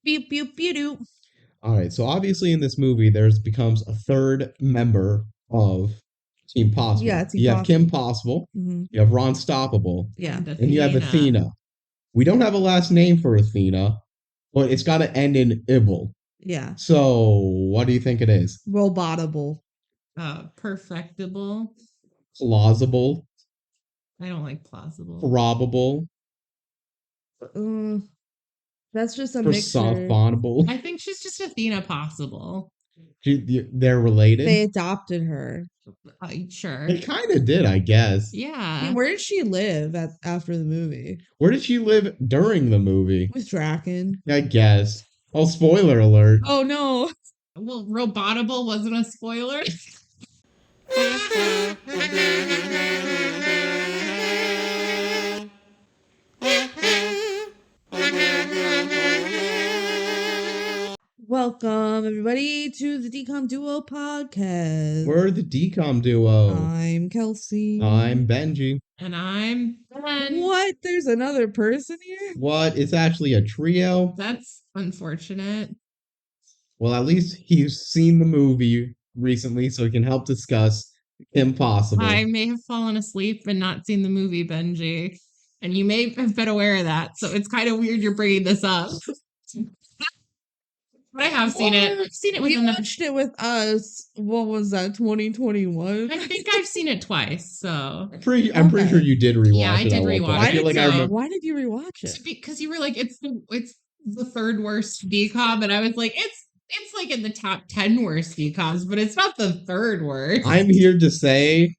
Beep beep beep-doop. All right, so obviously in this movie, becomes a third member of Team Possible. Yeah, Team you have Kim Possible. Possible, Mhm. you have Ron Stoppable, Yeah. and you have Athena. We don't have a last name for Athena, but it's got to end in Ibble. Yeah. So, what do you think it is? Robotable. Perfectible. Plausible, I don't like plausible. probable, That's just a mixture. personifiable. I think she's just Athena Possible. They're related. They adopted her. Sure. They kind of did, I guess. Yeah. Where did she live after the movie? Where did she live during the movie? With Draken. I guess. Oh, spoiler alert. Oh no. Well, Robotable wasn't a spoiler. Welcome everybody to the DCOM Duo podcast. We're the DCOM duo. I'm Kelsey. I'm Benji. And I'm Ben. What? There's another person here? What? It's actually a trio? That's unfortunate. Well, at least he's seen the movie recently, so he can help discuss Impossible. I may have fallen asleep and not seen the movie, Benji. And you may have been aware of that, so it's kind of weird you're bringing this up. But I have seen it. I've seen it We within watched it with us. What was that? 2021. I think I've seen it twice. So I'm pretty sure you did rewatch it. Yeah, I did at one rewatch point. it. I feel like I remember. Why did you rewatch it? because you were like, it's the third worst DCOM, and I was like, it's like in the top 10 worst DCOMs, but it's not the third worst. I'm here to say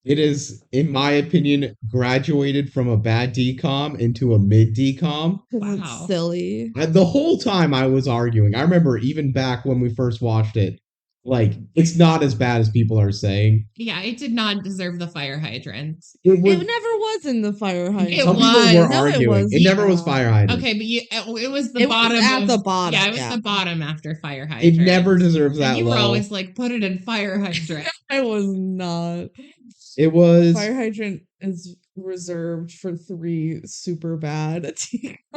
it is, in my opinion, graduated from a bad DCOM into a mid DCOM. Wow. Wow. Silly. The whole time I was arguing. I remember even back when we first watched it, like, it's not as bad as people are saying. Yeah, it did not deserve the fire hydrant. It It never was in the fire hydrant. It Some people was. were No, it arguing. was It never was not. fire hydrant. Okay, but it was the It was bottom. at the bottom, Yeah, it was yeah. the bottom after fire It hydrant. never deserves that And you were low. always like, put it in fire hydrant. I was not. It was. Fire hydrant is reserved for 3 super bad.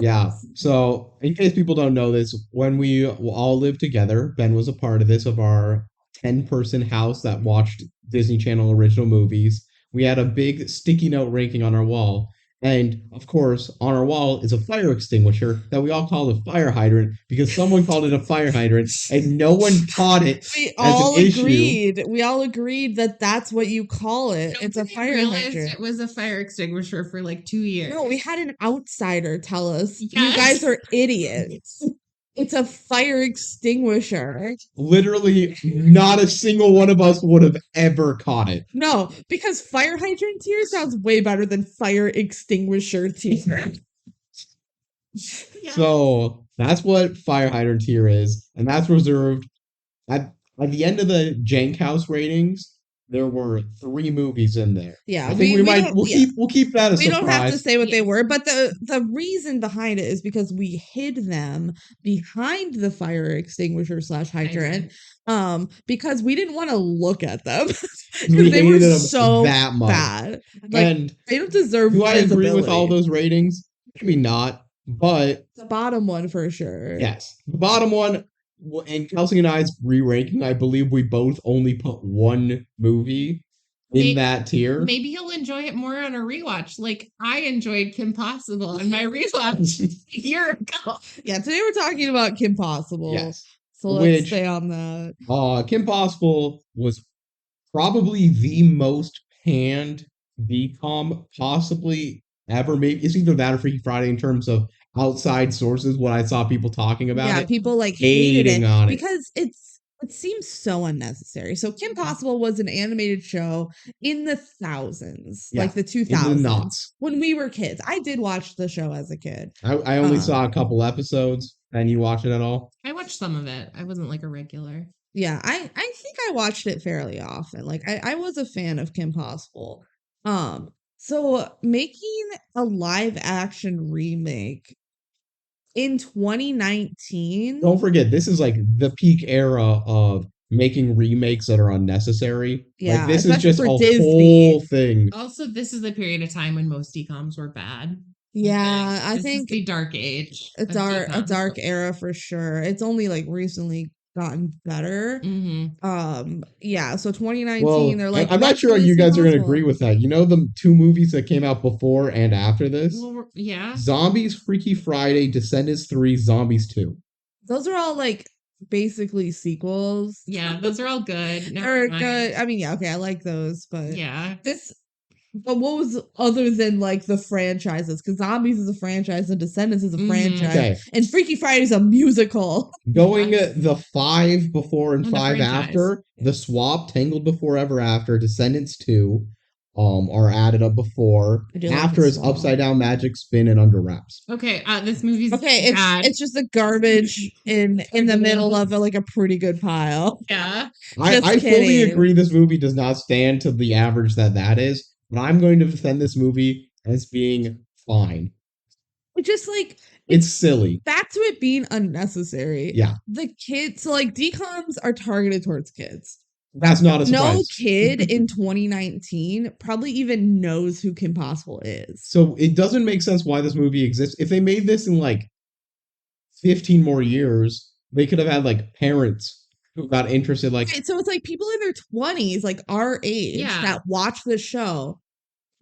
Yeah. So, in case people don't know this, when we all lived together, Ben was a part of this, of our 10-person house that watched Disney Channel original movies. We had a big sticky note ranking on our wall. And, of course, on our wall is a fire extinguisher that we all called a fire hydrant because someone called it a fire hydrant and no one taught it We as all an issue. agreed. We all agreed that that's what you call it. It's a Nobody fire realized hydrant. It was a fire extinguisher for like 2 years. No, we had an outsider tell us, you Yes. guys are idiots. It's a fire extinguisher. Literally, not a single one of us would have ever caught it. No, because fire hydrant tier sounds way better than fire extinguisher tier. Yeah. So that's what fire hydrant tier is, and that's reserved at the end of the Jank House ratings. There were 3 movies in there. Yeah, I think we'll keep that as a we surprise. don't have to say what they were, but the reason behind it is because we hid them behind the fire extinguisher / hydrant, because we didn't want to look at them We because they were hated them so that much. bad. Like, And they don't deserve. do I agree with visibility. all those ratings? Maybe not, but The bottom one for sure. yes, the bottom one. In Kelsey and I's re-ranking, I believe we both only put 1 movie in that tier. Maybe you'll enjoy it more on a rewatch. Like I enjoyed Kim Possible on my rewatch a year ago. Yeah, today we're talking about Kim Possible. Yes. So let's stay on that. Kim Possible was probably the most panned DCOM possibly ever. Maybe it's either that or Freaky Friday in terms of outside sources, what I saw people talking about. Yeah, it, people like hated hating it on it. because it seems so unnecessary. So Kim Possible was an animated show in the thousands, Yeah, like the in the 2000s, knots. when we were kids. I did watch the show as a kid. I only saw a couple episodes. And you watch it at all? I watched some of it. I wasn't like a regular. Yeah, I think I watched it fairly often. Like I was a fan of Kim Possible. So making a live action remake in 2019. Don't forget, this is like the peak era of making remakes that are unnecessary. Yeah, like, this is especially just for a Disney. whole thing. Also, this is the period of time when most DCOMs were bad. Yeah, I This is think the dark age. a dark era for sure. It's only like recently gotten better. Yeah, so 2019 Well, they're like, I'm not let's sure release you Kim guys are going to Possible. agree with that. You know the two movies that came out before and after this? Well, yeah. Zombies, Freaky Friday, Descendants 3, Zombies 2. Those are all like basically sequels. Yeah, those are all good. Never Or mind. good. I mean, yeah, okay, I like those, but Yeah. but what was other than like the franchises? Because Zombies is a franchise and Descendants is a franchise. Okay. And Freaky Friday is a musical. Going the 5 before and And the 5 franchise. after, the swap, Tangled Before Ever After, Descendants 2 are added up before. I do like After the is swap. Upside Down Magic, Spin, and Under Wraps. Okay, this movie's Okay, bad. it's just the garbage in the middle of like a pretty good pile. Yeah. I fully kidding. agree this movie does not stand to the average that is, but I'm going to defend this movie as being fine. It just like It's silly. back to it being unnecessary. Yeah. The kids, so like DCOMs are targeted towards kids. That's not a No surprise. kid in 2019 probably even knows who Kim Possible is. So it doesn't make sense why this movie exists. If they made this in like 15 more years, they could have had like parents who got interested. Like, Right, so it's like people in their 20s, like our age, Yeah. that watch the show.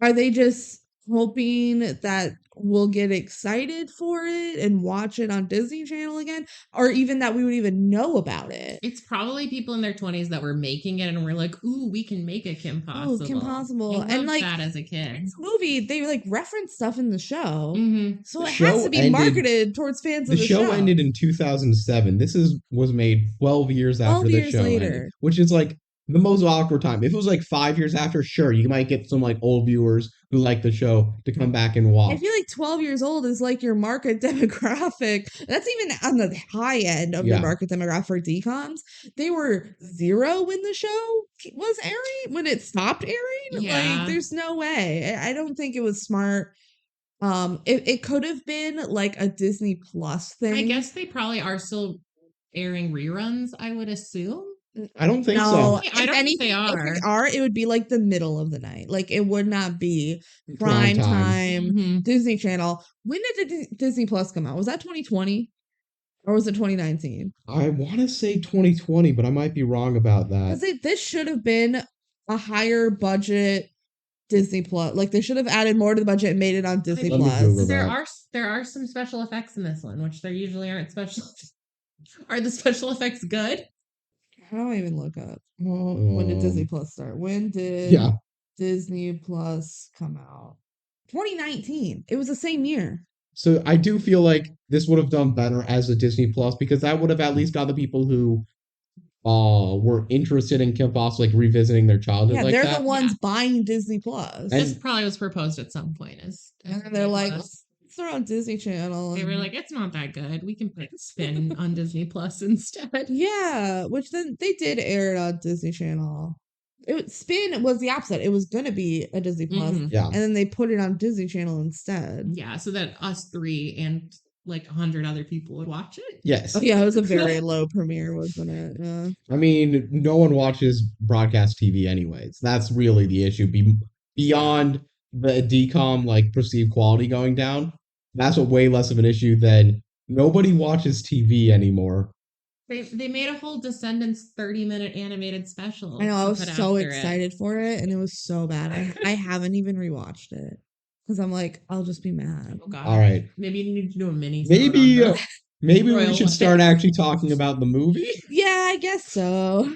Are they just hoping that we'll get excited for it and watch it on Disney Channel again? Or even that we would even know about it? It's probably people in their 20s that were making it and were like, ooh, we can make a Kim Possible. Kim Possible. I And, loved like, that as a kid. This movie, they like reference stuff in the show. So The it has show to be ended- marketed towards fans the of the show ended in 2007. This was made 12 years after 12 the years show later. ended, which is like the most awkward time. If it was like 5 years after, sure, you might get some like old viewers who like the show to come back and watch. I feel like 12 years old is like your market demographic. That's even on the high end of Yeah. your market demographic for DCOMs. They were 0 when the show was airing, when it stopped airing. Yeah. Like, there's no way. I don't think it was smart. It could have been like a Disney Plus thing. I guess they probably are still airing reruns, I would assume. I don't think No, so. I if don't think anything, they are. if they are, it would be like the middle of the night. Like it would not be Prime prime time Mhm. Disney Channel. When did Disney Plus come out? Was that 2020 or was it 2019? I want to say 2020, but I might be wrong about that. Because this should have been a higher budget Disney Plus. Like they should have added more to the budget and made it on Disney Let me Plus. Google There that. are some special effects in this one, which there usually aren't special. Are the special effects good? How do I even look up? When did Disney Plus start? When did Yeah. Disney Plus come out? 2019. It was the same year. So I do feel like this would have done better as a Disney Plus because that would have at least got the people who were interested in Kim Possible like revisiting their childhood Yeah, like they're that. the ones buying Disney Plus. And- This probably was proposed at some point. And they're like, let's throw on Disney Channel. they were like, it's not that good. We can put Spin on Disney Plus instead. yeah, which then they did air it on Disney Channel. Spin was the opposite. It was gonna be a Disney Plus, Mhm. Yeah. and then they put it on Disney Channel instead. Yeah, so that us three and like 100 other people would watch it. Yes. Oh yeah, it was a very low premiere, wasn't it? Yeah. I mean, no one watches broadcast TV anyways. That's really the issue. Beyond the DCOM like perceived quality going down, that's a way less of an issue than nobody watches TV anymore. They made a whole Descendants 30-minute animated special. I know. I to was put so after it. excited for it, and it was so bad. I haven't even rewatched it because I'm like, I'll just be mad. Oh god. All right. Maybe you need to do a mini. Maybe we Royal should start actually talking about the movie. Yeah, I guess so.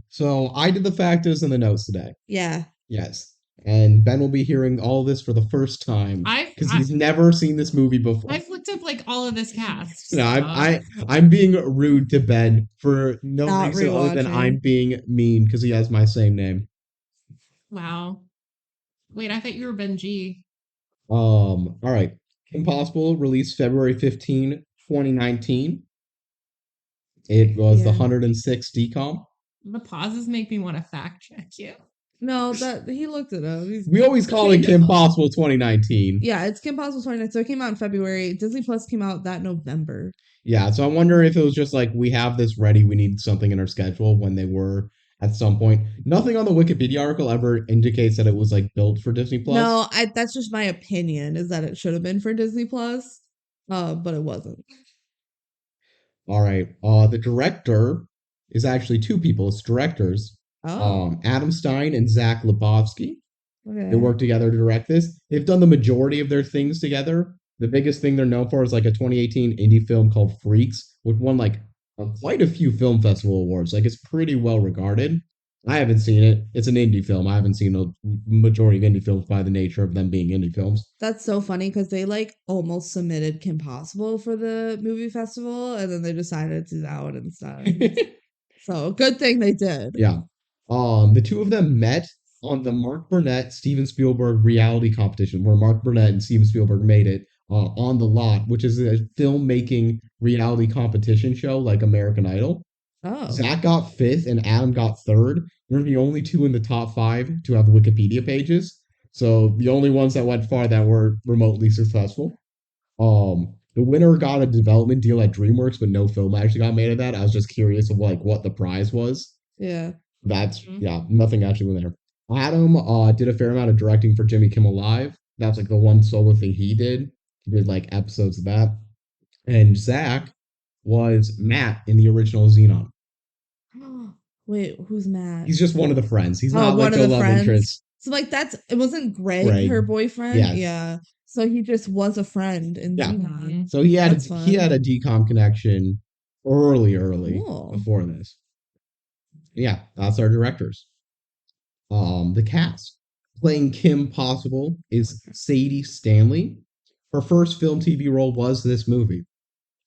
So I did the factors and the notes today. Yeah. Yes. And Ben will be hearing all this for the first time because he's never seen this movie before. I've looked up like all of this cast. No, I'm being rude to Ben for no Not reason other than rewatching. I'm being mean because he has my same name. Wow. Wait, I thought you were BenG. All right. Kim Possible released February 15, 2019. It was the Yeah. 106 DCOM. The pauses make me want to fact check you. No, that he looked it up. We always call it Kim Possible 2019. Yeah, it's Kim Possible 29. So it came out in February. Disney Plus came out that November. Yeah, so I wonder if it was just like we have this ready, we need something in our schedule when they were at some point. Nothing on the Wikipedia article ever indicates that it was like built for Disney Plus. No, that's just my opinion, is that it should have been for Disney Plus, but it wasn't. All right. The director is actually two people. It's directors. Oh, Adam Stein and Zach Lebowski. They okay. work together to direct this. They've done the majority of their things together. The biggest thing they're known for is like a 2018 indie film called Freaks, which won like quite a few film festival awards. Like it's pretty well regarded. I haven't seen it. It's an indie film. I haven't seen a majority of indie films by the nature of them being indie films. That's so funny because they like almost submitted Kim Possible for the movie festival, and then they decided to do that one instead. So good thing they did. Yeah. The two of them met on the Mark Burnett Steven Spielberg reality competition, where Mark Burnett and Steven Spielberg made it on the lot, which is a filmmaking reality competition show like American Idol. Oh, Zach got fifth and Adam got third. They're the only two in the top five to have Wikipedia pages. So the only ones that went far that were remotely successful. The winner got a development deal at DreamWorks, but no film actually got made of that. I was just curious of like what the prize was. yeah. That's nothing actually went there. Adam did a fair amount of directing for Jimmy Kimmel Live. That's like the one solo thing he did. He did like episodes of that. And Zach was Matt in the original Xenon. Wait, who's Matt? He's just one of the friends. He's Oh, not like one of the the love friends. interest. So like it wasn't Greg, Greg. her boyfriend. Yes. Yeah. So he just was a friend in Yeah. Xenon. So he had That's he had a DCOM connection early Cool. before this. Yeah, that's our directors. The cast. Playing Kim Possible is Sadie Stanley. Her first film TV role was this movie.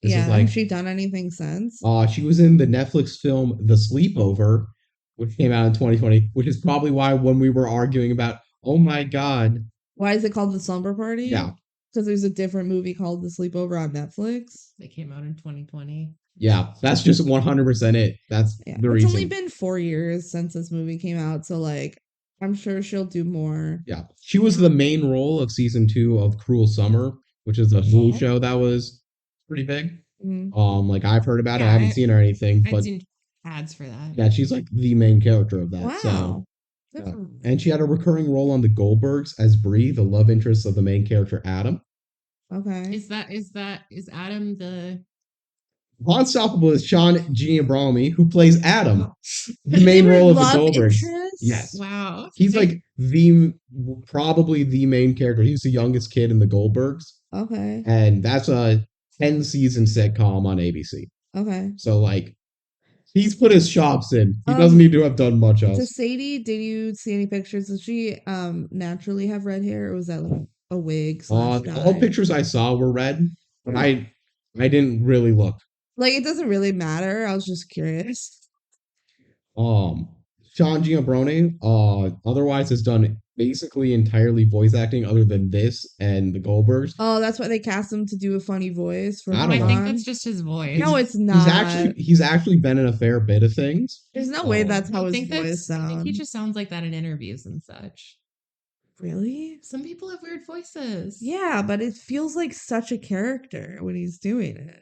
This Yeah. is like Has she done anything since? she was in the Netflix film The Sleepover, which came out in 2020, which is probably why when we were arguing about, oh my god. Why is it called The Slumber Party? Yeah. Because there's a different movie called The Sleepover on Netflix. They came out in 2020. Yeah, that's just 100% it. That's Yeah. the It's reason. only been 4 years since this movie came out, so like I'm sure she'll do more. Yeah. She was the main role of season 2 of Cruel Summer, which is a Hulu show that was pretty big. Mhm. Like I've heard about it. Yeah, I haven't seen or anything, I've but seen ads for that. yeah, she's like the main character of that. So Wow. yeah. And she had a recurring role on The Goldbergs as Bree, the love interest of the main character Adam. Okay. Is Adam the Unstoppable is Sean Giambroni, who plays Adam, the They main were role of the love Goldbergs. interests? Yes. wow? He's like probably the main character. He's the youngest kid in the Goldbergs, Okay. and that's a 10-season sitcom on ABC. Okay. So like, he's put his chops in. He Um, doesn't need to have done much So else. Sadie, did you see any pictures? Does she naturally have red hair, or was that like a wig / All dye? pictures I saw were red, but I didn't really look. Like it doesn't really matter. I was just curious. Sean Giambroni, otherwise has done basically entirely voice acting other than this and the Goldbergs. Oh, that's why they cast him to do a funny voice for I don't I know. think Ron? that's just his voice. No, it's not. He's actually been in a fair bit of things. There's no way Oh. that's how I his think voice I think he sounds. just sounds like that in interviews and such. Really? Some people have weird voices. Yeah, but it feels like such a character when he's doing it.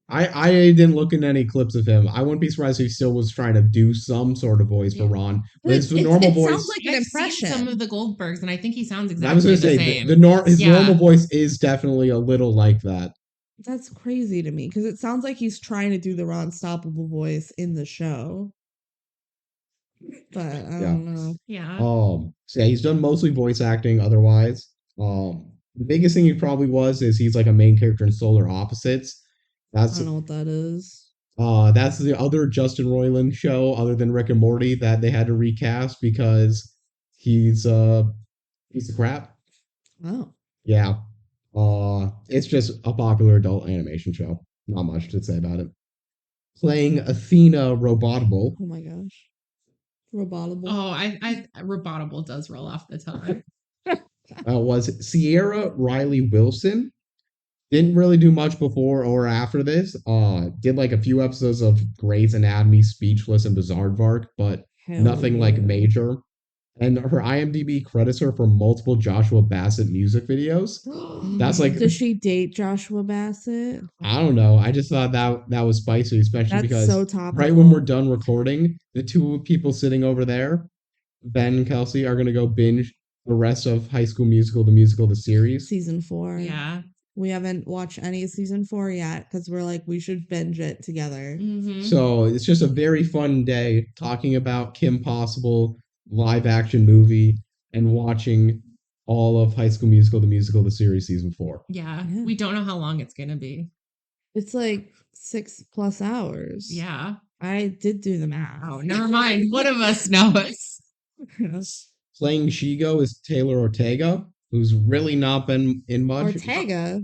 I didn't look in any clips of him. I wouldn't be surprised if he still was trying to do some sort of voice for Yeah. Ron. But But his normal it voice. sounds like an I've seen impression. some of the Goldbergs, and I think he sounds I was exactly gonna the say same. his Yeah. normal voice is definitely a little like that. That's crazy to me because it sounds like he's trying to do the Ron Stoppable voice in the show. But I don't know. Yeah. So yeah, he's done mostly voice acting otherwise. The biggest thing he probably is he's like a main character in Solar Opposites. I That's don't know what that is. that's the other Justin Roiland show other than Rick and Morty that they had to recast because he's a crap. Oh. Yeah. It's just a popular adult animation show. Not much to say about it. Playing Athena Robotable. Oh my gosh. Robotable. Oh, I Robotable does roll off the tongue. Was Sierra Riley Wilson. Didn't really do much before or after this. Did like a few episodes of Grey's Anatomy, Speechless, and Bizarre Bark, but Hell nothing like yeah. major. And her IMDb credits her for multiple Joshua Bassett music videos. That's like, Does she date Joshua Bassett? I don't know. I just thought that was spicy, especially That's so because right when we're topical. done recording, the two people sitting over there, Ben and Kelsey, are gonna go binge the rest of High School Musical, the musical, the series. Season 4. Yeah. We haven't watched any of season 4 yet because we're like, we should binge it together. Mm-hmm. So it's just a very fun day talking about Kim Possible live action movie and watching all of High School Musical, the series, season 4. Yeah. Yeah. We don't know how long it's going to be. It's like 6+ hours. Yeah. I did do the math. Oh, never mind. One of us knows. Playing Shigo is Taylor Ortega, who's really not been in much. Ortega?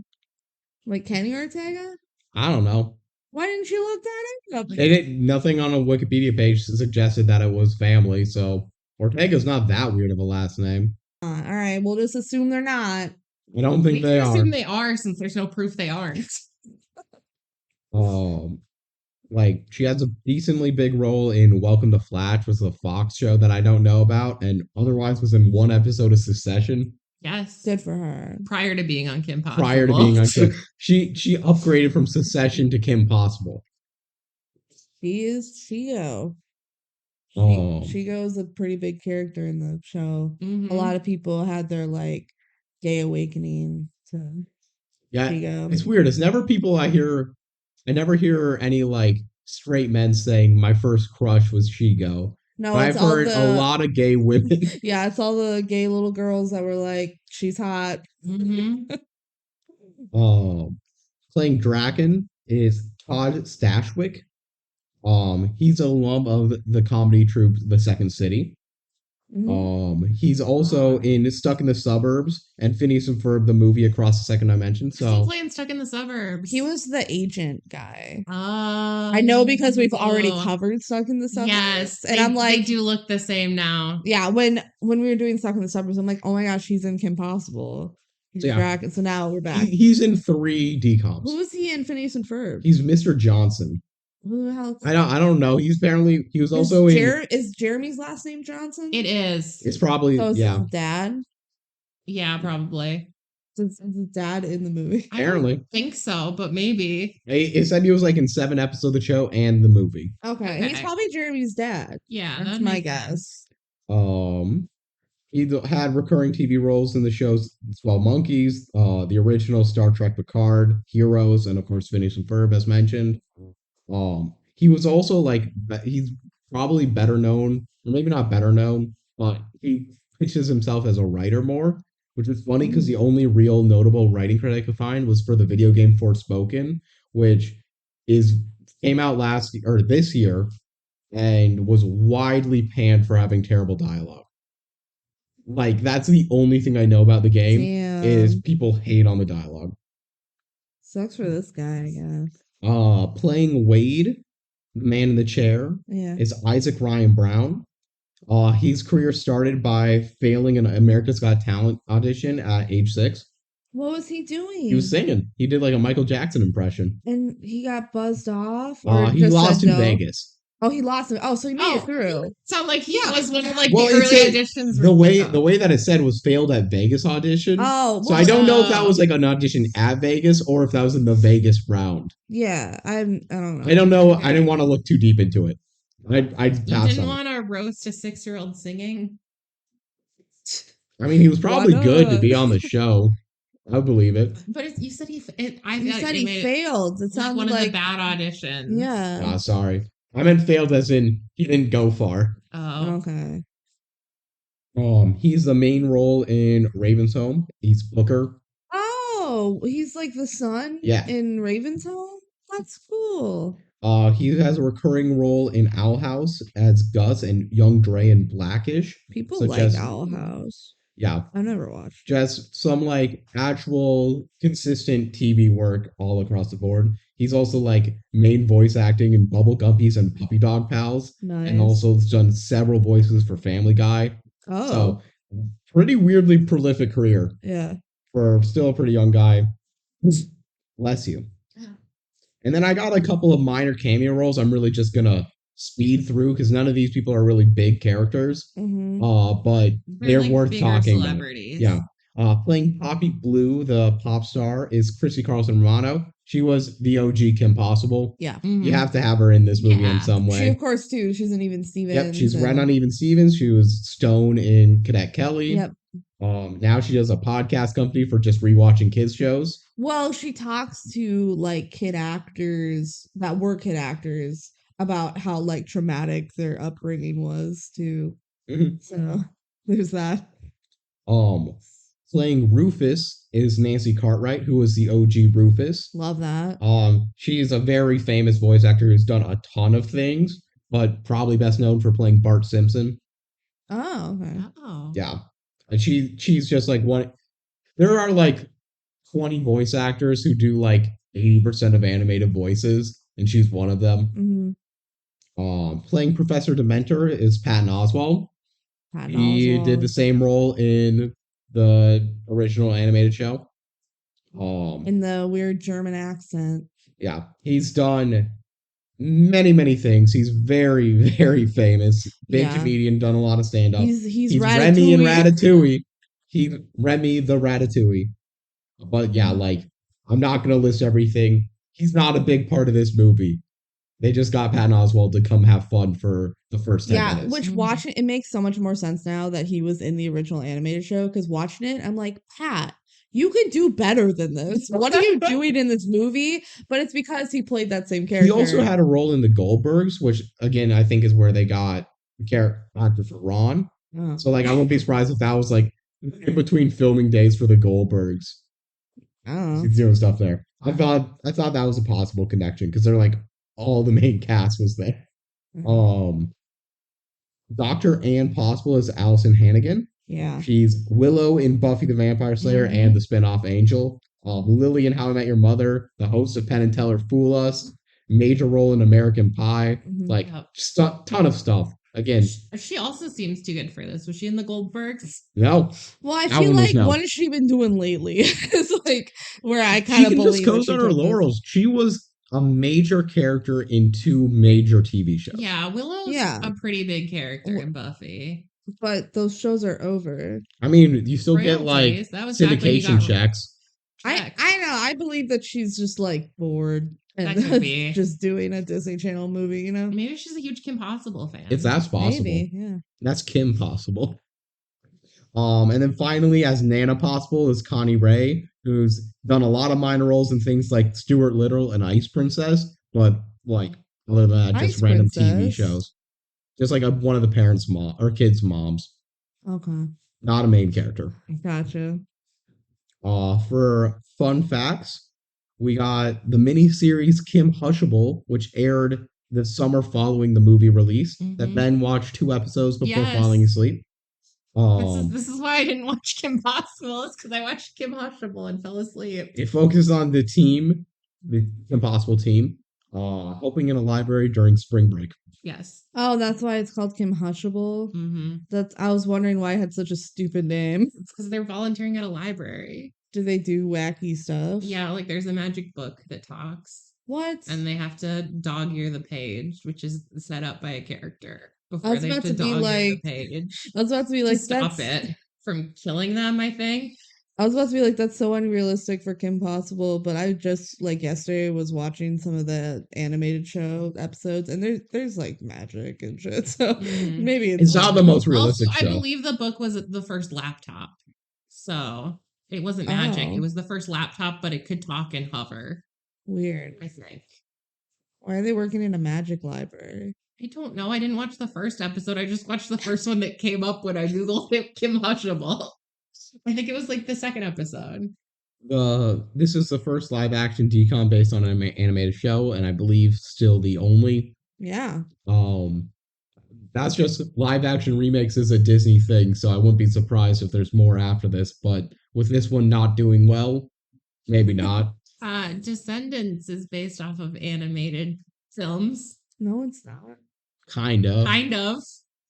Like Kenny Ortega? I don't know. Why didn't you look that up? They did nothing on a Wikipedia page suggested that it was family, so Ortega's not that weird of a last name. All right, we'll just assume they're not. I don't think We they can are. assume they are since there's no proof they aren't. Like she has a decently big role in Welcome to Flash, which was a Fox show that I don't know about, and otherwise was in one episode of Succession. Yes. Good for her. Prior to being on Kim Possible. Prior to being on she upgraded from Succession to Kim Possible. She is Shio. Oh. Shigo is a pretty big character in the show. Mhm. A lot of people had their like gay awakening to Yeah, Shigo. it's weird. It's never people I never hear any like straight men saying my first crush was Shigo. No, But it's I've all heard a lot of gay women. Yeah, it's all the gay little girls that were like, she's hot. Mhm. Playing Draken is Todd Stashwick. He's a alum of the comedy troupe The Second City. Mhm. He's also in Stuck in the Suburbs and Phineas and Ferb, the movie Across the Second Dimension. Who's he So playing Stuck in the Suburbs? He was the agent guy. I I know because we've already covered Stuck in the Suburbs. Yes, and I'm like, they do look the same now. yeah, when we were doing Stuck in the Suburbs, I'm like, oh my gosh, he's in Kim Possible. He's Yeah. back. And so now we're back. he's in 3 DCOMs. Who was he in Phineas and Ferb? He's Mr. Johnson. Who the hell? I don't know. He was also in. Is Jeremy's last name Johnson? It is. It's probably So it's yeah. his dad. Yeah, probably. Is his dad in the movie? Apparently, I don't think so, but maybe. it said he was like in 7 episodes of the show and the movie. Okay, he's Okay. probably Jeremy's dad. Yeah, That's that my makes guess. sense. He had recurring TV roles in the shows 12 Monkeys, the original Star Trek Picard, Heroes, and of course Phineas and Ferb, as mentioned. He was also like he's probably better known, or maybe not better known, but he pitches himself as a writer more, which is funny because the only real notable writing credit I could find was for the video game Forspoken, which came out this year and was widely panned for having terrible dialogue. Like that's the only thing I know about the game is people hate on the dialogue. Sucks for this guy, I guess. Playing Wade, the man in the chair, Yeah. is Isaac Ryan Brown. His career started by failing an America's Got Talent audition at age 6. What was he doing? He was singing. He did like a Michael Jackson impression. And he got buzzed off? He just lost said in no? Vegas. Oh, he lost it. Oh, so he made it through. Sound like he was one of like Well, the it early said- auditions. The way that it said was failed at Vegas audition. Oh, So I don't know if that was like an audition at Vegas or if that was in the Vegas round. yeah. I don't know. I don't know. I didn't want to look too deep into it. I'd You pass didn't on it. want to roast a 6-year-old singing. I mean, he was probably Why good to not? be on the show. I believe it. But you said he. I You thought said you he made it failed. It like sounded one of like the bad auditions. yeah. Sorry. I meant failed as in he didn't go far. Oh. Okay. He's the main role in Raven's Home. He's Booker. Oh, he's like the son Yeah. in Raven's Home? That's cool. He has a recurring role in Owl House as Gus and Young Dre in Blackish. People Such like as- Owl House. Yeah, I've never watched. just some like actual consistent TV work all across the board. He's also like main voice acting in Bubble Guppies and Puppy Dog Pals, Nice. and also has done several voices for Family Guy. Oh, So pretty weirdly prolific career yeah. for still a pretty young guy. Bless you. Yeah. And then I got a couple of minor cameo roles. I'm really just gonna speed through because none of these people are really big characters. But they're like worth bigger talking about. celebrities. Yeah. Playing Poppy Blue, the pop star, is Chrissy Carlson Romano. She was the OG Kim Possible. Yeah. You have to have her in this movie in Yeah. some way. She, of course, too. She's an Even Stevens. Yep, she's and- Ren on Even Stevens. She was Stone in Cadet Kelly. Yep. Now she does a podcast company for just rewatching kids shows. Well, she talks to like kid actors that were kid actors about how like traumatic their upbringing was too. Mhm. So there's that. Playing Rufus is Nancy Cartwright, who was the OG Rufus. Love that. She's a very famous voice actor who's done a ton of things, but probably best known for playing Bart Simpson. Oh, okay. Oh. Yeah. And she's just like one. There are like 20 voice actors who do like 80% of animated voices, and she's one of them. Playing Professor Dementor is Patton Oswalt. He did the same role in the original animated show. In the weird German accent. Yeah, he's done many things. He's very, very famous. Big comedian, done a lot of stand-up. He's Remy in Ratatouille. He's Remy the Ratatouille. But yeah, like, I'm not gonna list everything. He's not a big part of this movie. They just got Patton Oswalt to come have fun for the first 10 minutes. Which watching it makes so much more sense now that he was in the original animated show, because watching it, I'm like, Pat, you could do better than this. What are you doing in this movie? But it's because he played that same character. He also had a role in the Goldbergs, which again I think is where they got the character actor for Ron. Oh. So like I wouldn't be surprised if that was like in between filming days for the Goldbergs. Oh. He's doing stuff there. I thought that was a possible connection because they're like all the main cast was there. Dr. Ann Possible is Allison Hannigan. Yeah. She's Willow in Buffy the Vampire Slayer and the spinoff Angel. Lily in How I Met Your Mother, the host of Penn and Teller Fool Us, major role in American Pie, like just a ton of stuff. Again, she also seems too good for this. Was she in the Goldbergs? No. Well, I feel like what has she been doing lately? It's like where I kind of believe she just goes on her laurels. She was a major character in 2 major TV shows. Yeah, Willow's a pretty big character in Buffy. But those shows are over. I mean, you still get like syndication checks. I know. I believe that she's just like bored and That could be. just doing a Disney Channel movie, you know? Maybe she's a huge Kim Possible fan. If that's possible. Maybe, yeah. That's Kim Possible. And then finally, as Nana Possible is Connie Ray, who's done a lot of minor roles in things like Stuart Little and Ice Princess, but like other than that, just random TV shows. Just like one of the parents' mom or kids' moms. Okay. Not a main character. Gotcha. For fun facts, we got the miniseries Kim Hushable, which aired the summer following the movie release. That Ben watched 2 episodes before falling asleep. This is why I didn't watch Kim Possible. It's because I watched Kim Hushable and fell asleep. It focuses on the team, the Kim Possible team, helping in a library during spring break. Yes. Oh, that's why it's called Kim Hushable. I was wondering why it had such a stupid name. It's because they're volunteering at a library. Do they do wacky stuff? Yeah, like there's a magic book that talks. What? And they have to dog-ear the page, which is set up by a character before they have to dog-ear the page. I was about to be like, stop it from killing them, I think. I was about to be like, that's so unrealistic for Kim Possible, but I just like yesterday was watching some of the animated show episodes, and there's like magic and shit. So maybe it's not the most realistic show. I believe the book was the first laptop, so it wasn't magic. It was the first laptop, but it could talk and hover. Weird. I think. Why are they working in a magic library? I don't know. I didn't watch the first episode. I just watched the first one that came up when I googled it, Kim Hushable. I think it was like the second episode. This is the first live action DCOM based on an animated show, and I believe still the only. Yeah. That's just live action remakes is a Disney thing, so I wouldn't be surprised if there's more after this. But with this one not doing well, maybe not. Descendants is based off of animated films. No, it's not. Kind of. Kind of.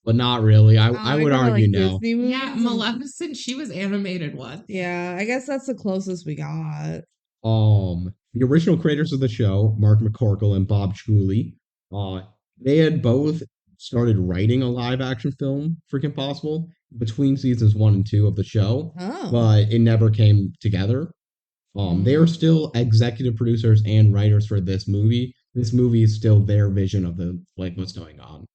But not really. I would argue no. Yeah, Maleficent, she was animated once. Yeah, I guess that's the closest we got. The original creators of the show, Mark McCorkle and Bob Chuli, They had both started writing a live action film for Kim Possible between seasons 1 and 2 of the show, Oh. but it never came together. They are still executive producers and writers for this movie. This movie is still their vision of what's going on.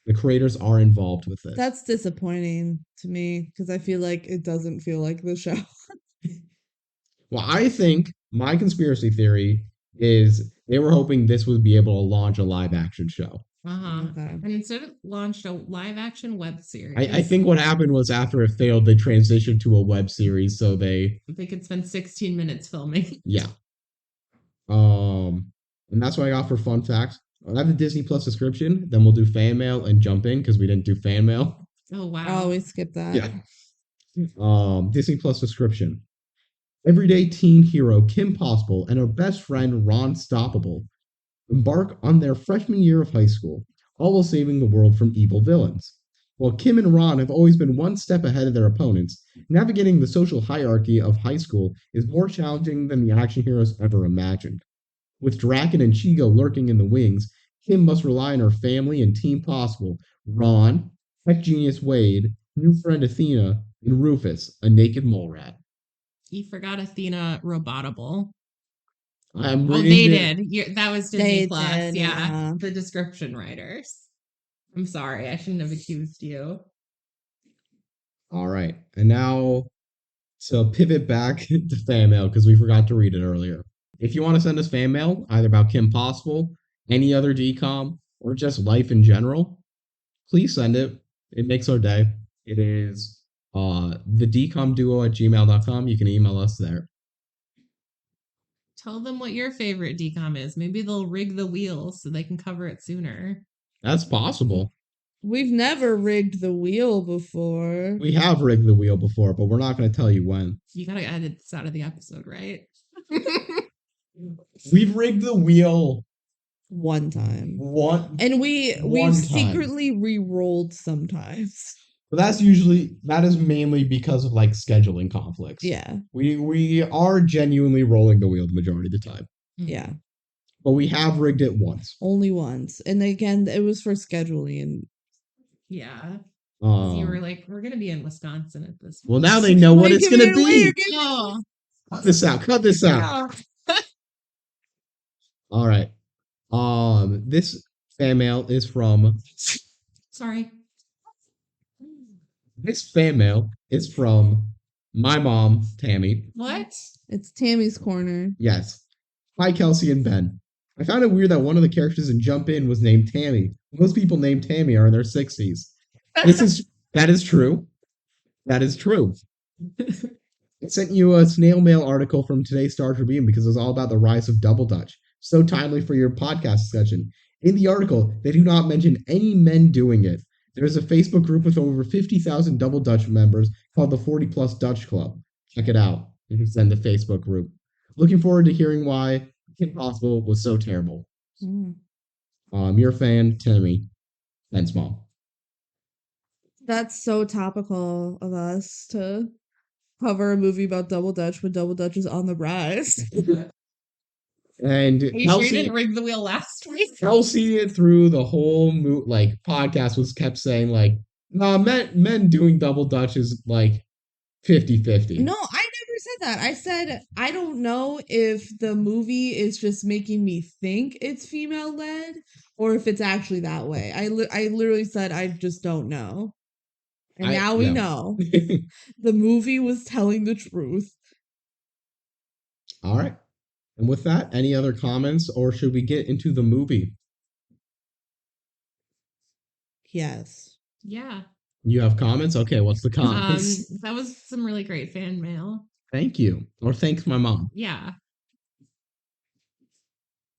The creators are involved with this. That's disappointing to me because I feel like it doesn't feel like the show. Well, I think my conspiracy theory is they were hoping this would be able to launch a live action show. Okay. And instead it launched a live action web series. I think what happened was after it failed, they transitioned to a web series so they could spend 16 minutes filming. Yeah. And that's what I got for fun facts. I have the Disney Plus subscription. Then we'll do fan mail and jump in because we didn't do fan mail. Oh wow. Oh, we skipped that. Yeah. Disney Plus subscription. Everyday teen hero Kim Possible and her best friend Ron Stoppable embark on their freshman year of high school, all while saving the world from evil villains. While Kim and Ron have always been one step ahead of their opponents, navigating the social hierarchy of high school is more challenging than the action heroes ever imagined. With Draken and Chigo lurking in the wings, Kim must rely on her family and Team Possible, Ron, tech genius Wade, new friend Athena, and Rufus, a naked mole rat. You forgot Athena Robotable. I'm Well, reading they it. did. That was Disney They Plus. did, yeah. The description writers. I'm sorry, I shouldn't have accused you. All right. And now to pivot back to fan mail because we forgot to read it earlier. If you want to send us fan mail, either about Kim Possible, any other DCOM, or just life in general, please send it. It makes our day. It is the DCOMduo@gmail.com. You can email us there. Tell them what your favorite DCOM is. Maybe they'll rig the wheels so they can cover it sooner. That's possible. We've never rigged the wheel before. We have rigged the wheel before, but we're not going to tell you when. You gotta edit this out of the episode, right? We've rigged the wheel One time. and we've secretly re-rolled sometimes. But that is mainly because of like scheduling conflicts. Yeah. We are genuinely rolling the wheel the majority of the time. Yeah. But we have rigged it once. Only once. And again, it was for scheduling. Yeah. You were Um, like, we're gonna be in Wisconsin at this point. well, now they know what Wait, it's give going it to away, be. you're giving- Oh, Cut this out. Cut this out. yeah. All right. This fan mail is from Sorry. my mom, Tammy. What? It's Tammy's Corner. Yes. Hi, Kelsey and Ben. I found it weird that one of the characters in Jump In was named Tammy. Most people named Tammy are in their 60s. That is true. That is true. I sent you a snail mail article from today's Star Tribune because it was all about the rise of Double Dutch. So timely for your podcast discussion. In the article, they do not mention any men doing it. There is a Facebook group with over 50,000 Double Dutch members called the 40 Plus Dutch Club. Check it out. You can send the Facebook group. Looking forward to hearing why Kim Possible was so terrible. Mm. Your fan, Tammy. Ben's mom. That's so topical of us to cover a movie about Double Dutch when Double Dutch is on the rise. And Are you sure you didn't rig the wheel last week? Kelsey through the whole podcast was kept saying like, no, men doing Double Dutch is like 50-50. No, I never said that. I said I don't know if the movie is just making me think it's female led or if it's actually that way. I literally said I just don't know. And now we know. The movie was telling the truth. All right. And with that, any other comments or should we get into the movie? Yes. Yeah. You have comments? Okay, what's the comments? That was some really great fan mail. Thank you. Or thanks my mom. Yeah.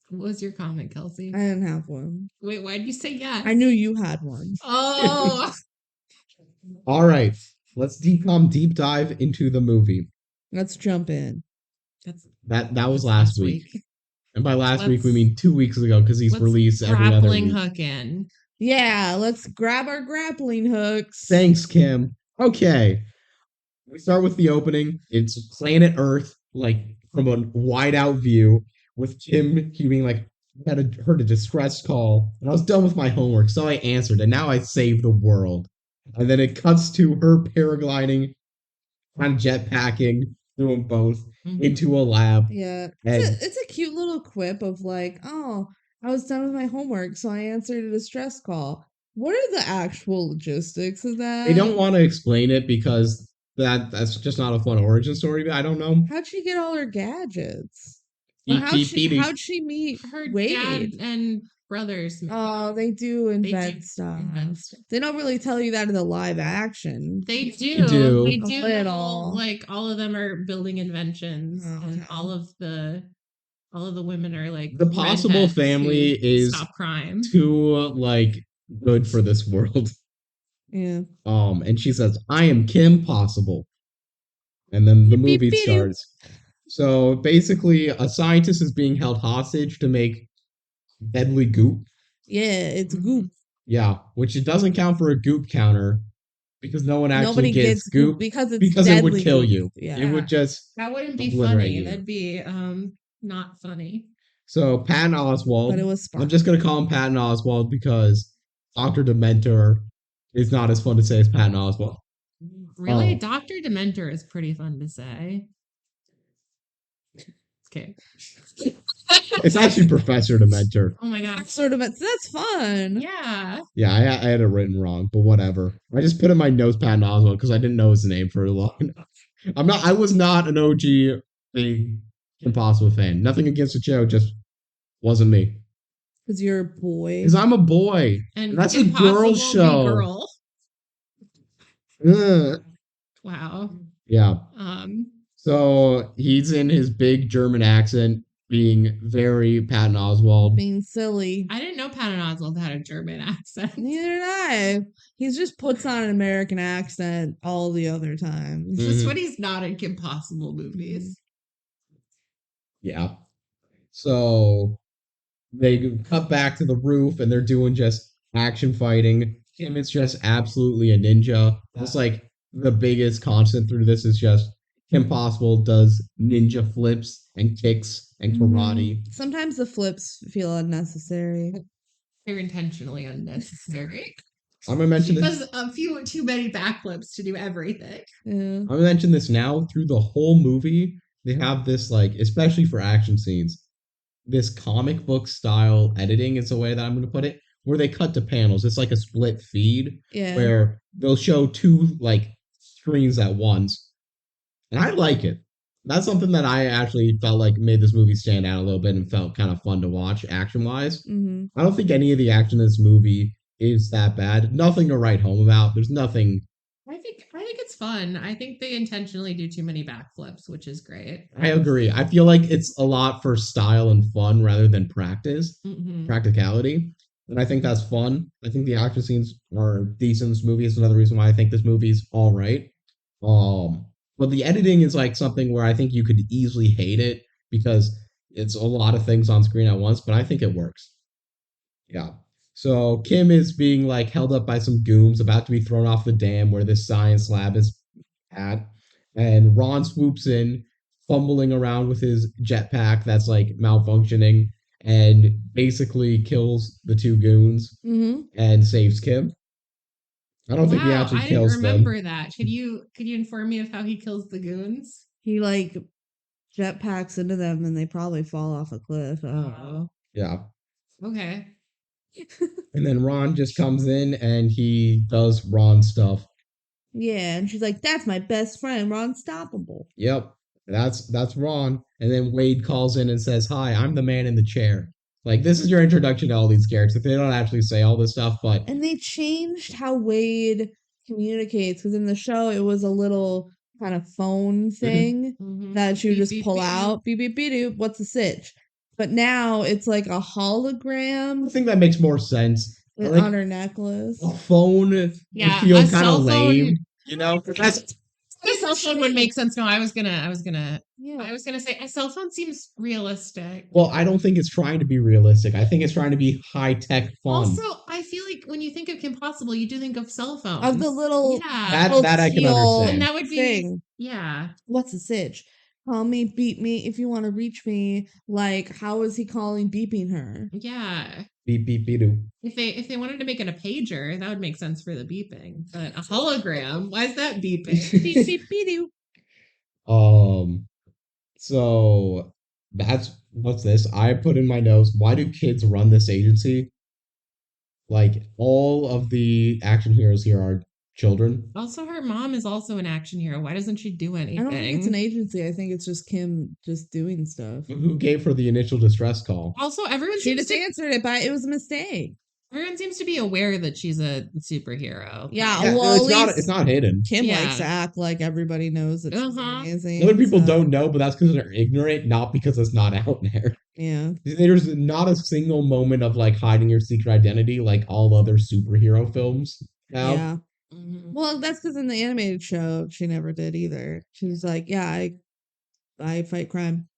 What was your comment, Kelsey? I didn't have one. Wait, why did you say yes? I knew you had one. Oh. All right. Let's deep dive into the movie. Let's jump in. That was last week. And by last week we mean 2 weeks ago because he's released every other grappling week. hook in. Yeah, let's grab our grappling hooks. Thanks, Kim. Okay. We start with the opening. It's planet Earth, like from a wide out view, with Kim being like, heard a distress call, and I was done with my homework, so I answered, and now I saved the world. And then it cuts to her paragliding and jetpacking, doing both into a lab. Yeah. And It's a cute little quip of like, oh, I was done with my homework, so I answered a distress call. What are the actual logistics of that? they don't want to explain it because that's just not a fun origin story. I don't know. How'd she get all her gadgets? Or Beep, beep, beep, beep. how'd she meet Her dad Wade? and brothers. Oh, they do invent stuff. They don't really tell you that in the live action. They do. do. They A do. little. Like all of them are building inventions, Oh, and okay. all of the women are like The possible redheads family who is stop crime. too like good for this world. Yeah. And she says, "I am Kim Possible," and then the Beep, beep, movie beep. starts. So basically, a scientist is being held hostage to make deadly goop. Yeah, it's goop. Yeah, which it doesn't count for a goop counter because no one actually Nobody gets gets goop because it's because it would deadly kill goop. you. Yeah. It would just That wouldn't be obliterate funny. you. That'd be not funny. So Patton Oswalt. But it was I'm just gonna call him Patton Oswalt because Doctor Dementor is not as fun to say as Patton Oswalt. Really, Oh. Dr. Dementor is pretty fun to say. Okay. It's actually Professor Dementor. Oh my god. Sort of. That's fun. Yeah. Yeah, I had it written wrong, but whatever. I just put in my notes Patton Oswalt because I didn't know his name for long enough. I was not an OG big Impossible fan. Nothing against the show, just wasn't me. Because you're a boy. Because I'm a boy. And That's a Impossible girl Be show. Girl. Ugh. Wow. Yeah. Um. So he's in his big German accent, being very Patton Oswalt. Being silly. I didn't know Patton Oswalt had a German accent. Neither did I. He just puts on an American accent all the other times. Just when he's not in Kim Possible movies. Yeah. So they cut back to the roof and they're doing just action fighting. Kim is just absolutely a ninja. That's like the biggest constant through this is just Kim Possible does ninja flips and kicks and karate. Sometimes the flips feel unnecessary. They're intentionally unnecessary. I'm gonna mention She this. does a few too many backflips to do everything. Yeah. I'm gonna mention this now. Through the whole movie, they have this like, especially for action scenes, this comic book style editing is the way that I'm gonna put it, where they cut to panels. It's like a split feed Yeah. where they'll show two like screens at once, and I like it. That's something that I actually felt like made this movie stand out a little bit and felt kind of fun to watch action wise. Mm-hmm. I don't think any of the action in this movie is that bad. Nothing to write home about. There's nothing. I think it's fun. I think they intentionally do too many backflips, which is great. I agree. I feel like it's a lot for style and fun rather than practicality. And I think that's fun. I think the action scenes are decent in this movie. It's another reason why I think this movie's all right. But the editing is like something where I think you could easily hate it because it's a lot of things on screen at once, but I think it works. Yeah. So Kim is being like held up by some goons, about to be thrown off the dam where this science lab is at. And Ron swoops in, fumbling around with his jetpack that's like malfunctioning, and basically kills the two goons Mm-hmm. and saves Kim. I don't think he Wow, actually I didn't kills them. remember that. Could you inform me of how he kills the goons? He like jetpacks into them and they probably fall off a cliff. Oh, Yeah. okay. And then Ron just comes in and he does Ron stuff. Yeah, and she's like, "That's my best friend, Ron Stoppable." Yep. That's Ron. And then Wade calls in and says, "Hi, I'm the man in the chair." Like, this is your introduction to all these characters. They don't actually say all this stuff, but And they changed how Wade communicates because in the show it was a little kind of phone thing Mhm. that you Beep, just beep, pull beep. out. Beep beep beep doop. What's a sitch? But now it's like a I hologram think that makes more sense. Like, on her necklace. a phone Yeah, would feel a kind cell of phone- lame, you know? That's A cell phone would make sense. No, I was gonna Yeah. say a cell phone seems realistic. well, I don't think it's trying to be realistic. I think it's trying to be high tech fun. Also, I feel like when you think of Kim Possible, you do think of cell phones. Of the little yeah, That I can steel understand. and that would be thing. yeah. What's a sitch? Call me, beat me if you want to reach me. Like, how is he calling beeping her? Yeah. Beep beep beep doop. If they wanted to make it a pager, that would make sense for the beeping. But a hologram, why is that beeping? Beep beep beep doo. So that's what's this? I put in my notes. Why do kids run this agency? Like all of the action heroes here are children. Also, her mom is also an action hero. Why doesn't she do anything? I don't think it's an agency. I think it's just Kim just doing stuff. Who gave her the initial distress call? Also, everyone She seems just answered it, but it was a mistake. everyone seems to be aware that she's a superhero. Yeah, Yeah, well, at it's least not hidden. Kim Yeah. likes to act like everybody knows that she's Uh-huh. amazing. Other people so, don't know, but that's because they're ignorant, not because it's not out there. Yeah. There's not a single moment of like hiding your secret identity like all other superhero films have. Yeah. Mhm. Well, that's because in the animated show, she never did either. She was like, yeah, I fight crime.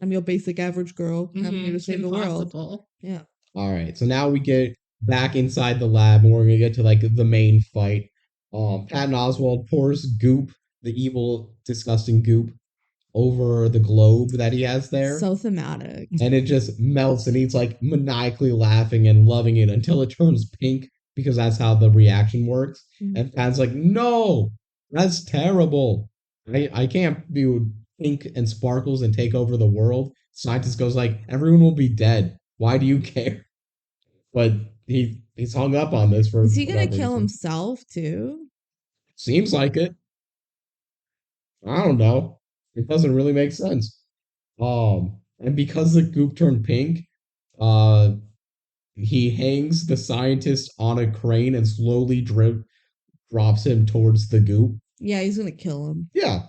I'm your basic average girl. I'm here to save the world. Impossible. Yeah. All right, so now we get back inside the lab, and we're gonna get to like the main fight. Patton Oswalt pours goop, the evil, disgusting goop, over the globe that he has there, So thematic. and it just melts, and he's like maniacally laughing and loving it until it turns pink because that's how the reaction works. Mhm. And Patton's like, "No, that's terrible. I can't do pink and sparkles and take over the world." Scientist goes like, "Everyone will be dead. Why do you care?" But he's hung up on this for Is he gonna whatever kill reason. himself too? Seems like it. I don't know. It doesn't really make sense. And because the goop turned pink, uh, he hangs the scientist on a crane and slowly drops him towards the goop. Yeah, he's gonna kill him. Yeah.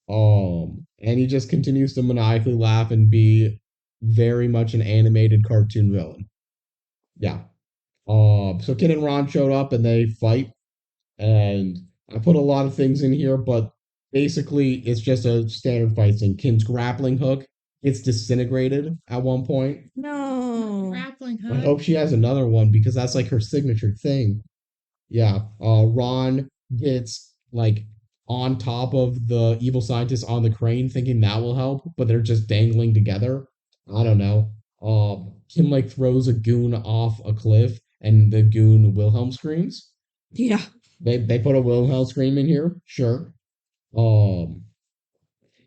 And he just continues to maniacally laugh and be very much an animated cartoon villain. Yeah. So Ken and Ron showed up and they fight, and I put a lot of things in here, but basically it's just a standard fight scene. Kim's grappling hook gets disintegrated at one point. No. Grappling I hook. hope she has another one because that's like her signature thing. Yeah. Ron gets like on top of the evil scientist on the crane, thinking that will help, but they're just dangling together. I don't know. Kim like throws a goon off a cliff, and the goon Wilhelm screams. Yeah. They put a Wilhelm scream in here, sure. Um,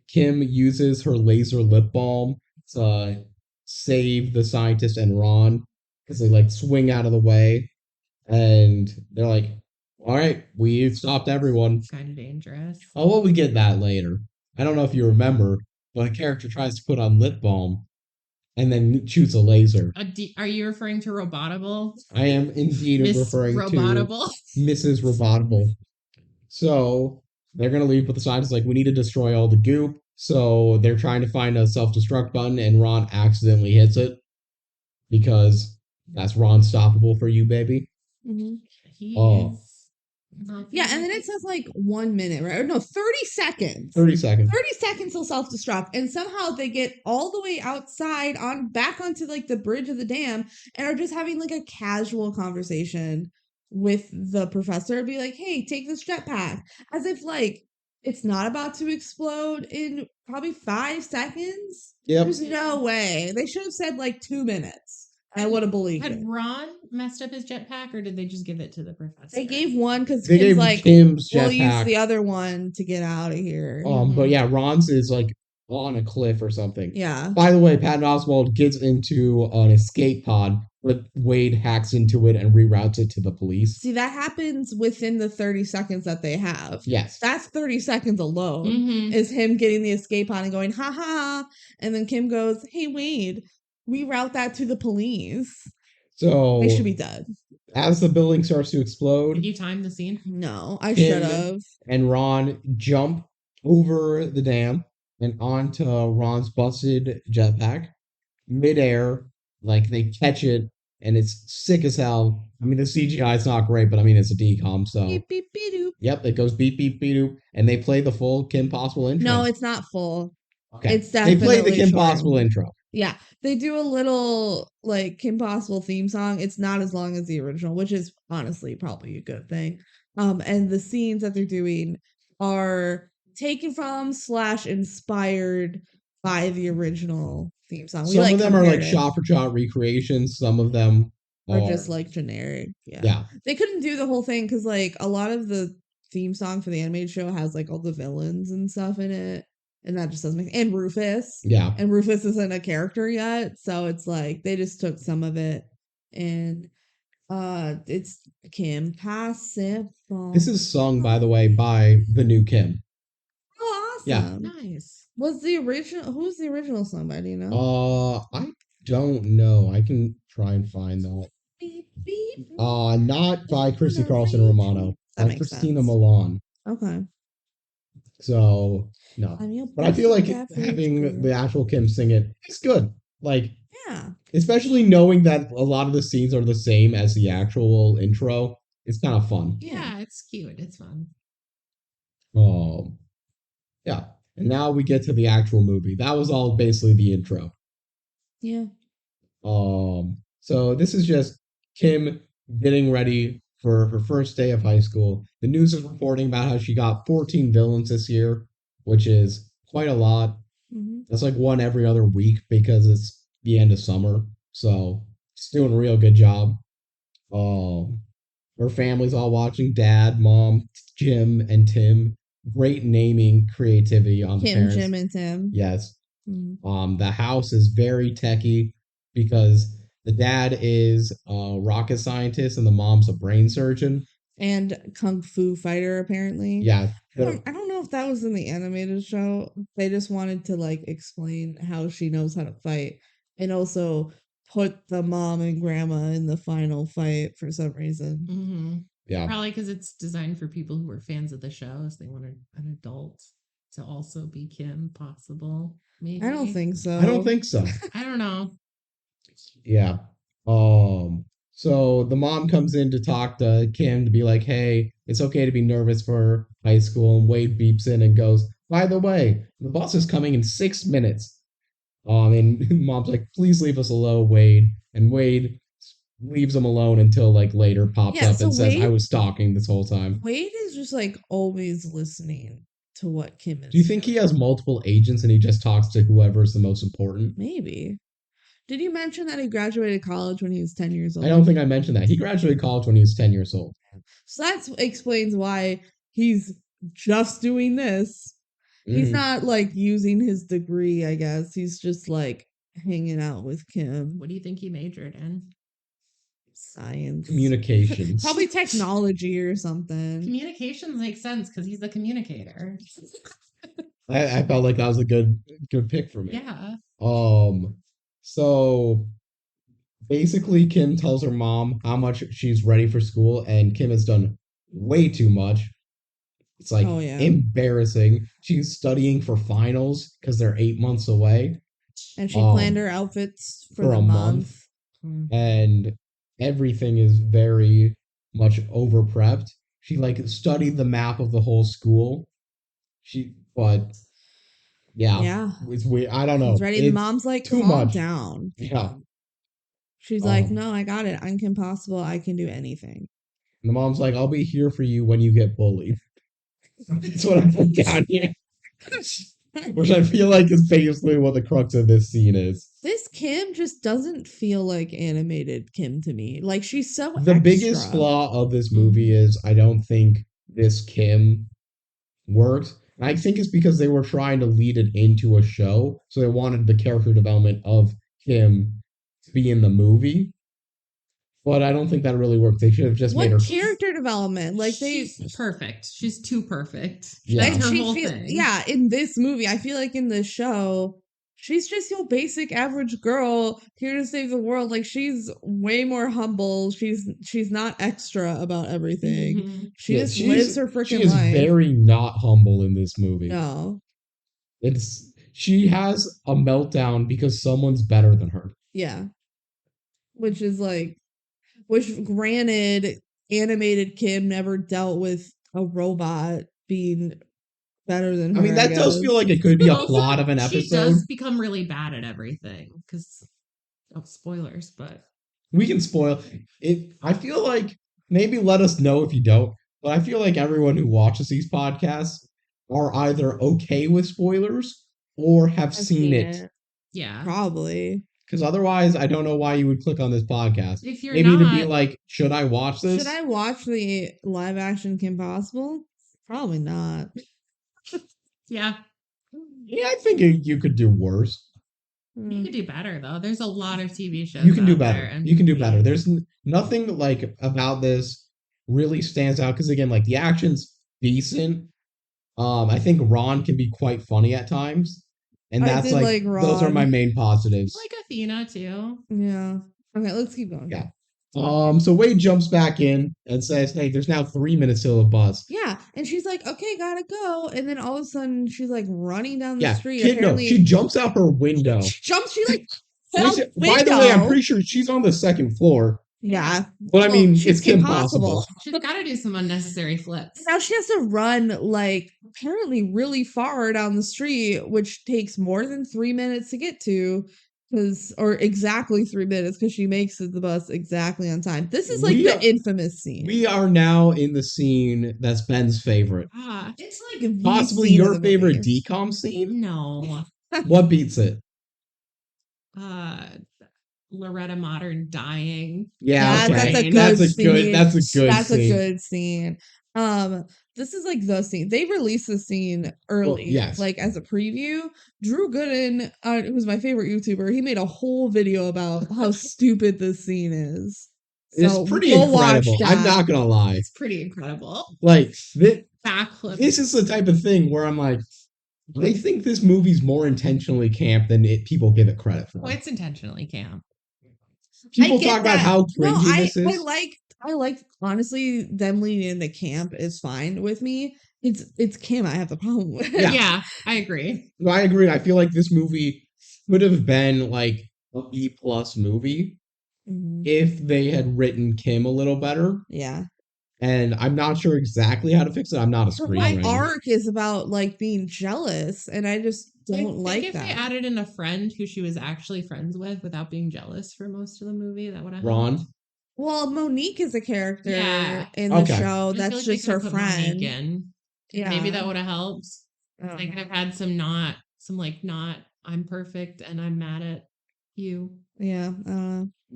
Kim uses her laser lip balm to save the scientist and Ron because they like swing out of the way, and they're like, "All right, we've stopped everyone." It's kind of dangerous. Oh, well, we get that later. I don't know if you remember, but a character tries to put on lip balm and then shoots a laser. Are you referring to Robotable? I am indeed Miss referring Robotable? to Mrs. Robotable. So they're gonna leave, but the scientists like, we need to destroy all the goop. So they're trying to find a self-destruct button, and Ron accidentally hits it because that's Ron stoppable for you, baby. Mhm. He Oh. is not Yeah, and then it says like 1 minute, right? Or no, 30 seconds. 30 seconds. 30 seconds till self-destruct, and somehow they get all the way outside on back onto like the bridge of the dam and are just having like a casual conversation with the professor, be like, hey, take this jetpack, as if like it's not about to explode in probably 5 seconds. Yep. There's no way. They should have said like 2 minutes. I would have believed Had it. Ron messed up his jetpack, or did they just give it to the professor? They gave one because They Kim's gave like, Kim's we'll use jetpack. the other one to get out of here. But yeah, Ron's is like on a cliff or something. Yeah. By the way, Patton Oswalt gets into an escape pod, but Wade hacks into it and reroutes it to the police. See, that happens within the 30 seconds that they have. Yes. That's 30 seconds alone. Mhm. Is him getting the escape pod and going, ha ha. And then Kim goes, hey, Wade, reroute that to the police. So They should be dead. as the building starts to Did explode, you time the scene? No, I Kim- should have. and Ron jump over the dam and onto Ron's busted jetpack midair. Like they catch it, and it's sick as hell. I mean, the CGI is not great, but I mean, it's a DCOM, so Beep, beep, beep, doop. yep, it goes beep beep beep doop, and they play the full Kim Possible intro. No, it's not full. okay. It's They play the definitely Kim short. Possible intro. Yeah, they do a little like Kim Possible theme song. It's not as long as the original, which is honestly probably a good thing. And the scenes that they're doing are taken from / inspired by the original theme song. We Some of them are like compared it, shot for shot recreations. Some of them or are just like generic. Yeah. yeah. They couldn't do the whole thing because like a lot of the theme song for the animated show has like all the villains and stuff in it. And that just doesn't make and Rufus. Yeah. And Rufus isn't a character yet. So it's like they just took some of it and it's Kim Possible. This is sung, by the way, by the new Kim. Oh, awesome. Yeah. Nice. Who's the original song by, do you know? I don't know. I can try and find that. Beep, beep. Not by It's Christy gonna Carlson reach Romano. me. By That makes Christina sense. Milan. Okay. So no. I'm your But I feel like basic average having girl. the actual Kim sing it is good. Like, Yeah. especially knowing that a lot of the scenes are the same as the actual intro. It's kind of fun. Yeah, it's cute. It's fun. Yeah. And now we get to the actual movie. That was all basically the intro. Yeah. So this is just Kim getting ready for her first day of high school. The news is reporting about how she got 14 villains this year, which is quite a lot. Mm-hmm. That's like one every other week because it's the end of summer. So she's doing a real good job. Her family's all watching. Dad, mom, Jim, and Tim. Great naming creativity on the Kim, parents. Jim, and Tim. Yes. Mm-hmm. The house is very techy because the dad is a rocket scientist and the mom's a brain surgeon. And kung fu fighter, apparently. Yeah. I don't know if that was in the animated show. They just wanted to like explain how she knows how to fight and also put the mom and grandma in the final fight for some reason. Mm-hmm. Yeah. Probably because it's designed for people who are fans of the show, so they wanted an adult to also be Kim Possible. Maybe. I don't think so. I don't think so. I don't know. Yeah. So the mom comes in to talk to Kim to be like, hey, it's okay to be nervous for high school. And Wade beeps in and goes, by the way, the bus is coming in 6 minutes. And mom's like, please leave us alone, Wade. And Wade leaves him alone until like later pops up and says, I was stalking this whole time. Wade is just like always listening to what Kim is. Do you think he has multiple agents and he just talks to whoever's the most important? Maybe. Did you mention that he graduated college when he was 10 years old? I don't think I mentioned that. He graduated college when he was 10 years old. So that explains why he's just doing this. He's not like using his degree, I guess. He's just like hanging out with Kim. What do you think he majored in? Science. Communications. Probably technology or something. Communications makes sense because he's a communicator. I felt like that was a good pick for me. Yeah. So basically Kim tells her mom how much she's ready for school, and Kim has done way too much. It's like embarrassing. She's studying for finals because they're 8 months away. And she planned her outfits for the a month. And everything is very much over prepped. She like studied the map of the whole school. Yeah. It's weird. I don't know. She's ready. The mom's like, calm down. Yeah. She's like, no, I got it. I'm Kim Possible. I can do anything. And the mom's like, I'll be here for you when you get bullied. That's what I put down here. Which I feel like is basically what the crux of this scene is. This Kim just doesn't feel like animated Kim to me. Like, she's so The biggest flaw of this movie is I don't think this Kim works. I think it's because they were trying to lead it into a show, so they wanted the character development of Kim to be in the movie. But I don't think that really worked. They should have just made her character development. Like she's perfect. She's too perfect. Yeah. That's her whole thing. Yeah, in this movie, I feel like in the show, she's just your basic average girl here to save the world. Like, she's way more humble. She's not extra about everything. Mm-hmm. She just lives her freaking life. She is very not humble in this movie. No. She has a meltdown because someone's better than her. Yeah. Which granted, animated Kim never dealt with a robot being better than her. I mean, that does feel like it could be a plot of an episode. She does become really bad at everything because of spoilers, but we can spoil it. I feel like maybe let us know if you don't, but I feel like everyone who watches these podcasts are either okay with spoilers or have I've seen it. Yeah. Probably. Because otherwise, I don't know why you would click on this podcast. If you're Maybe to be not, like, should I watch this? Should I watch the live action Kim Possible? Probably not. yeah, Yeah, I think you could do worse. you could do better though. There's a lot of TV shows. You can do out there better. and You can do movies. better. There's nothing like about this really stands out because again, like the action's decent. I think Ron can be quite funny at times, and I that's did like like those are my Ron. main positives. I like Athena too. Yeah. Okay, let's keep going. Yeah. So Wade jumps back in and says, "Hey, there's now 3 minutes till the bus." Yeah, and she's like, "Okay, gotta go." And then all of a sudden, she's like running down the Yeah, street. kid, no, Apparently, she jumps out her window. she jumps. She like Which, fell by the way, I'm window. pretty sure she's on the second floor. Yeah, But I well, mean, she's it's Kim Kim Possible. She's got to do some unnecessary flips. Now she has to run like apparently really far down the street, which takes more than 3 minutes to get to. Or exactly 3 minutes because she makes it the bus exactly on time. This is like the infamous scene. We are now in the scene that's Ben's favorite. It's like the Possibly scene of your the favorite movie. DCOM scene? No. What beats it? Loretta Modern dying. Yeah, okay. That's a good That's a scene. good That's scene. a good scene. This is like the scene. They released the scene early, yes. like as a preview. Drew Gooden, who's my favorite YouTuber, he made a whole video about how stupid this scene is. So It's pretty we'll watch incredible. that. I'm not gonna lie. It's pretty incredible. Like Backflip. this is the type of thing where I'm like, I think this movie's more intentionally camp than people give it credit for. Oh, it's intentionally camp. People I get talk about that. how No, cringy this is. I like honestly them leading into camp is fine with me. It's Kim I have the problem with. Yeah, I agree. I agree. I feel like this movie could have been like a B+ movie if they had written Kim a little better. Yeah. And I'm not sure exactly how to fix it. I'm not a But my screenwriter. arc is about like being jealous, and I just don't like if that. they added in a friend who she was actually friends with without being jealous for most of the movie, that would have Ron? helped. Well, Monique is a character Yeah. in the Okay. show. I feel That's like they just could've her put Monique friend. in. Yeah. Maybe that would have helped. Oh. They could have had some not I'm perfect and I'm mad at you. Yeah.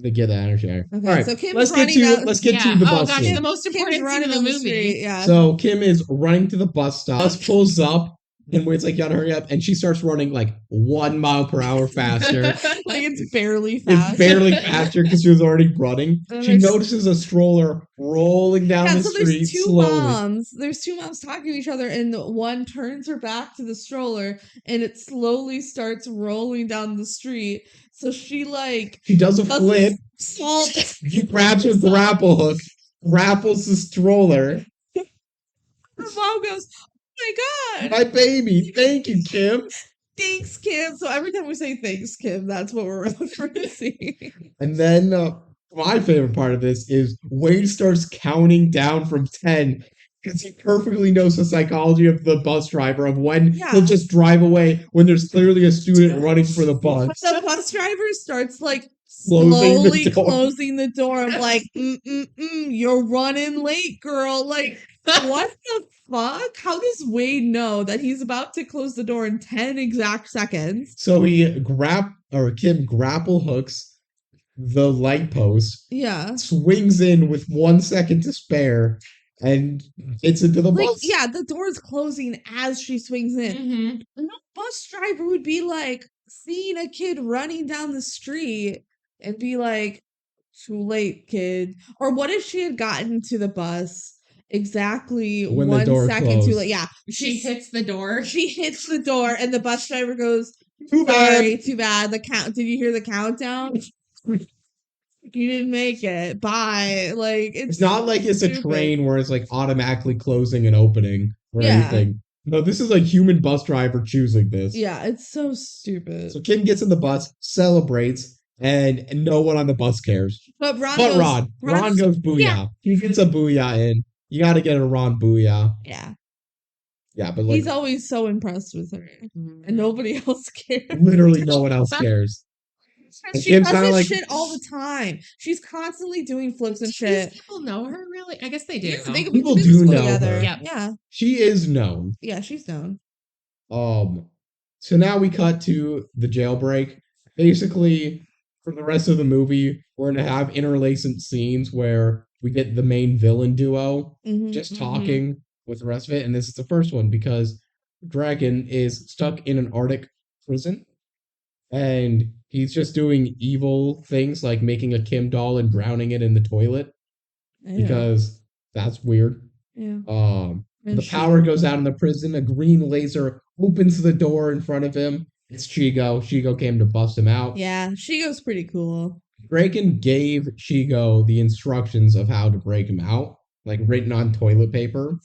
To get that energy. Okay, All right, so Kim's let's get running to out- let's get Yeah. to the Oh bus gosh, scene. the most important Kim's scene running in the down the movie. street. Yeah. So Kim is running to the bus stop. Bus pulls up, and Wade's like, "You gotta hurry up!" And she starts running like 1 mile per hour faster. like it's barely fast. It's barely faster because she was already running. And She there's- notices a stroller rolling down the so street there's two slowly. moms. There's two moms talking to each other, and one turns her back to the stroller, and it slowly starts rolling down the street. So she like She does a does flip. salt. She grabs her grapple hook, grapples the stroller. Her mom goes, "Oh my god, My baby, thank you, Kim. thanks, Kim." So every time we say thanks, Kim, that's what we're referencing. And then my favorite part of this is Wade starts counting down from 10 because he perfectly knows the psychology of the bus driver of when he'll just drive away when there's clearly a student running for the bus. The bus driver starts like Closing the slowly door. closing the door. I'm like, you're running late, girl. Like, what the fuck? How does Wade know that he's about to close the door in 10 exact seconds? So Kim grapple hooks the light post, Yeah. swings in with 1 second to spare, and gets into the Like, bus. yeah, the door's closing as she swings in. Mm-hmm. No bus driver would be like seeing a kid running down the street and be like, too late, kid. Or what if she had gotten to the bus exactly When the 1 door second too closed. late? Yeah. She hits the door. She hits the door and the bus driver goes, Too bad. sorry, too bad. Did you hear the countdown? You didn't make it. Bye. Like It's not like it's a stupid. train where it's like automatically closing and opening or Yeah. anything. No, this is a human bus driver choosing this. Yeah, it's so stupid. So Kim gets in the bus, celebrates, and no one on the bus cares. But Ron But goes, Ron goes booyah. Yeah. He gets a booyah in. You got to get a Ron booyah. Yeah. Yeah, but like He's always so impressed with her. And nobody else cares. literally no one else cares. And She Kim's does kinda this like, shit all the time. She's constantly doing flips and Do shit. these people know her really? I guess they do. Yeah, they People went to do school know together. her. Yep. Yeah, She is known. yeah, she's known. So now we cut to the jailbreak. Basically, for the rest of the movie, we're gonna have interlacing scenes where we get the main villain duo just talking with the rest of it, and this is the first one because Dragon is stuck in an Arctic prison, and he's just doing evil things like making a Kim doll and drowning it in the toilet because that's weird. yeah. The power goes out in the prison. A green laser opens the door in front of him. It's Shigo. Shigo came to bust him out. Yeah, she goes pretty cool. Draken gave Shigo the instructions of how to break him out, like written on toilet paper.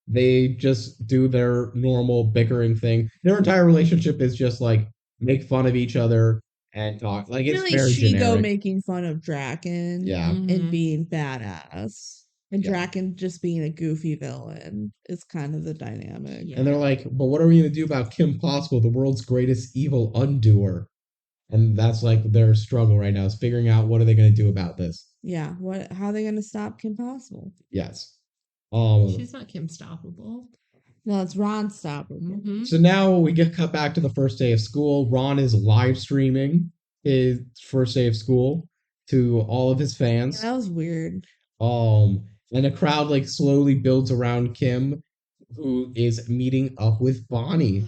They just do their normal bickering thing. Their entire relationship is just like make fun of each other and talk. Like it's Really, very Shigo generic. making fun of Draken Yeah. and being badass. And Yeah. Draken just being a goofy villain is kind of the dynamic. Yeah. And they're like, but what are we going to do about Kim Possible, the world's greatest evil undoer? And that's like their struggle right now is figuring out what are they going to do about this. Yeah, how are they going to stop Kim Possible? Yes. She's not Kim Stoppable. No, it's Ron stoppable. So now we get cut back to the first day of school. Ron is live streaming his first day of school to all of his fans. Yeah, that was weird. And a crowd like slowly builds around Kim, who is meeting up with Bonnie.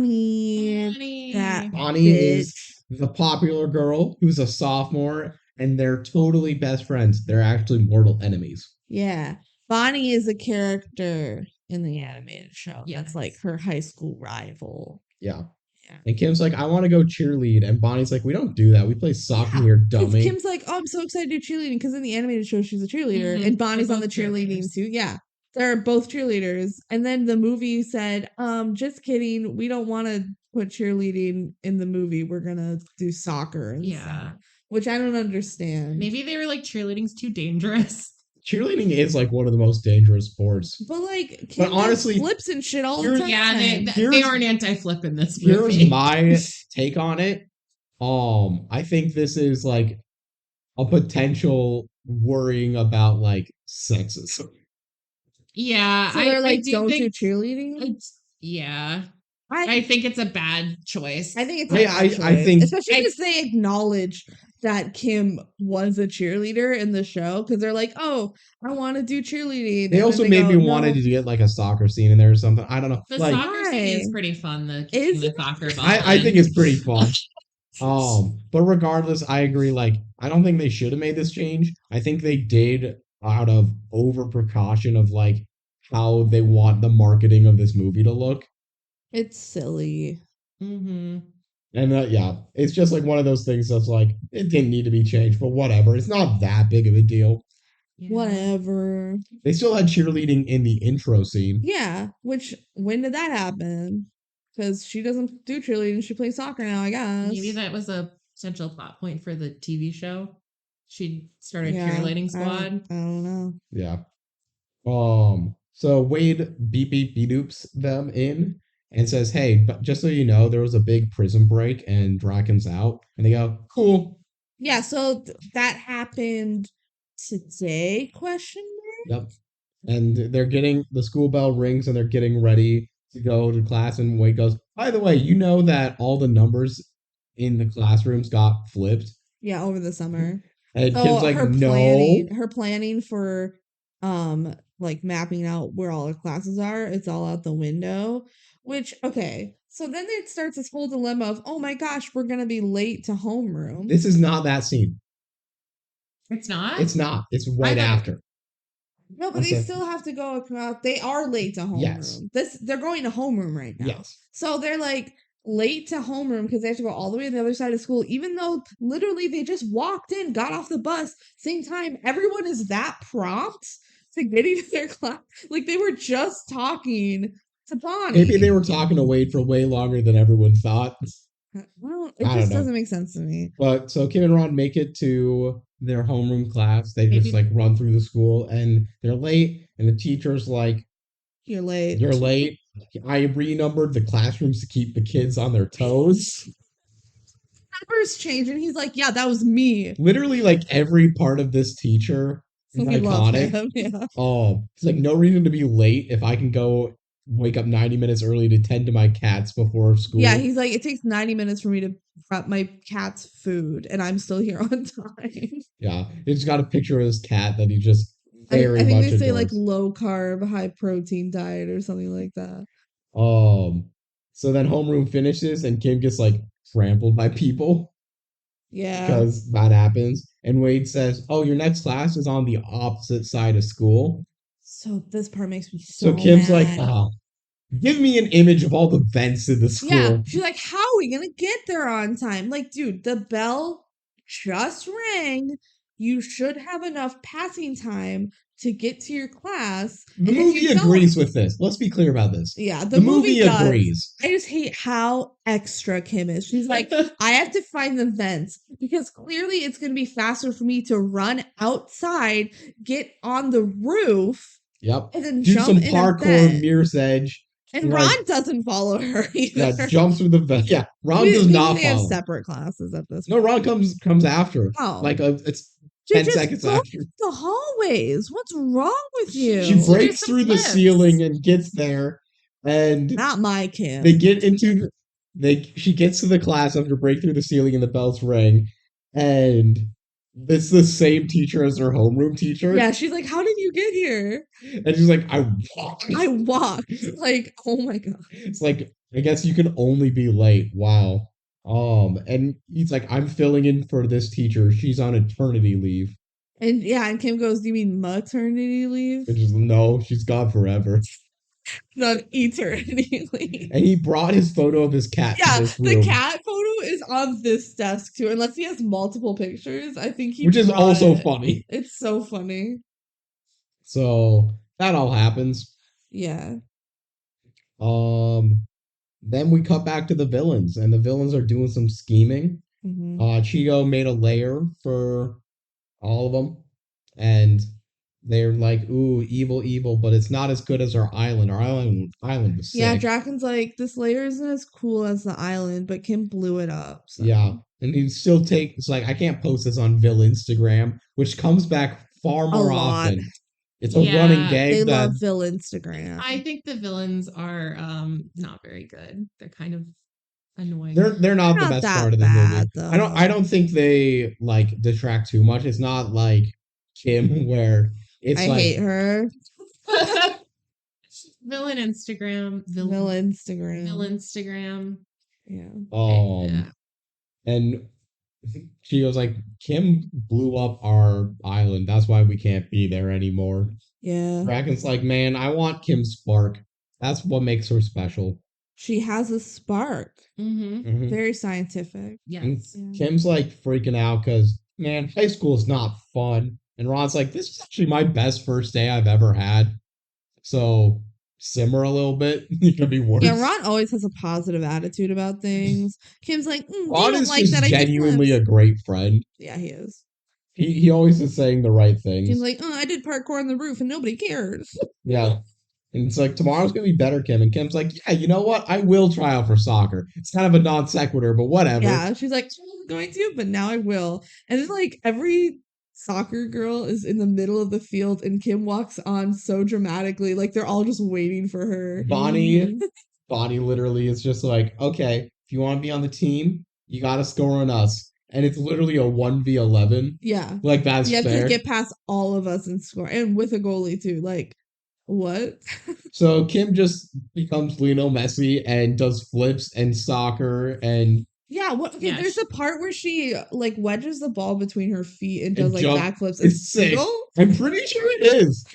Bonnie. That Bonnie bitch. is the popular girl who's a sophomore, and they're totally best friends. They're actually mortal enemies. Yeah. Bonnie is a character in the animated show. Yes. That's like her high school rival. Yeah. Yeah. And Kim's like, I want to go cheerlead. And Bonnie's like, we don't do that. We play soccer here, dummy. Kim's like, oh, I'm so excited to do cheerleading because in the animated show she's a cheerleader, Mhm. and Bonnie's They're on the both cheerleading cheerleaders. too. Yeah, they're both cheerleaders. And then the movie said, just kidding, we don't want to put cheerleading in the movie. We're gonna do soccer instead. Yeah. Which I don't understand. Maybe they were like cheerleading's too dangerous. Cheerleading is like one of the most dangerous sports. But like, Kim does honestly, flips and shit all the here's- time. Yeah, they Here's- aren't anti-flip in this movie. Here's my take on it. I think this is like a potential worrying about like sexism. Yeah, So they're like, do don't think- do cheerleading. Yeah, I I think it's a bad choice. I think it's I- a bad I choice. think- especially because they acknowledge that Kim was a cheerleader in the show because they're like, oh, I want to do cheerleading. They And also then maybe go, wanted "No." to get like a soccer scene in there or something. I don't know. The Like, soccer scene is Why? pretty fun. The Is the it? soccer ball. I think it's pretty fun. But regardless, I agree. Like, I don't think they should have made this change. I think they did out of over precaution of like how they want the marketing of this movie to look. It's silly. Mm-hmm. And yeah, it's just like one of those things that's like it didn't need to be changed, but whatever. It's not that big of a deal. Whatever. They still had cheerleading in the intro scene. Yeah. Which when did that happen? Because she doesn't do cheerleading. She plays soccer now, I guess. Maybe that was a potential plot point for the TV show. She started Yeah, cheerleading squad. I don't know. Yeah. So Wade beep beep be-doops them in and says, hey, but just so you know, there was a big prison break and Draken's out. And they go, cool. Yeah, so that happened today? Question mark. Yep. And they're getting the school bell rings and they're getting ready to go to class. And Wade goes, by the way, you know that all the numbers in the classrooms got flipped. Yeah, over the summer. And So Kim's like, no. her planning for like mapping out where all her classes are, it's all out the window. Which, okay. So then it starts this whole dilemma of, oh my gosh, we're gonna be late to homeroom. This is not that scene. It's not. It's not. It's right thought- after. No, but they Okay. still have to go out. They are late to homeroom. Yes. They're going to homeroom right now. Yes. So they're like late to homeroom because they have to go all the way to the other side of school, even though literally they just walked in, got off the bus, same time. Everyone is that prompt to getting to their class. Like they were just talking to Bonnie. Maybe they were talking to Wade for way longer than everyone thought. Well, it I don't just know. doesn't make sense to me. But so Kim and Ron make it to their homeroom class. They just Maybe- like run through the school and they're late. And the teacher's like, You're late. you're late. I renumbered the classrooms to keep the kids on their toes. numbers change, and he's like, yeah, that was me. Literally, like every part of this teacher is We love iconic. him. Yeah. Oh, it's like no reason to be late if I can go wake up 90 minutes early to tend to my cats before school. Yeah, he's like, it takes 90 minutes for me to prep my cat's food, and I'm still here on time. Yeah, he's got a picture of his cat that he just I very think much they say like adores. low carb, high protein diet or something like that. So then homeroom finishes and Kim gets like trampled by people Yeah. because that happens. And Wade says, "Oh, your next class is on the opposite side of school." So this part makes me So so Kim's like, mad. "Oh, give me an image of all the vents in the school." Yeah, she's like, how are we gonna get there on time? Like, dude, the bell just rang. You should have enough passing time to get to your class. The And if movie you don't- agrees with this. Let's be clear about this. Yeah, The movie does. agrees. I just hate how extra Kim is. She's like, I have to find the vents because clearly it's going to be faster for me to run outside, get on the roof, Yep. and then Do jump some in a parkour, vent. Mirror's Edge. And like- Ron doesn't follow her either. Yeah, jump through the vent. Yeah, Ron Maybe does not they have follow. separate classes at this No, point. Ron comes after. Oh. Like it's Dude, 10 just seconds go after. the hallways. What's wrong with you? She breaks breaks some through the flips. ceiling and gets there, and Not my Kim. they get into she gets to the class after break through the ceiling and the bells ring, and it's the same teacher as her homeroom teacher. Yeah, she's like, how did you get here? And she's like, I walked. I walked. Like, oh my god. It's like, I guess you can only be late. Wow. And he's like, I'm filling in for this teacher. She's on eternity leave. And yeah, and Kim goes, do you mean maternity leave? Which is no, she's gone forever. Not eternity leave. And he brought his photo of his cat Yeah, to this the room. cat photo is on this desk too. Unless he has multiple pictures, I think he Which is brought also it. funny. It's so funny. So that all happens. Yeah. Then we cut back to the villains, and the villains are doing some scheming. Mhm. Cheeto made a lair for all of them, and they're like, "Ooh, evil, evil," but it's not as good as our island. Our island was sick. Yeah, Draken's like, this layer isn't as cool as the island, but Kim blew it up. So. Yeah, and he still it's like I can't post this on Vill Instagram, which comes back far more lot. often. It's a Yeah, running gag They that love Vill Instagram. I think the villains are not very good. They're kind of annoying. they're not the not best that part of the bad, movie. though. I don't think they like detract too much. It's not like Kim where it's I like hate her. Villain Instagram. Vill Villain Instagram. Instagram. Yeah. Yeah. and she goes like, Kim blew up our island. That's why we can't be there anymore. Yeah. Draken's like, man, I want Kim's spark. That's what makes her special. She has a spark. Mm-hmm. Mhm. Very scientific. And Yes. Yeah. Kim's like freaking out because, man, high school is not fun. And Ron's like, this is actually my best first day I've ever had. So simmer a little bit. It could be worse. Yeah, Ron always has a positive attitude about things. Kim's like, they Ron don't is like just that I did genuinely a flips. great friend. Yeah, he is. He always is saying the right things. Kim's like, I did parkour on the roof and nobody cares. Yeah. And it's like, tomorrow's going to be better, Kim. And Kim's like, yeah, you know what? I will try out for soccer. It's kind of a non sequitur, but whatever. Yeah, she's like, I wasn't going to, but now I will. And then, like, every soccer girl is in the middle of the field and Kim walks on so dramatically. Like, they're all just waiting for her. Bonnie literally is just like, okay, if you want to be on the team, you got to score on us. And it's literally a 1v11. Yeah. Like, that's You have fair. to get past all of us and score. And with a goalie, too. Like, what? So Kim just becomes Lionel Messi and does flips and soccer and Yeah, what? Okay, Yeah, there's a part where she like wedges the ball between her feet and And does like jump. backflips and it's sick. single. I'm pretty sure it is.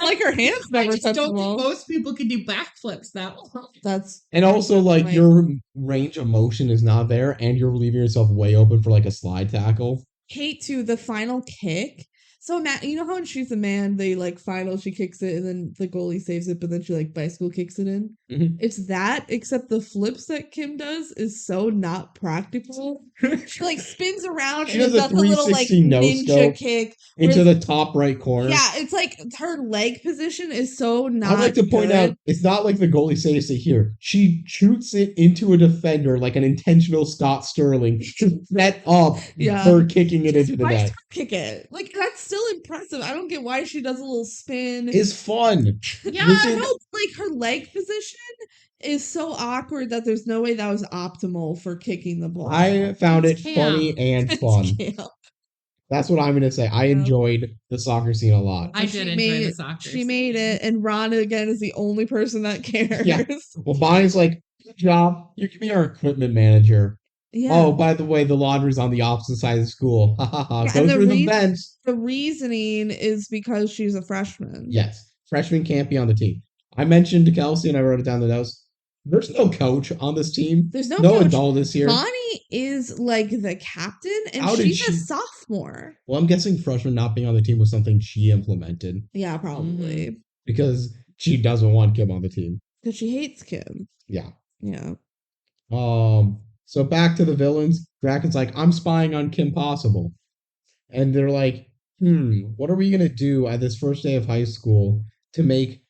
Like her hands I never just touch the don't think ball. most people can do backflips that well. That's And also, like, Right. your range of motion is not there, and you're leaving yourself way open for, like, a slide tackle. hate to the final kick. So Matt, you know how when she's a man, they like final she kicks it and then the goalie saves it, but then she like bicycle kicks it in. Mhm. It's that, except the flips that Kim does is so not practical. She like spins around She and does it a does a little like 360 no ninja scope kick into where the top right corner. yeah, it's like her leg position is so not I'd like to point good. out, it's not like the goalie saves it here. She shoots it into a defender like an intentional Scott Sterling to set up Yeah. her kicking it Just into the why net. kick it? Like that's still impressive. I don't get why she does a little spin. It's fun. Yeah, Listen, No, like her leg position is so awkward that there's no way that was optimal for kicking the ball. I found it It's funny and fun. Camp. That's what I'm gonna say. I Yeah. enjoyed the soccer scene a lot. I She did enjoy made- the soccer. She made it, and Ron again is the only person that cares. Yeah. Well, Bonnie's like, good job. You can be our equipment manager. Yeah. Oh, by the way, the laundry's on the opposite side of school. Ha ha ha. Yeah, Go and the through the reason- vents. The reasoning is because she's a freshman. Yes. Freshmen can't be on the team. I mentioned to Kelsey and I wrote it down in the notes. There's no coach on this team. There's no No coach. adult is here. Bonnie is like the captain, and How did she's a she- sophomore. Well, I'm guessing freshmen not being on the team was something she implemented Yeah, probably. because she doesn't want Kim on the team. Because she hates Kim. Yeah. Yeah. So back to the villains. Draken's like, I'm spying on Kim Possible. And they're like, what are we gonna do at this first day of high school to make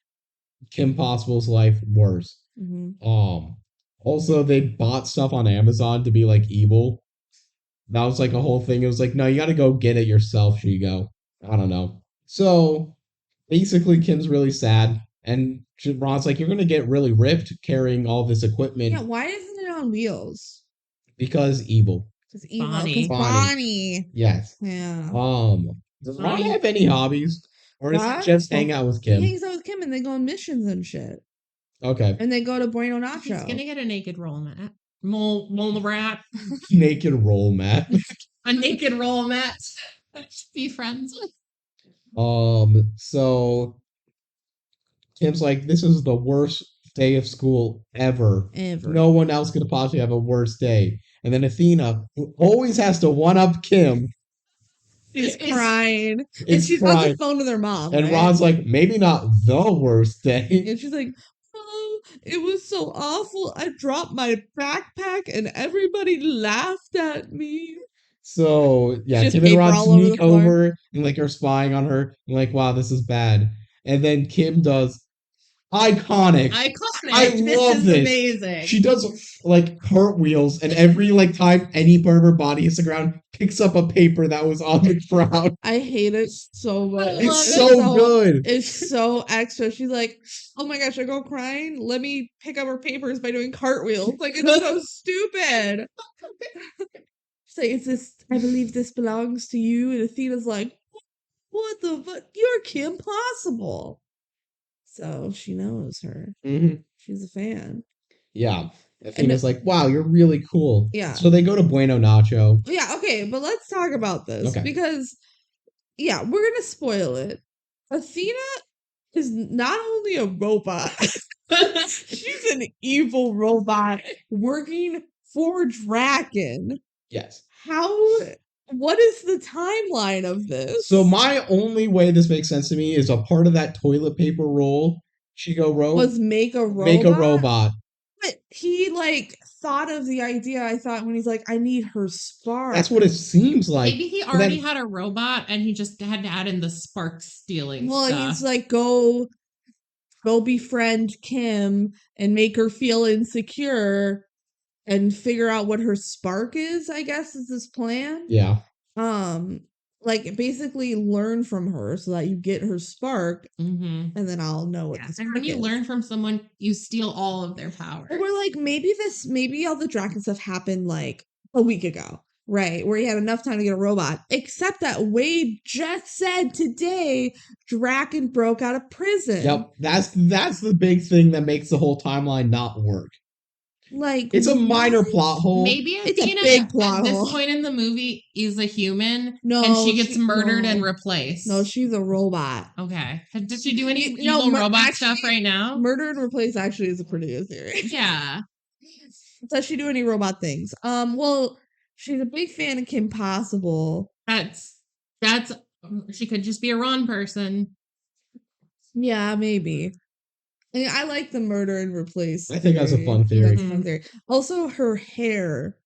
Kim Possible's life worse? hmm Also they bought stuff on Amazon to be like evil. That was like a whole thing. It was like, no, you gotta go get it yourself, Shigo. I don't know. So basically Kim's really sad, and Ron's like, you're gonna get really ripped carrying all this equipment Yeah, why isn't it on wheels? because evil. Because evil. Bonnie. Because Bonnie. Bonnie. Yes. Yeah. Does Ron Bonnie. have any hobbies? Or does Ron? he just hang out with He Kim? hangs out with Kim and they go on missions and shit. Okay. And they go to Bueno He's Nacho. gonna get a naked roll mat. Mole rat. Naked roll mat. A naked roll mat. To be friends with. So Kim's like, this is the worst day of school ever. Ever. No one else could possibly have a worse day. And then Athena, who always has to one up Kim, She's crying. And is she's on the crying. phone with her mom. And right? Ron's like, maybe not the worst day. And she's like, oh, it was so awful. I dropped my backpack and everybody laughed at me. So yeah, Just Kim and paper Ron all over the sneak floor. over and like are spying on her. And like, wow, this is bad. And then Kim does iconic. Iconic. I This love is this. amazing. She does like cartwheels, and every like time any part of her body hits the ground, picks up a paper that was on the ground. I hate it so much. love It's it. so good. It's so extra. She's like, oh my gosh, I go crying. Let me pick up her papers by doing cartwheels. Like, it's so stupid. She's like, it's this, I believe this belongs to you. And Athena's like, what the fuck? You're Kim Possible. So she knows her. Mhm. She's a fan. Yeah. Athena's like, wow, you're really cool. Yeah. So they go to Bueno Nacho. Yeah, okay, but let's talk about this Okay. because, yeah, we're gonna spoil it. Athena is not only a robot, she's an evil robot working for Draken. Yes. What is the timeline of this? So my only way this makes sense to me is a part of that toilet paper roll Shigo wrote was make a robot. make a robot. But he like thought of the idea, I thought, when he's like, I need her spark. That's what it seems like. Maybe he But already then- had a robot and he just had to add in the spark stealing Well, stuff. he's like, go befriend Kim and make her feel insecure and figure out what her spark is, I guess is his plan. Yeah. Like basically learn from her so that you get her spark Mhm. and then I'll know what Yeah, the and spark when you is. learn from someone, you steal all of their power. Or we're like, maybe all the Draken stuff happened like a week ago, right? Where he had enough time to get a robot. Except that Wade just said today Draken broke out of prison. Yep. That's the big thing that makes the whole timeline not work. Like It's a minor what? plot hole. Maybe It's a Athena, big plot at this hole. point in the movie, is a human No, and she gets murdered no. and replaced. No, she's a robot. Okay. Did she do any No, evil robot actually, stuff right now? Murder and replace actually is a pretty good theory. Yeah. Does she do any robot things? Well, she's a big fan of Kim Possible. That's She could just be a Ron person. Yeah, maybe. I like the murder and replace. I think that's a theory. fun I think that's a theory. fun theory. Also, her hair.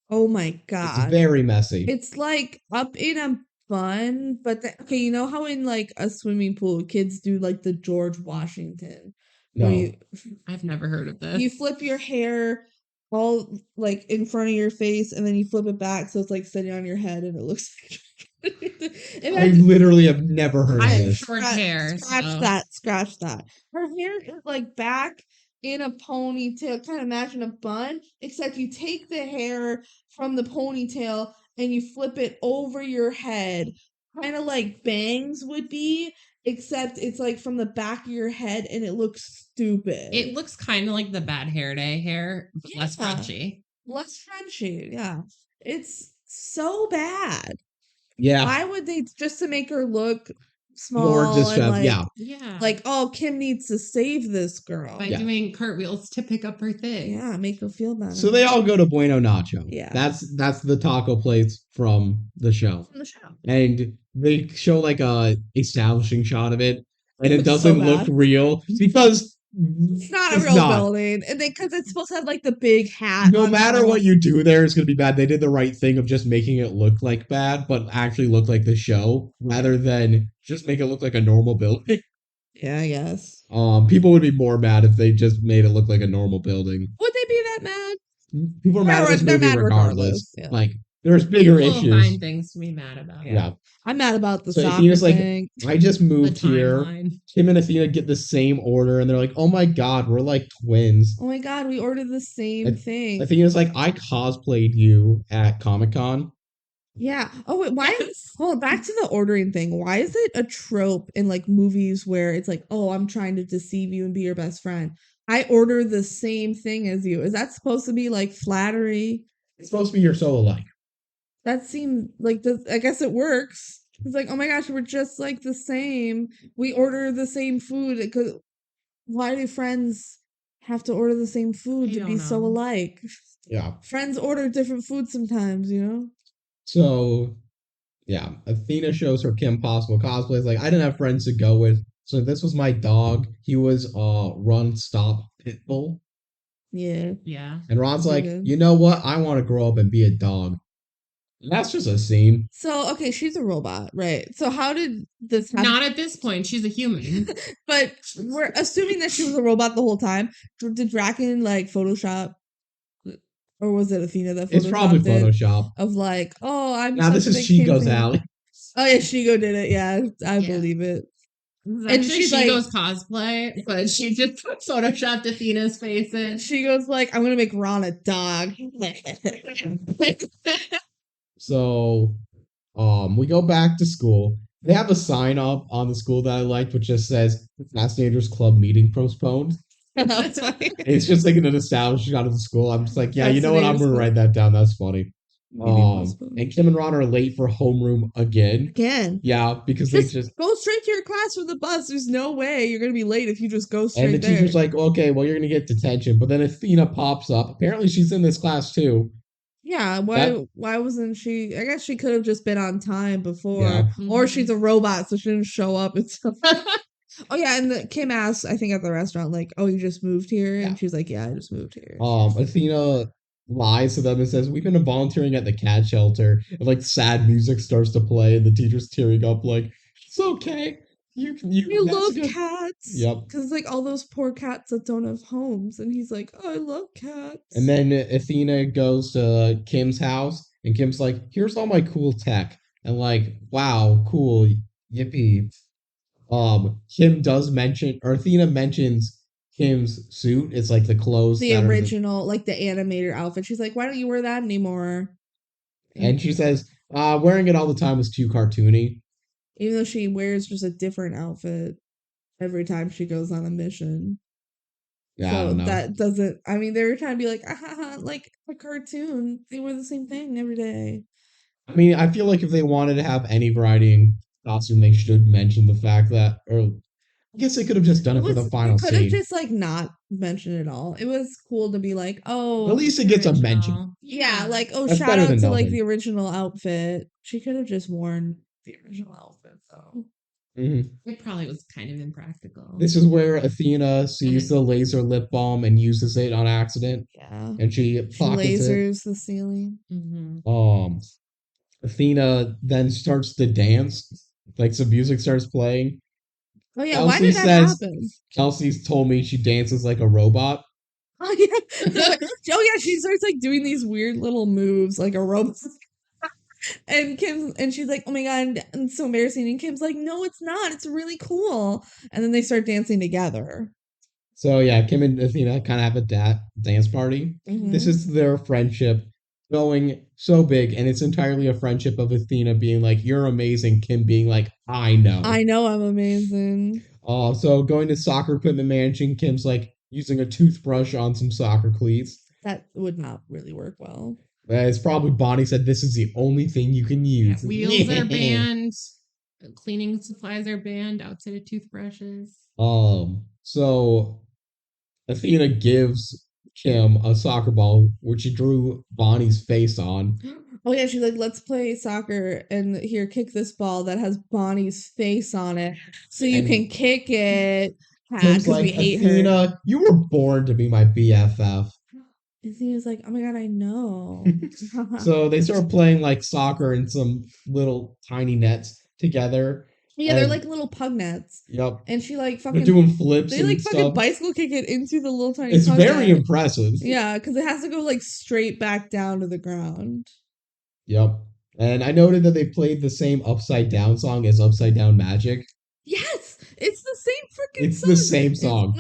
Oh my It's god. very messy. It's like up in a bun, but okay, you know how in like a swimming pool kids do like the George Washington? Where No. I've never heard of you this. flip your hair all like in front of your face and then you flip it back so it's like sitting on your head and it looks like I literally have never heard I of have this. short hair. Scratch that. Her hair is like back in a ponytail, kind of imagine a bun, except you take the hair from the ponytail and you flip it over your head, kind of like bangs would be, except it's like from the back of your head and it looks stupid. It looks kind of like the bad hair day hair, but less Yeah. crunchy. Less crunchy, yeah. It's so bad. Yeah. Why would they just to make her look small More and disheveled. like, Yeah. like, oh, Kim needs to save this girl. By Yeah. doing cartwheels to pick up her things. Yeah, make her feel better. So they all go to Bueno Nacho. Yeah. That's the taco place from the show. From the show. And they show like a establishing shot of it, and it looks so doesn't look bad. real because It's not a real building. And because it's supposed to have like the big hat. No on matter top. what you do there, it's gonna be bad. They did the right thing of just making it look like bad, but actually look like the show, rather than just make it look like a normal building. Yeah, I guess. People would be more mad if they just made it look like a normal building. Would they be that mad? People are mad at this They're movie mad regardless. yeah. Like, there's bigger People will issues. find things to be mad about. Yeah. I'm mad about the So soccer Athena's like, thing. I just The moved here. timeline. Kim and Athena get the same order, and they're like, oh my god, we're like twins. Oh my god, we ordered the same thing. Athena's like, I cosplayed you at Comic-Con. Yeah. Oh wait, why back to the ordering thing. Why is it a trope in like movies where it's like, oh, I'm trying to deceive you and be your best friend? I order the same thing as you. Is that supposed to be like flattery? It's supposed to be you're so alike. That seemed like I guess it works. It's like, oh my gosh, we're just like the same. We order the same food. Because why do friends have to order the same food I to don't be so know. alike? Yeah. Friends order different food sometimes, you know? So, yeah, Athena shows her Kim Possible cosplays. Like, I didn't have friends to go with, so this was my dog. He was Run Stop Pitbull, Yeah. Yeah. and Ron's Pretty like, good. you know what? I want to grow up and be a dog. And that's just a scene. So, okay, she's a robot, right? So how did this happen? Not at this point. She's a human. But we're assuming that she was a robot the whole time. Did Draken like Photoshop? Or was it Athena that Photoshopped It's probably it? Photoshop. Of like, oh, I'm Now this such a is big Kim Chico's fan. alley. Oh yeah, Shigo did it. Yeah, I Yeah. believe it. And And she's she's like- Shigo's cosplay, but she just photoshopped Athena's face in. And she goes like, I'm gonna make Ron a dog. So, we go back to school. They have a sign up on the school that I liked, which just says Fast and Dangerous Club meeting postponed. That's funny. It's just like an establishment out of the school. I'm just like, yeah, you know what? I'm Fascinating gonna school. write that down. That's funny. Meeting postponed. And Kim and Ron are late for homeroom again. Again. Yeah, because Just they just go straight to your class with the bus. There's no way you're gonna be late if you just go straight and the there. teacher's like, okay, well, you're gonna get detention. But then Athena pops up. Apparently, she's in this class too. Yeah, why wasn't she? I guess she could have just been on time before. Yeah. Or Mhm. she's a robot, so she didn't show up and stuff. Oh yeah, and Kim asked, I think at the restaurant, like, "Oh, you just moved here?" Yeah. And she's like, "Yeah, I just moved here." Athena lies to them and says, we've been volunteering at the cat shelter. And like sad music starts to play, and the teacher's tearing up, like, it's okay. You You that's love good." cats. Yep. Because like all those poor cats that don't have homes, and he's like, "Oh, I love cats." And then Athena goes to Kim's house, and Kim's like, here's all my cool tech. And like, wow, cool, yippee. Kim does mention, or Athena mentions Kim's suit. It's like the clothes. the that are original, like the animator outfit. She's like, "Why don't you wear that anymore?" and she says, wearing it all the time was too cartoony. Even though she wears just a different outfit every time she goes on a mission. Yeah, I So don't know. that doesn't. I mean, they were trying to be like, like a cartoon. They wear the same thing every day. I mean, I feel like if they wanted to have any variety in costume, they should mention the fact that, or I guess they could have just done it for the final Could have scene. just like not mentioned it all. It was cool to be like, oh, At least it gets a mention. Original. yeah, like oh, That's shout better out than to like nothing. the original outfit. She could have just worn the original outfit, though. Mhm. It probably was kind of impractical. This is where Athena sees the laser lip balm and uses it on accident, Yeah. and she She pockets it. lasers the ceiling. Mhm. Athena then starts to dance, like some music starts playing. Oh yeah, why Kelsey did that says happen? Kelsey's told me she dances like a robot. Oh yeah, oh yeah, she starts like doing these weird little moves like a robot. And Kim and she's like, "Oh my god, it's so embarrassing." And Kim's like, "No, it's not. It's really cool." And then they start dancing together. So yeah, Kim and Athena kind of have a dance party. This Mhm. is their friendship going so big, and it's entirely a friendship of Athena being like, "You're amazing," Kim being like, "I know." I know I'm amazing. So going to soccer equipment managing, Kim's like using a toothbrush on some soccer cleats. That would not really work well. It's probably Bonnie said this is the only thing you can Yeah, use. wheels are banned. Cleaning supplies are banned outside of toothbrushes. So Athena gives Kim a soccer ball, which she drew Bonnie's face on. Oh yeah, she's like, "Let's play soccer and here, kick this ball that has Bonnie's face on it, so you And can kick it." Kim's Because we like, hate her. Athena, you were born to be my BFF. And he was like, "Oh my god, I know." So they start playing like soccer in some little tiny nets together. Yeah, they're And like little pug nets. yep, And she like they're fucking doing flips they like and fucking stuff. bicycle kick it into the little tiny It's pug very net. impressive. Yeah, because it has to go like straight back down to the ground. Yep. And I noted that they played the same Upside Down song as Upside Down Magic. Yes, it's the same freaking It's song. the same song.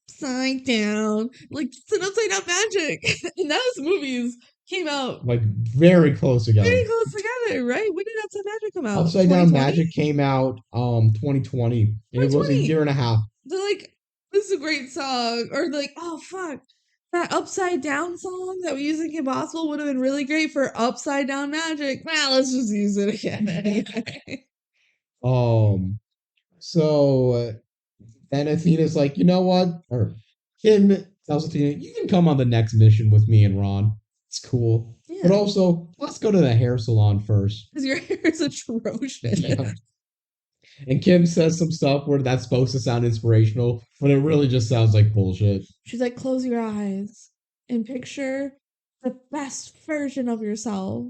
Upside down, like it's an upside down magic. And those movies came out Like very close together. very close together, right? When did Upside Magic come out? Upside Down 2020? Magic came out 2020. And it was a 2020. year and a half. They're like, this is a great song. Or like, oh fuck. That upside down song that we use in Kim Possible would have been really great for Upside Down Magic. Well, let's just use it again anyway. So then Athena's like, you know what? Or Kim tells Athena, you can come on the next mission with me and Ron. It's cool. But Yeah. also, let's go to the hair salon first. Because your hair is atrocious. Yeah. And Kim says some stuff where that's supposed to sound inspirational, but it really just sounds like bullshit. She's like, close your eyes and picture the best version of yourself.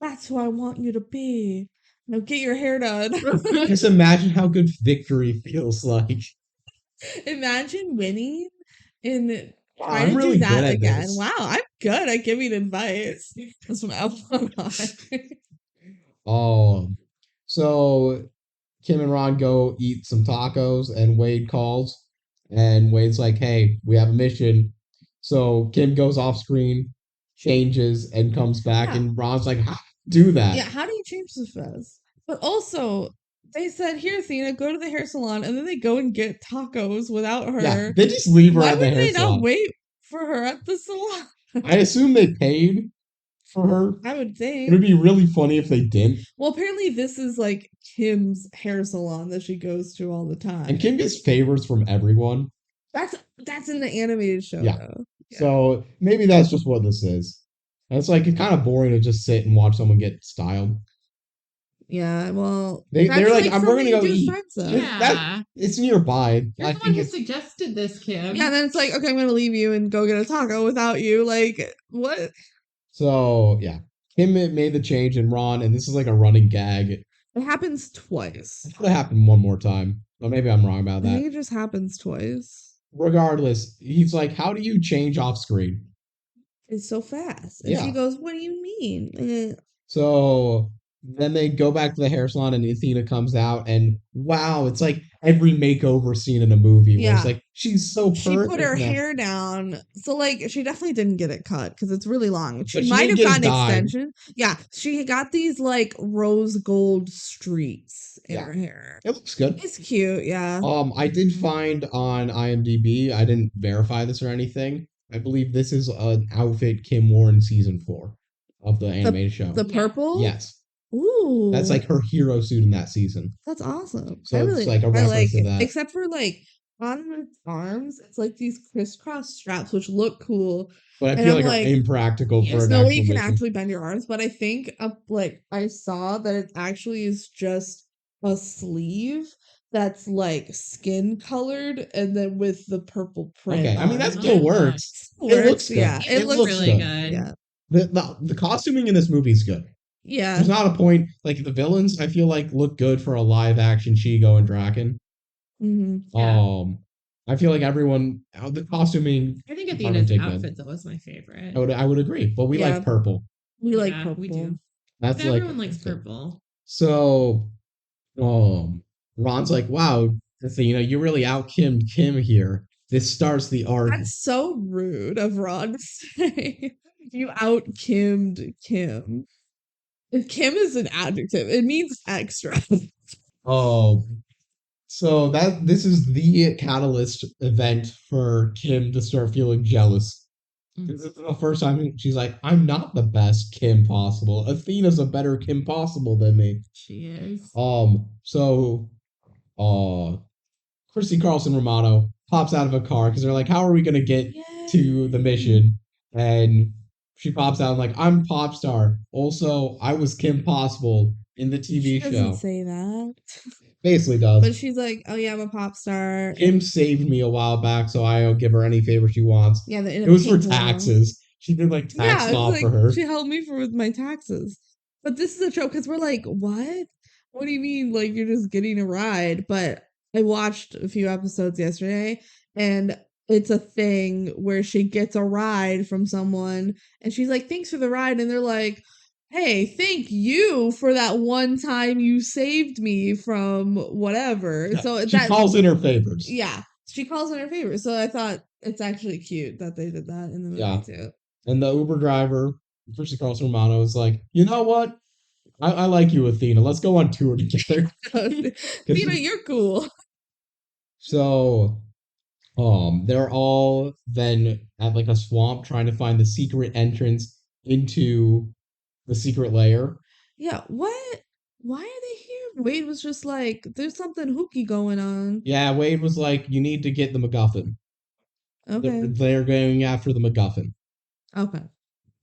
That's who I want you to be. Now get your hair done. Just imagine how good victory feels like. Imagine winning and Wow, try I'm to really do that good at again. this. Wow, I'm good at giving advice. That's what So Kim and Ron go eat some tacos, and Wade calls, and Wade's like, "Hey, we have a mission." So Kim goes off screen, changes, and comes back, Yeah. and Ron's like, "How do you do that?" Yeah, how do you change the fez? But also, they said, "Here, Athena, go to the hair salon," and then they go and get tacos without her. Yeah, they just leave her Why at the would hair they salon. not wait for her at the salon? I assume they paid for her. I would It think. would be really funny if they didn't. Well, apparently this is like Kim's hair salon that she goes to all the time. And Kim gets favors from everyone. That's in the animated show, Yeah. though. Yeah. So maybe that's just what this is. And it's like it's kind of boring to just sit and watch someone get styled. Yeah, well, They're that'd be like, we're something gonna you go do with eat. friends, though. Yeah. It's nearby. You're I the one think who it's suggested this, Kim. Yeah, then it's like, okay, I'm gonna leave you and go get a taco without you. Like, what? so yeah. Kim made the change in Ron, and this is like a running gag. It It happens twice. should have happened one more time. But maybe I'm wrong about I think that. it just happens twice. Regardless, he's like, how do you change off screen? It's so fast. And Yeah. she goes, what do you mean? So then they go back to the hair salon, and Athena comes out, and wow, it's like every makeover scene in a movie where it's Yeah. like she's so perfect. She put her now. hair down. So, like, she definitely didn't get it cut because it's really long. But She she might didn't have get it gotten dyed. extension. Yeah, she got these, like, rose gold streaks in Yeah. her hair. It looks good. It's cute, yeah. I did find on IMDb, I didn't verify this or anything. I believe this is an outfit Kim wore in season 4 of the animated show. The purple? Yes. Ooh. That's like her hero suit in that season. That's awesome. So I it's really like a I reference like to it. that. Except for like on its arms, it's like these crisscross straps, which look cool. But I And feel I'm like are like, impractical for there's an no way actual you can mission. actually bend your arms, but I think like I saw that it actually is just a sleeve that's like skin colored and then with the purple print Okay, I mean on that it. still Oh, works. It Works, looks yeah. good. It It's looks really good. good. yeah. The costuming in this movie is good. Yeah. There's not a point like the villains. I feel like look good for a live action Shigo and Draken. Hmm. Yeah. I feel like everyone the costuming I think department Athena's did good. outfit though was my favorite. I would agree, but we Yeah. like purple. We like Yeah, purple. we do. That's like Everyone likes purple. so. Ron's like, wow, Athena, you really out Kim here. This starts the arc. That's so rude of Ron to say. You out Kimmed Kim. If Kim is an adjective, it means extra. Oh, so this is the catalyst event for Kim to start feeling jealous. This is the first time she's like, I'm not the best Kim possible. Athena's a better Kim possible than me. She is. So Christy Carlson Romano pops out of a car because they're like, how are we gonna get to the mission? And she pops out like, I'm pop star. Also, I was Kim Possible in the TV She doesn't show. say that. Basically does. But she's like, oh yeah, I'm a pop star. Kim and- saved me a while back, so I'll give her any favor she wants. yeah, It was for taxes. She did like tax it's law like, for her. she helped me for with my taxes. But this is a joke because we're like, what? What do you mean? Like you're just getting a ride? But I watched a few episodes yesterday, and it's a thing where she gets a ride from someone, and she's like, "Thanks for the ride," and they're like, "Hey, thank you for that one time you saved me from whatever." Yeah, So she calls in her favors. yeah, she calls in her favor. So I thought it's actually cute that they did that in the movie Yeah. too. And the Uber driver, Christy Carlson Romano, is like, you know what? I like you, Athena. Let's go on tour together. Athena, you're cool. So, they're all then at like a swamp trying to find the secret entrance into the secret lair. Yeah, what? Why are they here? Wade was just like, there's something hooky going on. Yeah, Wade was like, you need to get the MacGuffin. Okay. They're going after the MacGuffin. Okay.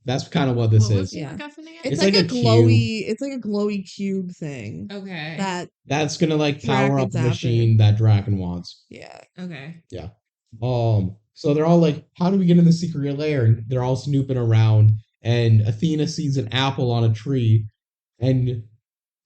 That's kind of what this What was is. the Yeah. MacGuffin again? It's like like, a a glowy, it's like a glowy cube thing. Okay. That's gonna like power up Draken's the after. machine that Draken wants. Yeah. Okay. So they're all like, how do we get in the secret lair? And they're all snooping around, and Athena sees an apple on a tree and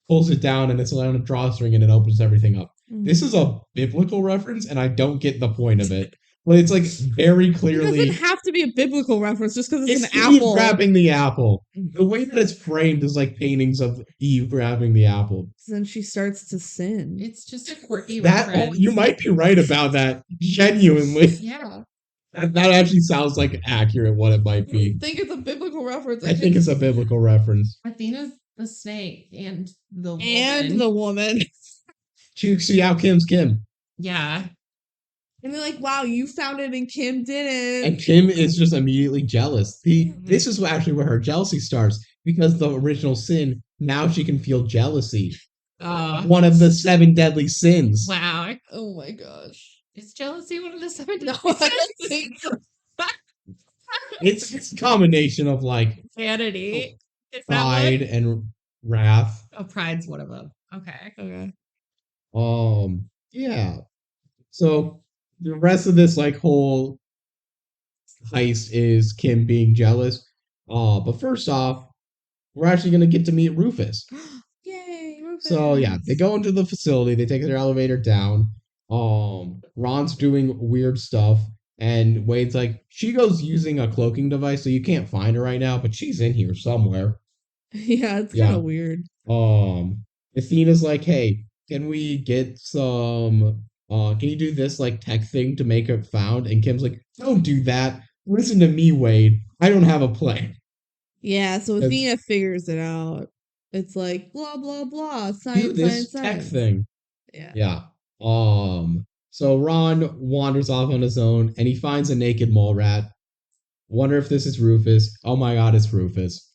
pulls it down, and it's on a drawstring, and it opens everything up. This is a biblical reference, and I don't get the point of it. But it's like very It clearly doesn't have to be a biblical reference just because it's an Eve apple. grabbing the apple. The way that it's framed is like paintings of Eve grabbing the apple. Then she starts to sin. It's just a quirky That reference. you might be right about that. Genuinely, Yeah. that actually sounds like accurate what it might I be. think it's a biblical reference. I think it's a biblical reference. Athena's the snake and the woman. and the woman. She see out Kim's Kim, Yeah. And they're like, wow, you found it and Kim didn't. and Kim is just immediately jealous. This is actually where her jealousy starts because the original sin. Now she can feel jealousy. One of the 7 deadly sins. Wow. Oh my gosh. Is jealousy one of the 7 No, deadly I don't sins? think so. It's a combination of like Vanity. Is that pride one? and wrath. Oh, pride's one of them. Okay. Okay. Yeah. So the rest of this like whole heist is Kim being jealous. But first off, we're actually gonna get to meet Rufus. Yay, Rufus. So yeah, they go into the facility, they take their elevator down. Ron's doing weird stuff, and Wade's like, she goes using a cloaking device, so you can't find her right now, but she's in here somewhere. Yeah, it's Yeah. kind of weird. Athena's like, hey, can we get some can you do this like tech thing to make it found? And Kim's like, don't do that. Listen to me, Wade. I don't have a plan. Yeah, so That's- Athena figures it out. It's like blah blah blah. Do Science, this science, tech science. thing. Yeah. Yeah. So Ron wanders off on his own and he finds a naked mole rat. Wonder if this is Rufus. Oh my god, it's Rufus.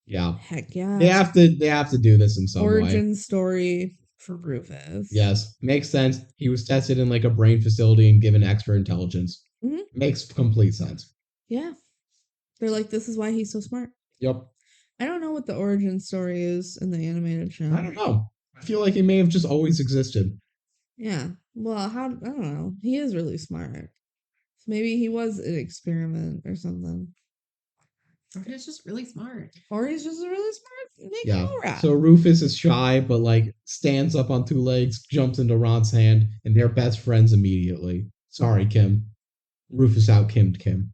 Yeah. Heck yeah. They have to do this in some way. Origin story. for Rufus. Yes, makes sense. He was tested in like a brain facility and given extra intelligence. Mhm. Makes complete sense. Yeah. They're like, this is why he's so smart. Yep. I don't know what the origin story is in the animated show. I don't know. I feel like he may have just always existed. Yeah. Well, I don't know. He is really smart. So maybe he was an experiment or something. Or he's just really smart. Or he's just a really smart Yeah. Negro rat. So Rufus is shy, but like stands up on two legs, jumps into Ron's hand, and they're best friends immediately. Sorry, Kim. Rufus out Kim'd Kim.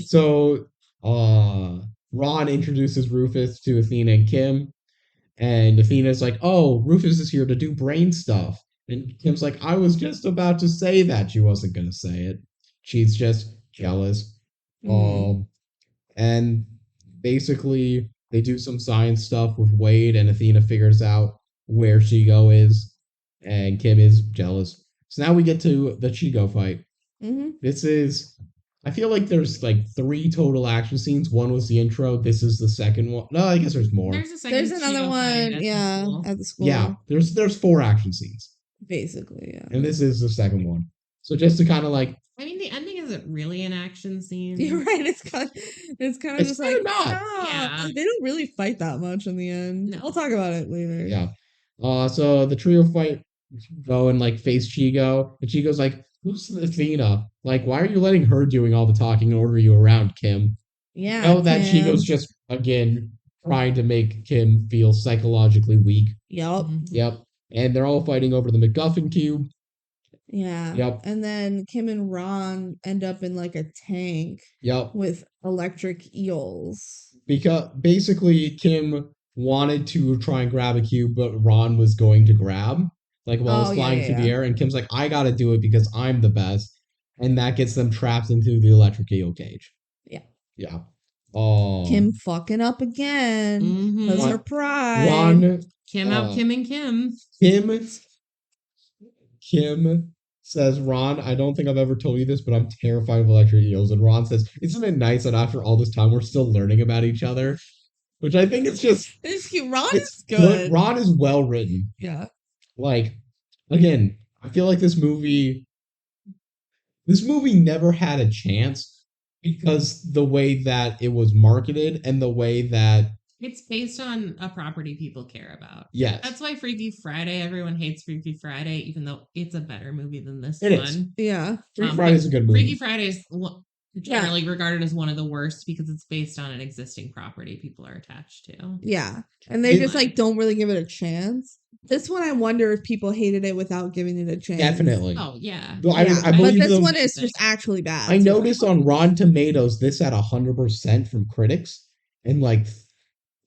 So Ron introduces Rufus to Athena and Kim, and Athena's like, "Oh, Rufus is here to do brain stuff." And Kim's like, "I was just about to say that." She wasn't gonna say it. She's just jealous. Mm. And basically they do some science stuff with Wade, and Athena figures out where Shigo is, and Kim is jealous. So now we get to the Shigo fight. Mm-hmm. This is, I feel like there's like 3 total action scenes. One was the intro. This is the second one. No, I guess there's more. There's a second There's another Cheeto fight one, at the yeah, school. at the school. Yeah, there's 4 action scenes, Basically, yeah. and this is the second one. So just to kind of like, I mean, the ending isn't really an action scene. You're right. It's kind of It's just like, kinda not. Yeah. they don't really fight that much in the end. No. We'll talk about it later. yeah. So the trio fight, go and like face Chigo, and Chigo's like, "Who's Athena? Like, why are you letting her doing all the talking and order you around, Kim?" Yeah. Know that Kim. Chigo's just again trying to make Kim feel psychologically weak. Yep. Yep. And they're all fighting over the MacGuffin cube. Yeah. Yep. And then Kim and Ron end up in like a tank Yep. with electric eels. Because basically Kim wanted to try and grab a cube, but Ron was going to grab, like while Oh, it's yeah, flying yeah, through the yeah. air, and Kim's like, I gotta do it because I'm the best. And that gets them trapped into the electric eel cage. Yeah. Yeah. Oh. Kim fucking up again. Mhm. Because her Ron- pride. Ron, Kim out Kim and Kim. Kim says, Ron, I don't think I've ever told you this, but I'm terrified of electric eels. And Ron says, isn't it nice that after all this time we're still learning about each other? Which I think is just It's cute. Ron it's is good. Ron is well written. Yeah. Like, again, I feel like this movie never had a chance because the way that it was marketed and the way that, It's based on a property people care about. yes, That's why Freaky Friday, everyone hates Freaky Friday, even though it's a better movie than this It one. is. Yeah. Freaky Friday is a good movie. Freaky Friday is generally regarded as one of the worst because it's based on an existing property people are attached to. Yeah. And they It- just like don't really give it a chance. This one, I wonder if people hated it without giving it a chance. Definitely. Oh yeah. Well, I Yeah, but but this them- one is just actually bad. I too. noticed on Rotten Tomatoes this had 100% from critics, and like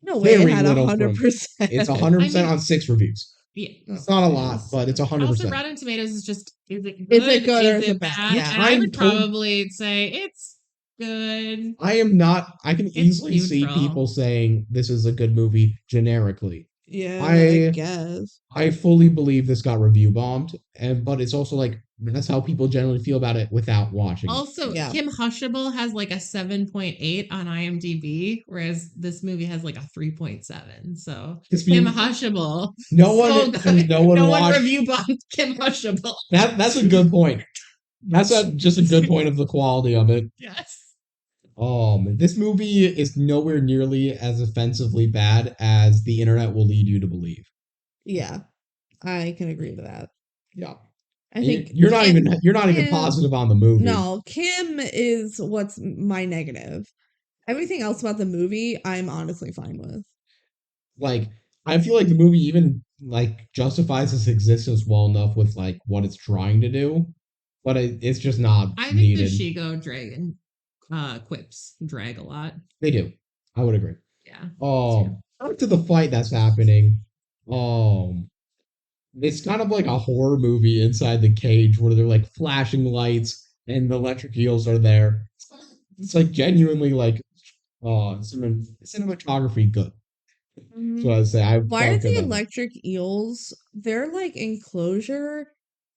No way it very had little from- 100%. it's 100% I mean- on 6 reviews. Yeah. It's not a lot, but it's 100%. Also, Rotten Tomatoes is just is it good? Is it good or Is is it it bad? bad? Yeah. And I I'm would told- probably say it's good. I am not. I can easily see neutral. people saying this is a good movie generically. Yeah, I- I guess. I fully believe this got review bombed, but it's also like that's how people generally feel about it without watching. it. Also, Yeah. Kim Hushable has like a 7.8 on IMDb, whereas this movie has like a 3.7. So It's Kim being- Hushable. no one, so good. no one watched. review bombed Kim Hushable. That's a good point. That's just a good point of the quality of it. Yes. This movie is nowhere nearly as offensively bad as the internet will lead you to believe. Yeah, I can agree with that. Yeah, I think you're not Kim- even Kim- positive on the movie. No, Kim is what's my negative. Everything else about the movie, I'm honestly fine with. Like I feel like the movie even like justifies its existence well enough with like what it's trying to do, but it's just not I think needed. the Shigo dragon quips drag a lot. They do. I would agree. Yeah. Back to the fight that's happening. It's kind of like a horror movie inside the cage where they're like flashing lights and the electric eels are there. It's like genuinely like, cinematography good. That's what I say. Why felt are good the about it. electric eels? Their like enclosure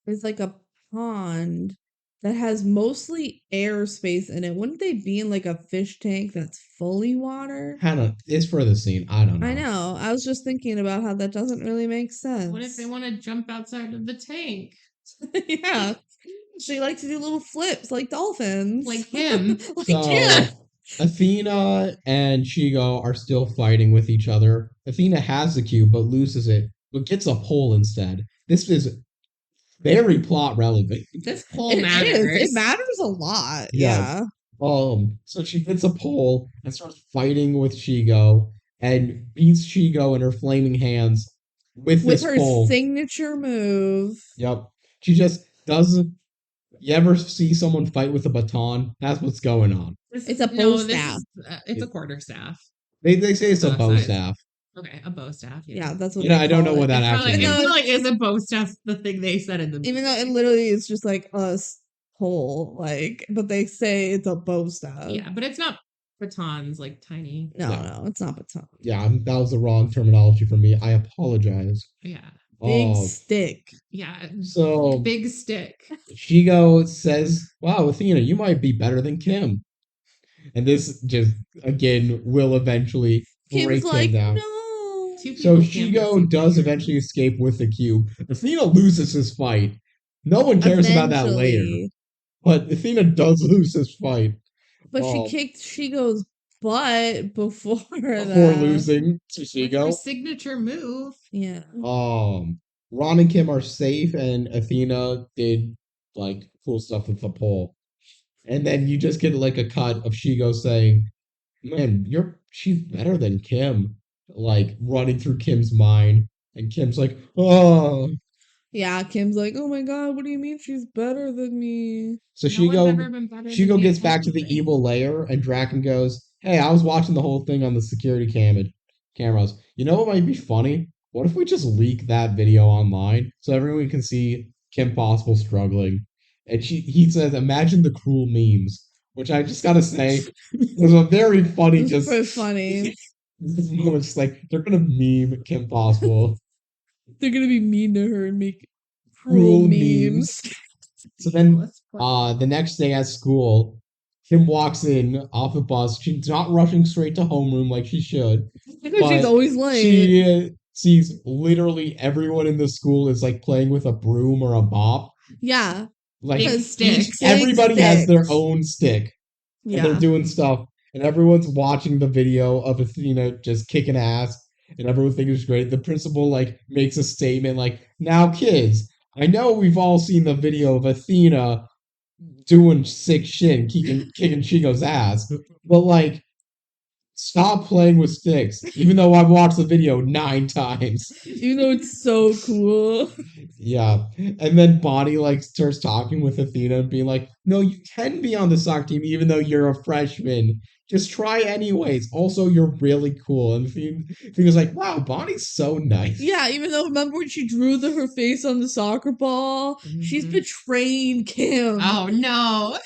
is like a pond that has mostly airspace in it. Wouldn't they be in like a fish tank that's fully water? It's for the scene. I don't know. I know. I was just thinking about how that doesn't really make sense. What if they want to jump outside of the tank? Yeah. They like to do little flips like dolphins. Like him. Like So him. Athena and Shigo are still fighting with each other. Athena has the cube but loses it, but gets a pole instead. This is very plot relevant. This pole It matters. is. It matters a lot. Yes. Yeah. So she gets a pole and starts fighting with Shigo and beats Shigo in her flaming hands with With this her pole. signature move. Yep. She just doesn't. You ever see someone fight with a baton? That's what's going on. It's a bow staff. It's a quarter staff. They say it's a Both bow sides. staff. Okay, a bow staff. Yeah, that's what You know, they I don't call know what it. that It's actually probably, means. it's like is a bow staff the thing they said in the movie. Even though it literally is just like a pole, like, but they say it's a bow staff. Yeah, but it's not batons like tiny. No, it's not baton. Yeah, that was the wrong terminology for me. I apologize. Yeah. Big stick. Yeah. So Big stick. Shigo says, "Wow, Athena, you might be better than Kim." And this just again will eventually Kim's break like, him down. no. So Shigo does eventually escape with the cube. Athena loses his fight. No one cares about that later. Eventually. But Athena does lose this fight But she kicked Shigo's butt before losing to With Shigo. her signature move. Yeah. Ron and Kim are safe, and Athena did like cool stuff with the pole. And then you just get like a cut of Shigo saying, "Man, she's better than Kim." Like running through Kim's mind, and Kim's like, "Oh." Yeah, Kim's like, oh my god, what do you mean she's better than me? So Shigo gets back to the evil lair, and Draken goes, "Hey, I was watching the whole thing on the security cameras. You know what might be funny? What if we just leak that video online so everyone can see Kim Possible struggling?" And he says, "Imagine the cruel memes," which I just gotta say was a very funny. It's so funny. This moment's just like they're gonna meme Kim Possible. They're gonna be mean to her and make cruel memes. So then, the next day at school, Kim walks in off the bus. She's not rushing straight to homeroom like she should. Because she's always late. She sees literally everyone in the school is like playing with a broom or a mop. Yeah. Like Big sticks. everybody has their own stick. Yeah. And they're doing stuff. And everyone's watching the video of Athena just kicking ass. And everyone thinks it's great. The principal like makes a statement like, "Now kids, I know we've all seen the video of Athena doing sick shit and kicking Shigo's ass. But like, stop playing with sticks. Even though I've watched the video 9 times." Even though it's so cool. Yeah. And then Bonnie like starts talking with Athena and being like, "No, you can be on the soccer team even though you're a freshman. Just try anyways. Also, you're really cool." And Athena's like, "Wow, Bonnie's so nice." Yeah, even though remember when she drew her face on the soccer ball? She's betraying Kim. Oh no.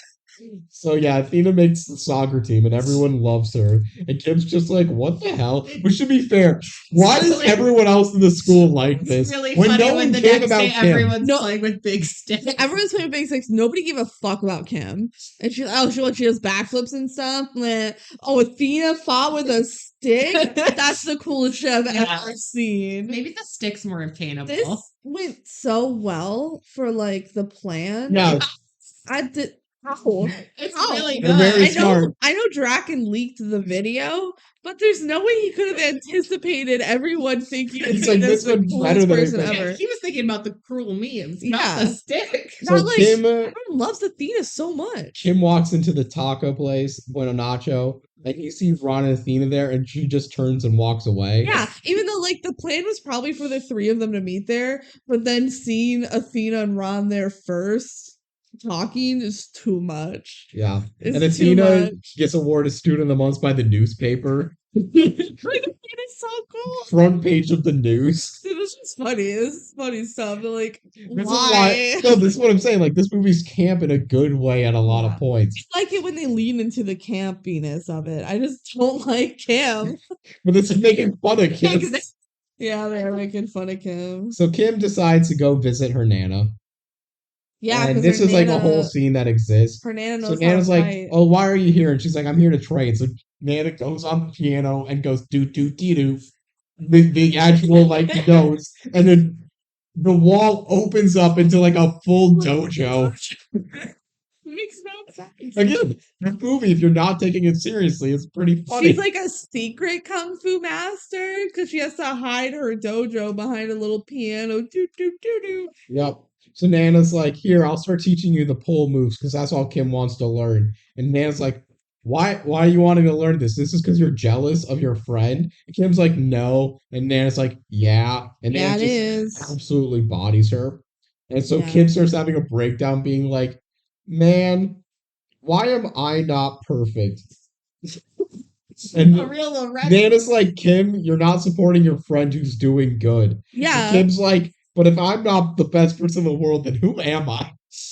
So yeah, Athena makes the soccer team and everyone loves her. And Kim's just like, "What the hell?" Which, to be fair, why does everyone else in the school like this? It's really when funny no when one the cared next about day Kim? everyone's playing with big sticks. Everyone's playing Big Six. Nobody gave a fuck about Kim. And she does backflips and stuff. Like, oh, Athena fought with a stick? That's the coolest shit I've ever seen. Maybe the stick's more obtainable. This went so well for like the plan. Yeah. I did. Ow. It's Ow. really They're good. very smart. I know Draken leaked the video, but there's no way he could have anticipated everyone thinking He's like, this this the one's better coolest than person everything. ever. Yeah, he was thinking about the cruel memes, Yeah. not the stick. So Not like Kim everyone loves Athena so much. Kim walks into the taco place, Bueno Nacho, and he sees Ron and Athena there, and she just turns and walks away. Yeah, even though like the plan was probably for the 3 of them to meet there, but then seeing Athena and Ron there first talking is too much. Yeah. It's And too Athena much. gets awarded Student of the Month by the newspaper. It's so cool. Front page of the news. It was just funny. It's funny stuff. But like, This why? is why, no, this is what I'm saying. Like, this movie's camp in a good way at a lot of points. I like it when they lean into the campiness of it. I just don't like Kim. But this is making fun of Kim. Yeah, they are making fun of Kim. So Kim decides to go visit her Nana. Yeah, And because this is like a whole scene that exists. her Nana So knows how to Nana's like, fight. "Oh, why are you here?" And she's like, "I'm here to train." So Nana goes on the piano and goes do do dee doo, the actual like notes, and then the wall opens up into like a full dojo. Makes no sense. Again, this movie, if you're not taking it seriously, it's pretty funny. She's like a secret kung fu master because she has to hide her dojo behind a little piano. Do do do do. Yep. So Nana's like, "Here, I'll start teaching you the pole moves because that's all Kim wants to learn." And Nana's like, Why are you wanting to learn this? This is because you're jealous of your friend." And Kim's like, "No." And Nana's like, "Yeah." And Yeah, Nana it just is. absolutely bodies her. And so Yeah. Kim starts having a breakdown, being like, "Man, why am I not perfect?" And A real Nana's like, "Kim, you're not supporting your friend who's doing good." And Yeah. Kim's like, "But if I'm not the best person in the world, then who am I?"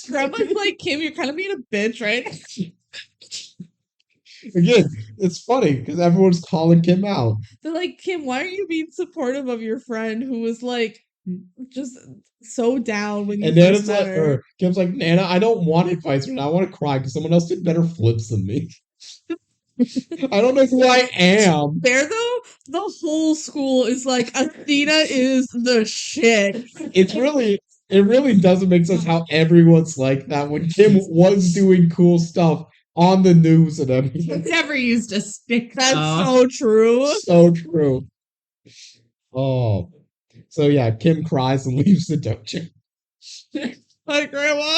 Grandma's like, Kim, you're kind of being a bitch, right? Again, it's funny because everyone's calling Kim out. They're like, Kim, why are you being supportive of your friend who was like just so down when you And first Nana's met like, her? or Kim's like, "Nana, I don't want advice right now. I want to cry because someone else did better flips than me. I don't know who I am." There though, the whole school is like, Athena is the shit. It really doesn't make sense how everyone's like that when Kim was doing cool stuff on the news and everything. Never used a stick. That's though. so true. So true. Oh. So yeah, Kim cries and leaves the dojo. Hi, Grandma.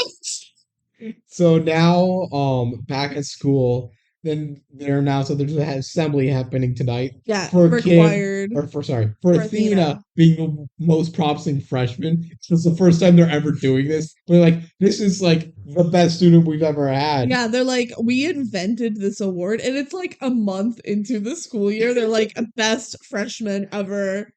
So now, back at school, then they're now so there's an assembly happening tonight Yeah, for required. Kim, or for For Athena Athena. being the most promising freshman. It's the first time they're ever doing this. We're like, this is like the best student we've ever had. Yeah, they're like, we invented this award, and it's like a month into the school year. They're like, best freshman ever.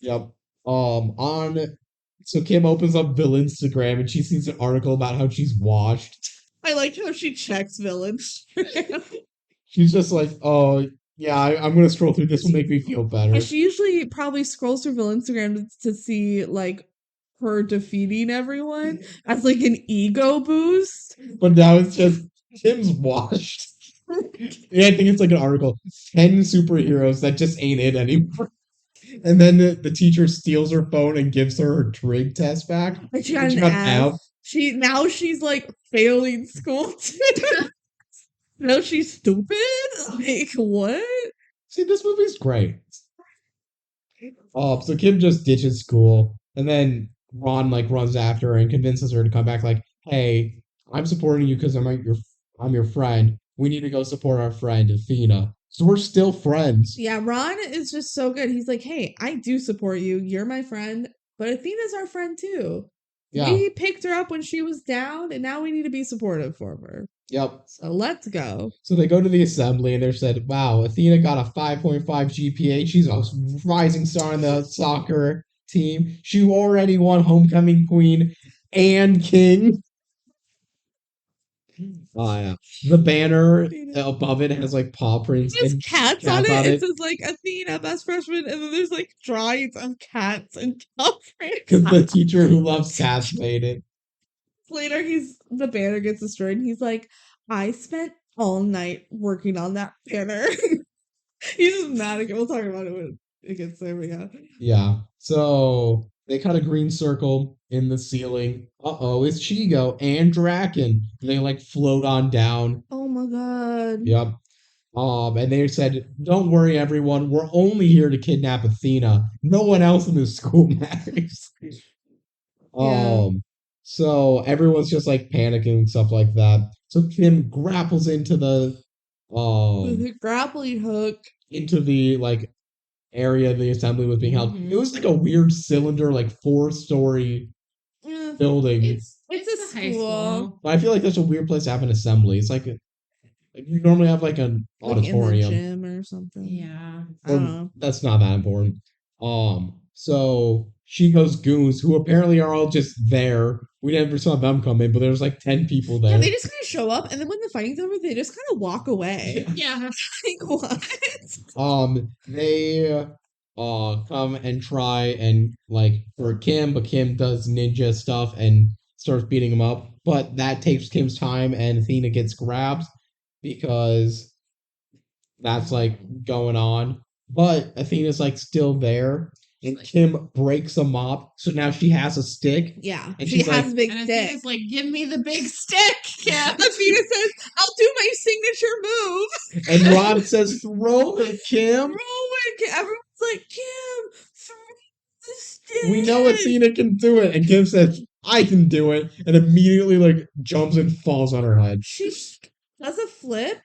Yep. On so Kim opens up Bill Instagram and she sees an article about how she's washed. I like how she checks villains. She's just like, "Oh yeah, I'm gonna scroll through. This will make me feel better." And she usually probably scrolls through Vill Instagram to see like her defeating everyone as like an ego boost. But now it's just Kim's washed. Yeah, I think it's like an article. 10 superheroes that just ain't it anymore. And then the teacher steals her phone and gives her her trig test back. And she got And she an got F. F. She's like failing school too. No, she's stupid. Like what? See, this movie's great. So Kim just ditches school, and then Ron like runs after her and convinces her to come back. Like, "Hey, I'm supporting you because I'm your friend. We need to go support our friend Athena. So we're still friends." Yeah, Ron is just so good. He's like, hey, I do support you. You're my friend, but Athena's our friend too. Yeah. We picked her up when she was down, and now we need to be supportive for her. Yep. So let's go. So they go to the assembly and they're said, "Wow, Athena got a 5.5 GPA. She's a rising star in the soccer team. She already won homecoming queen and king." Oh yeah. The banner above it has like paw prints There's and cats on it. It says like Athena, best freshman, and then there's like drawings of cats and because the teacher who loves cats made it. Later, the banner gets destroyed, and he's like, I spent all night working on that banner. He's just mad again. We'll talk about it when it gets there, but yeah. Yeah. So they cut a green circle in the ceiling. Uh-oh, it's Chigo and Draken. They like float on down. Oh my god. Yep. And they said, "Don't worry, everyone. We're only here to kidnap Athena. No one else in this school matters." Yeah. So everyone's just like panicking and stuff like that. So Kim grapples into the With a grappling hook. into the like area the assembly was being held. Mhm. It was like a weird cylinder, like 4-story Yeah, building. it's a high school. But I feel like that's a weird place to have an assembly. It's like you normally have like an Like in the auditorium. gym or something. Yeah. I don't know. That's not that important. So Chico's goons, who apparently are all just there. We never saw them come in, but there's like 10 people there. Yeah, they just kind of show up, and then when the fighting's over, they just kind of walk away. Yeah. Like what? They come and try and like for Kim, but Kim does ninja stuff and starts beating him up. But that takes Kim's time, and Athena gets grabbed because that's like going on. But Athena's like still there, and Kim breaks a mop, so now she has a stick. Yeah, And she she's has like, a big And stick. Athena's like, give me the big stick. Yeah. Athena says, "I'll do my signature move." and Ron says, "Throw it, Kim. Throw it. Everyone's like, "Kim, throw the stick." We know Athena can do it." And Kim says, "I can do it," and immediately like jumps and falls on her head. She does a flip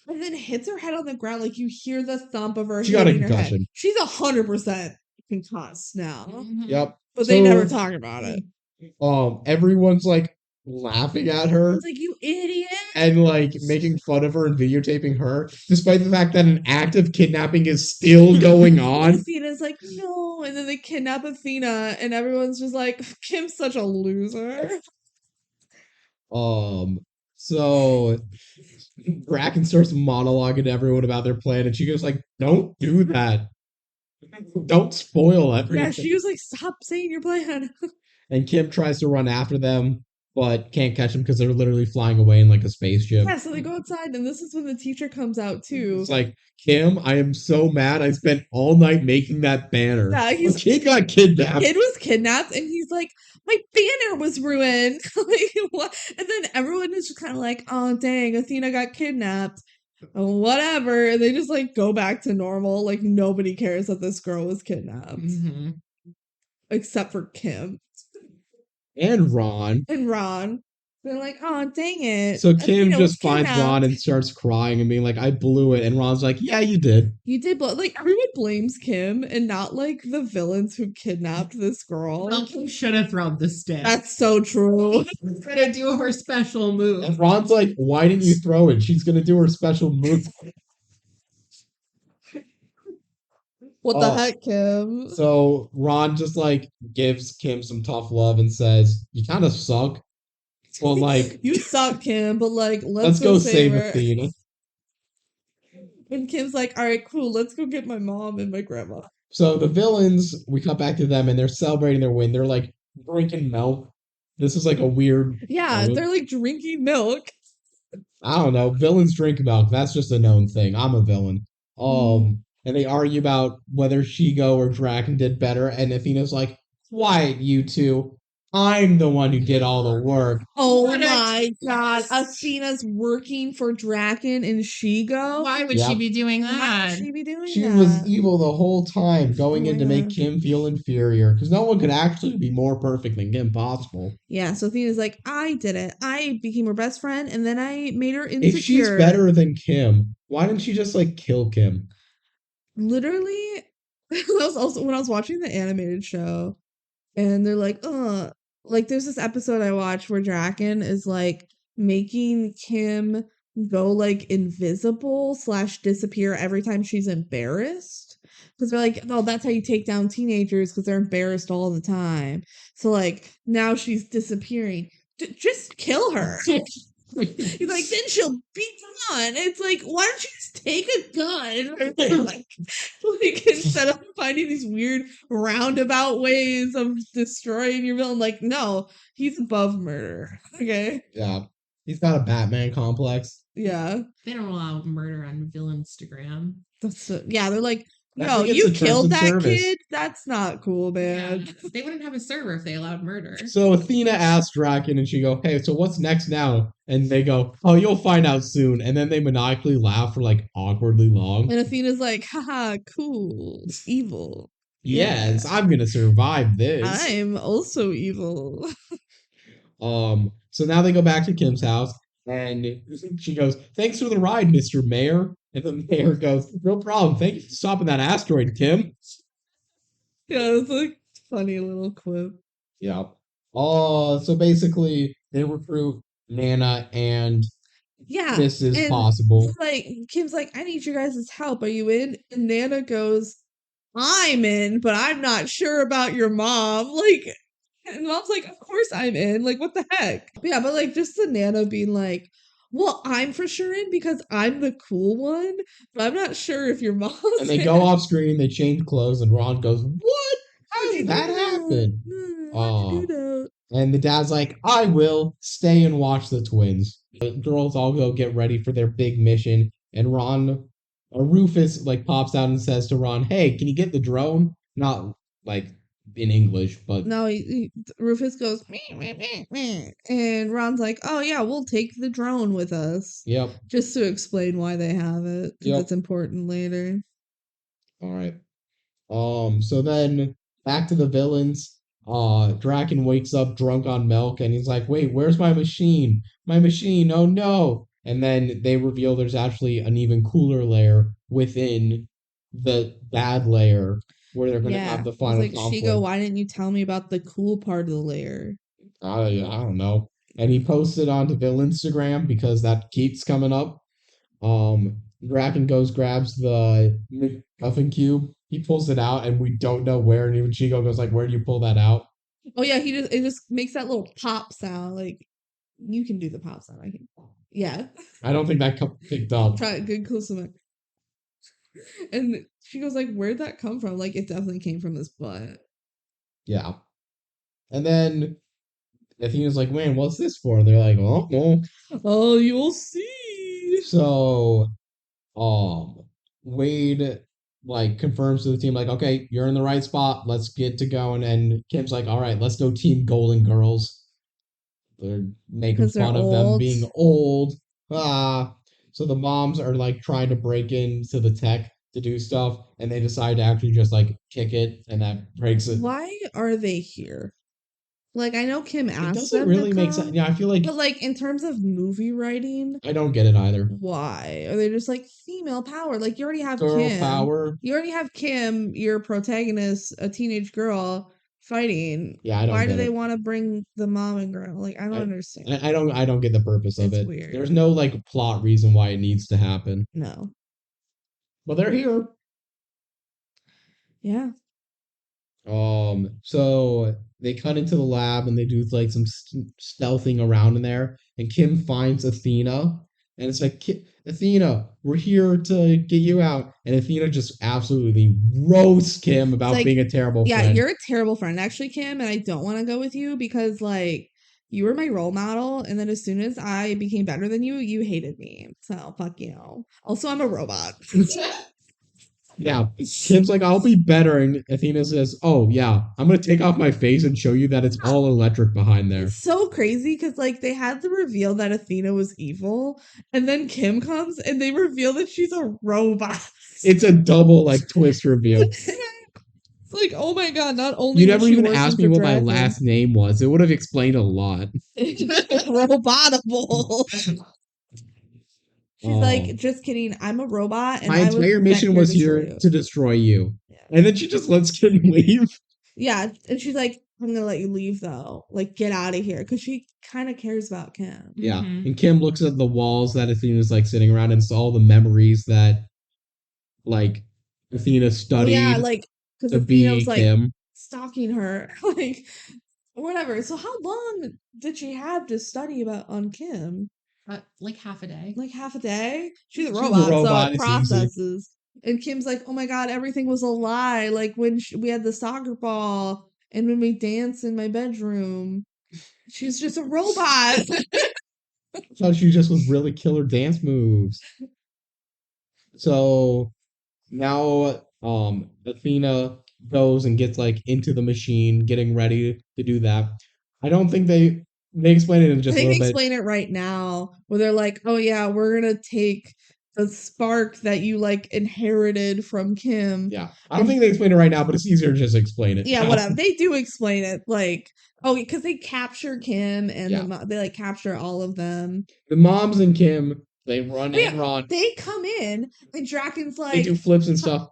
and then hits her head on the ground. Like you hear the thump of her She got a hitting her head. concussion. She's 100% concussed now, Mhm. Yep. but they never talk about it. Everyone's like laughing at her It's like, "You idiot!" and like making fun of her and videotaping her, despite the fact that an act of kidnapping is still going on. Athena's like, "No," and then they kidnap Athena, and everyone's just like, "Kim's such a loser." So Bracken starts monologuing to everyone about their plan, and she goes like, "Don't do that. Don't spoil everything." Yeah, she was like, "Stop saying your plan." And Kim tries to run after them, but can't catch them because they're literally flying away in like a spaceship. Yeah, so they go outside, and this is when the teacher comes out too. It's like, "Kim, I am so mad. I spent all night making that banner. Yeah, A kid got kidnapped." Kid was kidnapped, and he's like, "My banner was ruined." Like, what? And then everyone is just kind of like, "Oh dang, Athena got kidnapped." Whatever. And they just like go back to normal. Like nobody cares that this girl was kidnapped, Mhm. except for Kim And Ron. and Ron. They're like, "Oh dang it." So Kim Athena was just finds kidnapped." Ron and starts crying and being like, "I blew it." And Ron's like, "Yeah, you did." You did, but like everyone blames Kim and not like the villains who kidnapped this girl. Well, Kim should have thrown the stick. That's so true. She's gonna do her special move. And Ron's like, "Why didn't you throw it? She's gonna do her special move." What the Oh. heck, Kim? So Ron just like gives Kim some tough love and says, "You kind of suck. Well, like, You suck, Kim, but like, let's go save her." Athena." And Kim's like, "All right, cool, let's go get my mom and my grandma." So the villains, we cut back to them and they're celebrating their win. They're like drinking milk. This is like a weird. Yeah, they're like drinking milk. I don't know. Villains drink milk. That's just a known thing. I'm a villain. And they argue about whether Shigo or Draken did better. And Athena's like, "Quiet, you two. I'm the one who did all the work." Oh What a my god, twist. Athena's working for Draken and Shigo. Why would Yeah. she be doing Why that? would she be doing She that? was evil the whole time, going Oh in my to make God. Kim feel inferior. Because no one could actually be more perfect than Kim possible. Yeah, so Athena's like, "I did it. I became her best friend, and then I made her insecure." If she's better than Kim, why didn't she just like kill Kim? Literally, that was also when I was watching the animated show, and they're like, like there's this episode I watched where Draken is like making Kim go like invisible / disappear every time she's embarrassed. Because they're like, "Oh, that's how you take down teenagers because they're embarrassed all the time." So like now she's disappearing. Just kill her. He's like, "Then she'll be gone." It's like, why don't you just take a gun? like instead of finding these weird roundabout ways of destroying your villain, like, no, he's above murder. Okay. Yeah. He's got a Batman complex. Yeah. They don't allow murder on Villainstagram. Yeah, they're like, That's "Yo, against you the terms killed of that service." kid? That's not cool, Yeah, man." they wouldn't have a server if they allowed murder. So Athena asks Draken and she go, "Hey, so what's next now?" And they go, "Oh, you'll find out soon." And then they maniacally laugh for like awkwardly long. And Athena's like, "Haha, cool. Evil. Yes, I'm gonna survive this. I'm also evil." So now they go back to Kim's house and she goes, "Thanks for the ride, Mr. Mayor." And the mayor goes, "No problem. Thank you for stopping that asteroid, Kim." Yeah, it's like funny little quip. Yeah. So basically they recruit Nana and Yeah. this is and possible. like Kim's like, "I need your guys' help. Are you in?" And Nana goes, "I'm in, but I'm not sure about your mom." Like, and Mom's like, "Of course I'm in. Like, what the heck?" But yeah, but like just the Nana being like, "Well, I'm for sure in because I'm the cool one, but I'm not sure if your mom's And they in." go off screen, they change clothes, and Ron goes, "What? How did that happen?" Why'd you do that? And the dad's like, I will stay and watch the twins. The girls all go get ready for their big mission. And Rufus like pops out and says to Ron, hey, can you get the drone? Not like in English, but No, Rufus goes, meh, meh, meh, meh. And Ron's like, oh yeah, we'll take the drone with us. yep, Just to explain why they have it, because yep. it's important later. All right. So then back to the villains. Draken wakes up drunk on milk and he's like, wait, where's my machine? My machine, oh no. And then they reveal there's actually an even cooler layer within the bad layer where they're gonna have Yeah. the I was final like, conflict. Shigo, why didn't you tell me about the cool part of the layer? I don't know. And he posted onto Bill Instagram because that keeps coming up. Draken goes, grabs the McGuffin cube. He pulls it out, and we don't know where. And even Chico goes like, "Where do you pull that out?" Oh yeah, it just makes that little pop sound. Like you can do the pop sound. I can. Yeah. I don't think that picked up. Try it. Good close enough. And she goes like, "Where'd that come from?" Like it definitely came from his butt. Yeah. And then Athena's like, "Man, what's this for?" And they're like, "Oh, no." Oh, you'll see. So, Wade like confirms to the team like, "Okay, you're in the right spot. Let's get to going." And Kim's like, "All right, let's go, Team Golden Girls." They're making 'Cause they're fun of them old. being old. So the moms are like trying to break into the tech to do stuff, and they decide to actually just like kick it, and that breaks it. Why are they here? Like I know Kim It asked doesn't them really to make sense. come, Yeah, I feel like but like in terms of movie writing, I don't get it either. why are they just like female power? Like you already have Girl Kim. power. You already have Kim, your protagonist, a teenage girl fighting. Yeah, I don't Why do get they it. want to bring the mom and girl? Like I don't I, understand. I don't get the purpose of It's it. weird. There's no like plot reason why it needs to happen. No. But they're here. Yeah. So they cut into the lab and they do like some stealthing around in there, and Kim finds Athena, and it's like, Athena, we're here to get you out, and Athena just absolutely roasts Kim about like, being a terrible Yeah, friend. you're a terrible friend, actually, Kim, and I don't want to go with you because like you were my role model, and then as soon as I became better than you, you hated me. So fuck you. Also, I'm a robot. Yeah, Kim's like, I'll be better, and Athena says, oh yeah, I'm gonna take off my face and show you that it's all electric behind there. It's so crazy because like they had the reveal that Athena was evil, and then Kim comes and they reveal that she's a robot. It's a double like twist reveal. It's like, oh my god, not only You was never she even working asked me for what my Draken, last name was. It would have explained a lot. robotable. She's Oh. like, just kidding, I'm a robot and My I was entire sent mission here was to destroy here you. to destroy you. Yeah. And then she just lets Kim leave. Yeah, and she's like, I'm gonna let you leave though. Like, get out of here. Because she kind of cares about Kim. Yeah. Mhm. And Kim looks at the walls that Athena's like sitting around and it's all the memories that like Athena studied Yeah, like, because to Athena be was like Kim. stalking her. Like, whatever. So, how long did she have to study about on Kim? Like half a day. Like half a day? She's a She's a robot, so robot, it it's easy. processes. And Kim's like, oh my god, everything was a lie. Like when we had the soccer ball and when we danced in my bedroom. She's just a robot. I thought she just was really killer dance moves. So now Athena goes and gets like into the machine, getting ready to do that. I don't think they explain it in I just a think little they bit. explain it right now where they're like, oh yeah, we're gonna take the spark that you like inherited from Kim. Yeah. I don't think they explain it right now, but it's easier to just explain it. Yeah, now. whatever. They do explain it. Like, oh, because they capture Kim and Yeah. they like capture all of them. The moms and Kim, they run Oh, yeah, and run. They come in and Draken's They like, do flips and stuff.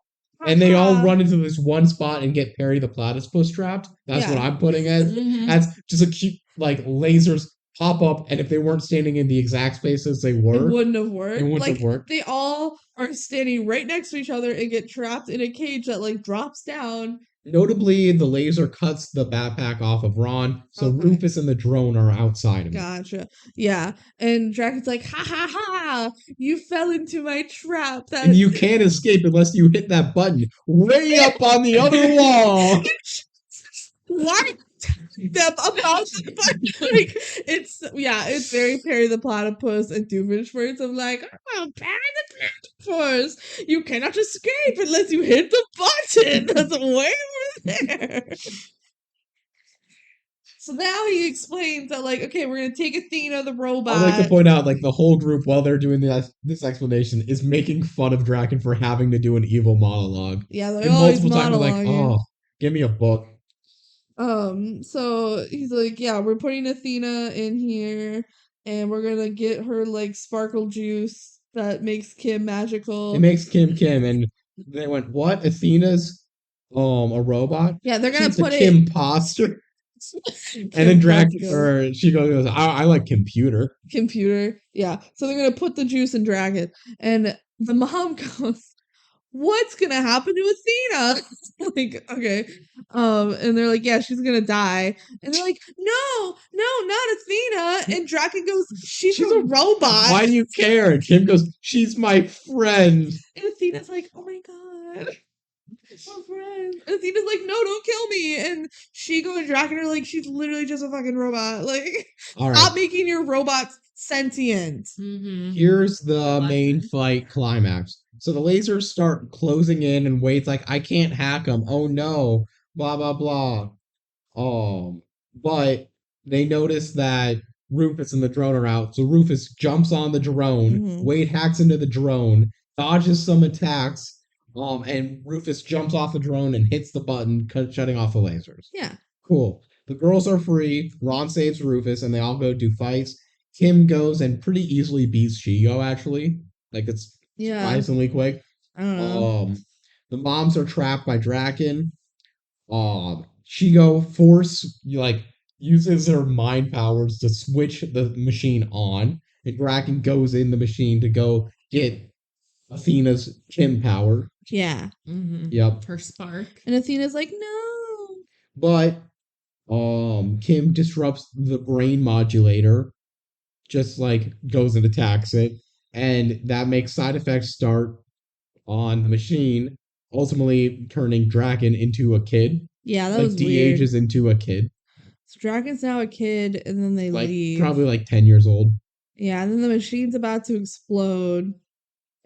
And they all run into this one spot and get Perry the platypus trapped. That's what Yeah. I'm putting it. Mhm. That's just a cute, like, lasers pop up, and if they weren't standing in the exact spaces they It were, wouldn't have worked. it wouldn't Like have worked. they all are standing right next to each other and get trapped in a cage that like drops down. Notably, the laser cuts the backpack off of Ron, so Okay. Rufus and the drone are outside of it. Gotcha. Yeah. And Draken's like, ha ha ha, you fell into my trap. That And you can't escape unless you hit that button way up on the other wall. What? them about like it's very Perry the Platypus and Doofenshmirtz. I'm like, oh, Perry the Platypus, you cannot escape unless you hit the button that's way over there. So now he explains that, like, okay, we're gonna take Athena the robot. I'd like to point out, like, the whole group, while they're doing this explanation, is making fun of Draken for having to do an evil monologue. Yeah, like, And oh, he's multiple times, they're like, monologuing. oh, give me a book. So he's like, yeah, we're putting Athena in here, and we're gonna get her like sparkle juice that makes Kim magical. It makes Kim, and they went, what? Athena's a robot? Yeah, they're gonna She's put a it. Kimposter. And then she goes, I like computer. Yeah. So they're gonna put the juice in Dragon, and the mom goes, what's gonna happen to Athena? Like, okay. And they're like, yeah, she's gonna die. And they're like, no, not Athena. And Draken goes, she's a robot. Why do you care? And Kim goes, she's my friend. And Athena's like, oh my god. My friend. And Athena's like, no, don't kill me. And Shigo and Draken are like, she's literally just a fucking robot. Like, stop making your robots sentient. Mm-hmm. Here's the main fight climax. So the lasers start closing in, and Wade's like, I can't hack them. Oh no. Blah, blah, blah. But they notice that Rufus and the drone are out. So Rufus jumps on the drone. Mhm. Wade hacks into the drone, dodges some attacks. And Rufus jumps off the drone and hits the button, shutting off the lasers. Yeah. Cool. The girls are free. Ron saves Rufus, and they all go do fights. Kim goes and pretty easily beats Shigo, actually. Like, it's surprisingly quick. I don't know. The moms are trapped by Draken. Shigo uses her mind powers to switch the machine on, and Draken goes in the machine to go get Athena's Kim power. Yeah. Mm-hmm. Yep. Her spark. And Athena's like, no. But Kim disrupts the brain modulator, just like goes and attacks it, and that makes side effects start on the machine, ultimately turning Draken into a kid. Yeah, that like was de-ages weird. into a kid. So Draken's now a kid, and then they leave. Probably like 10 years old. Yeah, and then the machine's about to explode.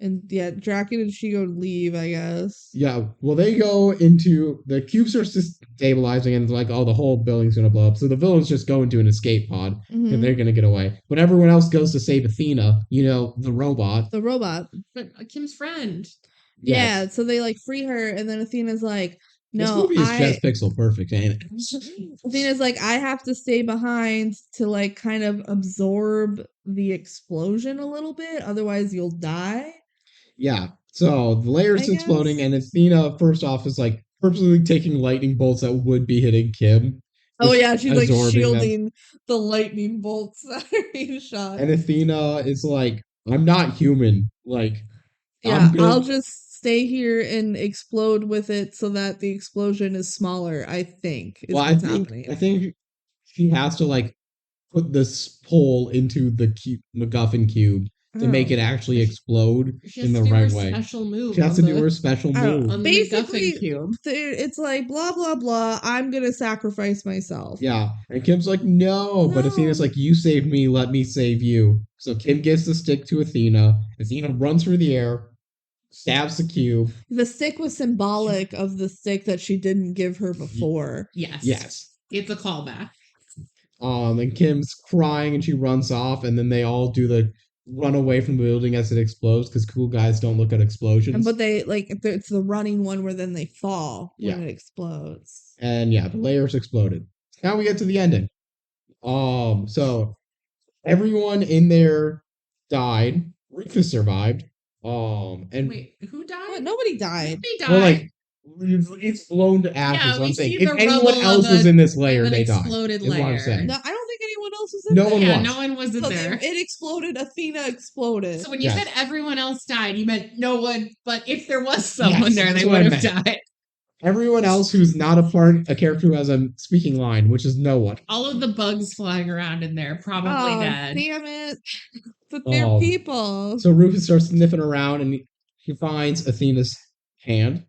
And yeah, Draken and Shigo leave, I guess. Yeah, well, they go into the cubes are stabilizing, and it's like, oh, the whole building's gonna blow up. So the villains just go into an escape pod, and they're gonna get away. But everyone else goes to save Athena, the robot. The robot. But Kim's friend. Yes. Yeah, so they like free her, and then Athena's like, no, this movie is just pixel perfect, ain't it? Athena's like, I have to stay behind to like kind of absorb the explosion a little bit, otherwise you'll die. Yeah, so the layer's exploding, and Athena, first off, is like purposely taking lightning bolts that would be hitting Kim. Oh yeah, she's like shielding the lightning bolts that are being shot. And Athena is like, I'm not human. Like, yeah, I'll just stay here and explode with it so that the explosion is smaller, I think. I think she has to like put this pole into the MacGuffin cube to make it actually explode in the right way. Special move. She has to do her special move. On basically, the cube. It's like blah blah blah. I'm gonna sacrifice myself. Yeah, and Kim's like, no, but Athena's like, you saved me, let me save you. So Kim gives the stick to Athena. Athena runs through the air, stabs the cube. The stick was symbolic of the stick that she didn't give her before. Yes. It's a callback. And Kim's crying and she runs off, and then they all do the run away from the building as it explodes because cool guys don't look at explosions. But they it's the running one where then they fall when it explodes. And yeah, the layers exploded. Now we get to the ending. So everyone in there died. Rufus survived. And wait, who died? What? Nobody died. Nobody died. Well, like it's blown to ashes. Yeah, I'm saying if anyone else was in this layer, they died. Exploded layer. What I'm saying. No, I don't think anyone else was in there. No one was in there. It exploded. Athena exploded. So when you said everyone else died, you meant no one. But if there was someone there, they would have died. Everyone else who's not a character who has a speaking line, which is no one. All of the bugs flying around in there probably dead. Damn it! But they're people. So Rufus starts sniffing around and he finds Athena's hand,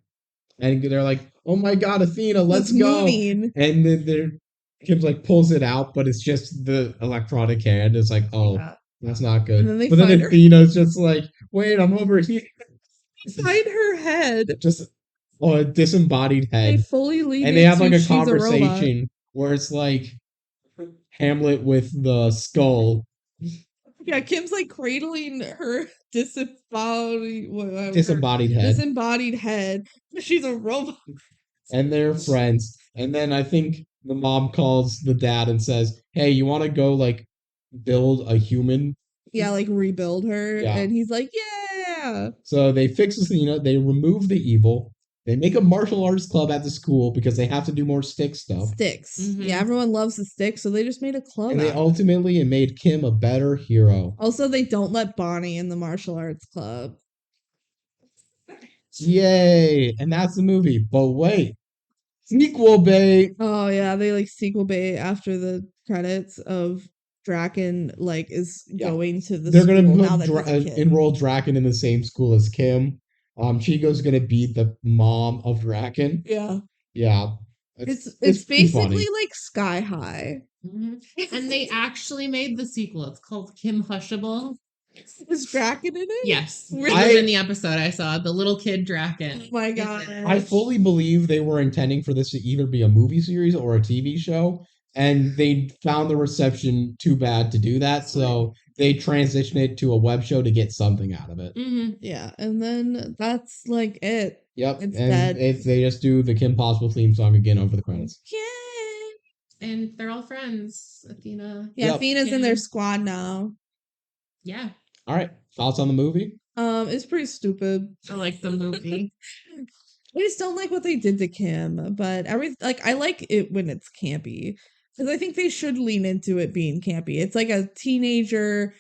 and they're like, "Oh my God, Athena, let's go!" Moving. And then Kim's like pulls it out, but it's just the electronic hand. It's like, oh, Yeah. that's not good. And then they But then find her. Athena's just like, wait, I'm over here. Find her head. Just a disembodied They head. fully lean And they have like into a she's a robot. conversation where it's like Hamlet with the skull. Yeah, Kim's like cradling her Disembodied head. disembodied head. She's a robot. And they're friends. And then I think the mom calls the dad and says, hey, you want to go like build a human? Yeah, like rebuild her. Yeah. And he's like, yeah. So they fix Athena, they remove the evil, they make a martial arts club at the school because they have to do more stick stuff. Sticks. Mhm. Yeah, everyone loves the sticks, so they just made a club. And they out of it. ultimately made Kim a better hero. Also, they don't let Bonnie in the martial arts club. Yay! And that's the movie. But wait, sequel bait. Oh yeah, they like sequel bait after the credits of Draken like is Yeah. going to the They're school gonna now put that he's a kid. enroll Draken in the same school as Kim. Chico's gonna beat the mom of Draken. Yeah. Yeah. It's pretty basically funny. like Sky High. Mhm. And they actually made the sequel. It's called Kim Hushable. Is Draken in it? Yes. It Really? was in the episode I saw. The little kid Draken. Oh my is in god. it. I fully believe they were intending for this to either be a movie series or a TV show, and they found the reception too bad to do that, so they transitioned it to a web show to get something out of it. Mhm. Yeah, and then that's like it. Yep, It's and dead. they just do the Kim Possible theme song again over the credits. Yeah. And they're all friends. Athena. Yeah, Yep. Athena's in their Kim. squad now. Yeah. All right, thoughts on the movie? It's pretty stupid. I like the movie. I just don't like what they did to Kim, but I like it when it's campy. Because I think they should lean into it being campy. It's like a teenager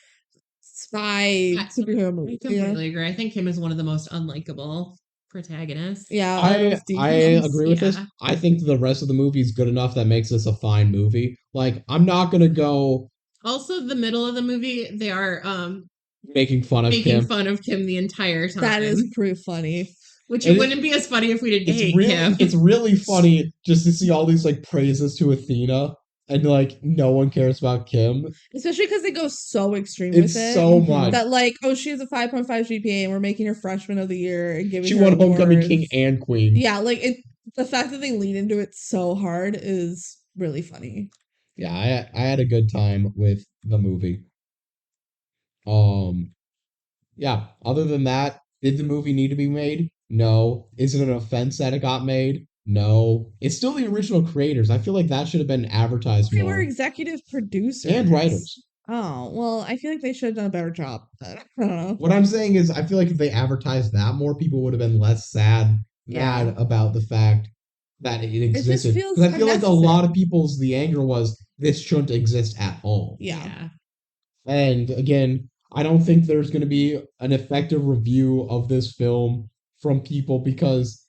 spy superhero I movie. completely agree. I think Kim is one of the most unlikable protagonists. Yeah, I I agree with this. Yeah. I think the rest of the movie is good enough that makes this a fine movie. Like, I'm not gonna go Also, the middle of the movie, they are making fun of making Kim. fun of Kim the entire time. That is pretty funny. Which It it is- wouldn't be as funny if we didn't hate Kim. It's really funny just to see all these like praises to Athena and like no one cares about Kim. Especially because they go so extreme It's with it. so much. That like, oh, she has a 5.5 GPA and we're making her freshman of the year and giving She her won Homecoming awards. King and Queen. Yeah, like the fact that they lean into it so hard is really funny. Yeah, I had a good time with the movie. Yeah, other than that, did the movie need to be made? No. Is it an offense that it got made? No. It's still the original creators. I feel like that should have been advertised They more. were executive producers And writers. Oh, well, I feel like they should have done a better job. I don't know. What I'm saying is, I feel like if they advertised that more, people would have been less mad about the fact that it just existed. feels Because I feel like a lot of unnecessary. the anger was this shouldn't exist at all. Yeah. And again, I don't think there's going to be an effective review of this film from people because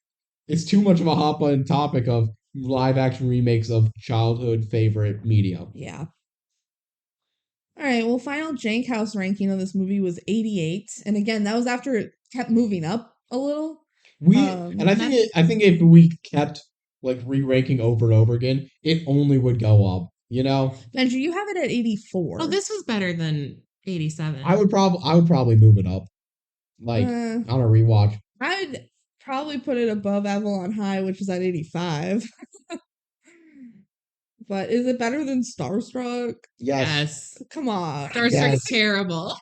it's too much of a hot button topic of live action remakes of childhood favorite media. Yeah. All right. Well, final Jank House ranking of this movie was 88. And again, that was after it kept moving up a little. And I think if we kept like re-ranking over and over again, it only would go up. You know, Benji, you have it at 84. Oh, this was better than 87. I would probably move it up, like on a rewatch. I'd probably put it above Avalon High, which is at 85. But is it better than Starstruck? Yes. Come on. Starstruck's Yes. terrible.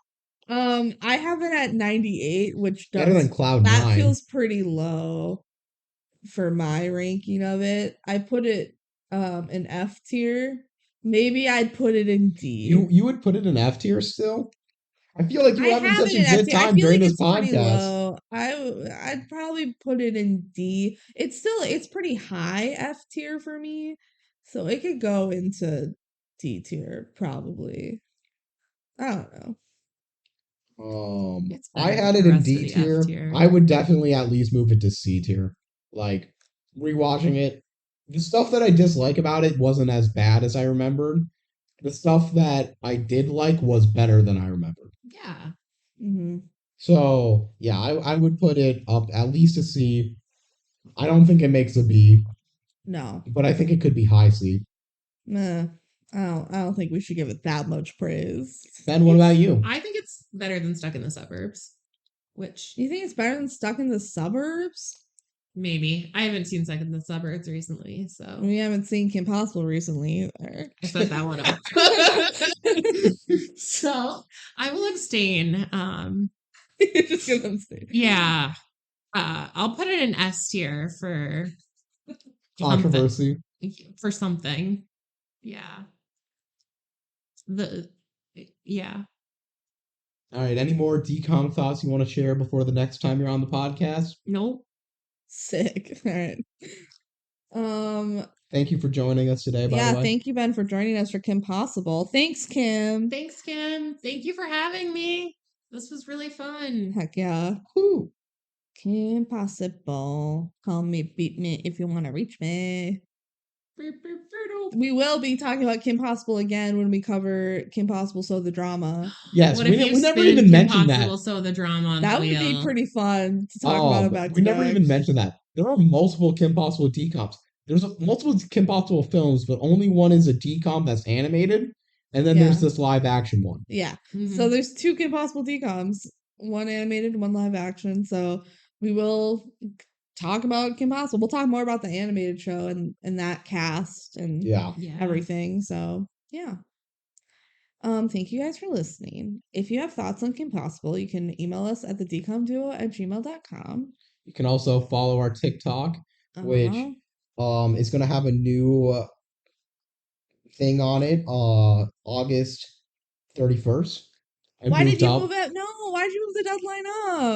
I have it at 98, which Better than does Cloud that 9. feels pretty low for my ranking of it. I put it in F tier. Maybe I'd put it in D. You would put it in F tier still? I feel like you're having have such it a in F good tier. I time feel during like this it's pretty podcast. low. I'd probably put it in D. It's pretty high F tier for me. So it could go into D tier, probably. I don't know. It's I better had than it the in rest of D the F tier. tier. I would definitely at least move it to C tier. Like, rewatching it, the stuff that I dislike about it wasn't as bad as I remembered. The stuff that I did like was better than I remembered. Yeah. Mm-hmm. So, yeah, I would put it up at least a C. I don't think it makes a B, No. but I think it could be high C. Nah, I don't think we should give it that much praise. Ben, what about you? I think it's better than Stuck in the Suburbs. Which You think it's better than Stuck in the Suburbs? maybe. I haven't seen Stuck in the Suburbs recently, so We haven't seen Kim Possible recently either. I set that one up. So I will abstain. You're just gonna abstain. Yeah. I'll put it in S tier for Controversy. for something. Yeah. Yeah. All right. Any more DCOM thoughts you want to share before the next time you're on the podcast? Nope. Sick. All right. Thank you for joining us today, by the way. Thank you, Ben, for joining us for Kim Possible. Thanks, Kim. Thanks, Kim. Thank you for having me. This was really fun. Heck yeah. Woo. Kim Possible. Call me, beat me if you want to reach me. We will be talking about Kim Possible again when we cover Kim Possible So the Drama. Yes, What we if you never spin even Kim mentioned Possible that. So the Drama on That the would be wheel? pretty fun to talk about it back to We never back. even mentioned that. There are multiple Kim Possible DCOMs. There's multiple Kim Possible films, but only one is a DCOM that's animated, and then there's this live action one. Yeah. Mhm. So there's two Kim Possible DCOMs, one animated, one live action. So we will talk about Kim Possible. We'll talk more about the animated show and that cast and Yeah. everything. So yeah. Thank you guys for listening. If you have thoughts on Kim Possible, you can email us at thedcomduo@gmail.com. You can also follow our TikTok, which Uh-huh. is going to have a new thing on it, August 31st. Why did you move it? No, why did you move the deadline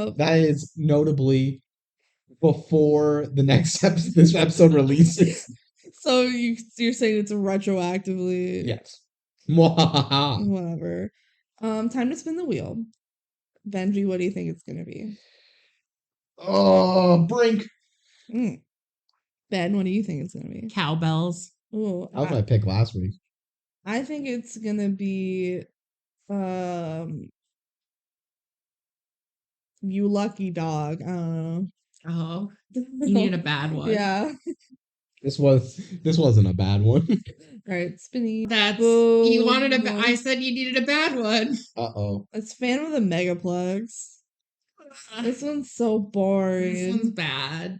up? That is notably before the next this episode releases. So you're saying it's retroactively? Yes. Mwahaha. Whatever. Time to spin the wheel. Benji, what do you think it's gonna be? Brink. Ben, what do you think it's gonna be? Cowbells. Ooh, That was my pick last week. I think it's gonna be You Lucky Dog. I don't know. Oh, you need a bad one. Yeah. This wasn't a bad one. All right, spinning. That's Boom. you wanted a. I said you needed a bad one. Uh-oh. It's Phantom of the Megaplex. This one's so boring. This one's bad.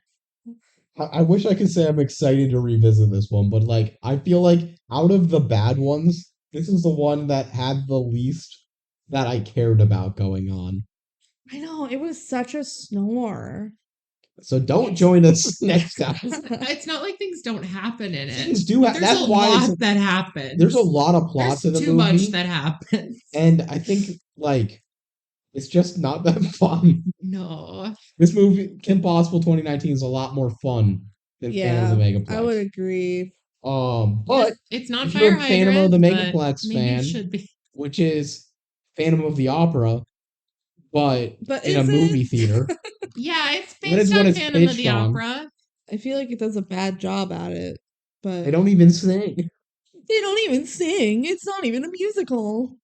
I wish I could say I'm excited to revisit this one, but like I feel like out of the bad ones, this is the one that had the least that I cared about going on. I know, it was such a snore. So don't join us next time. It's not like things don't happen in it. Things do. There's That's a why lot that happens. there's a lot of plot to the too movie. much that happens. And I think like it's just not that fun. No. This movie, Kim Possible 2019, is a lot more fun than Phantom of the Megaplex. I would agree. But it's not if you're Fire a Phantom of the Hydrant, Megaplex but maybe fan, it should be. which is Phantom of the Opera, but in a is movie it? theater. Yeah, it's That is based what on it's Phantom of pitched the on. Opera. I feel like it does a bad job at it, but They don't even sing. they don't even sing. It's not even a musical.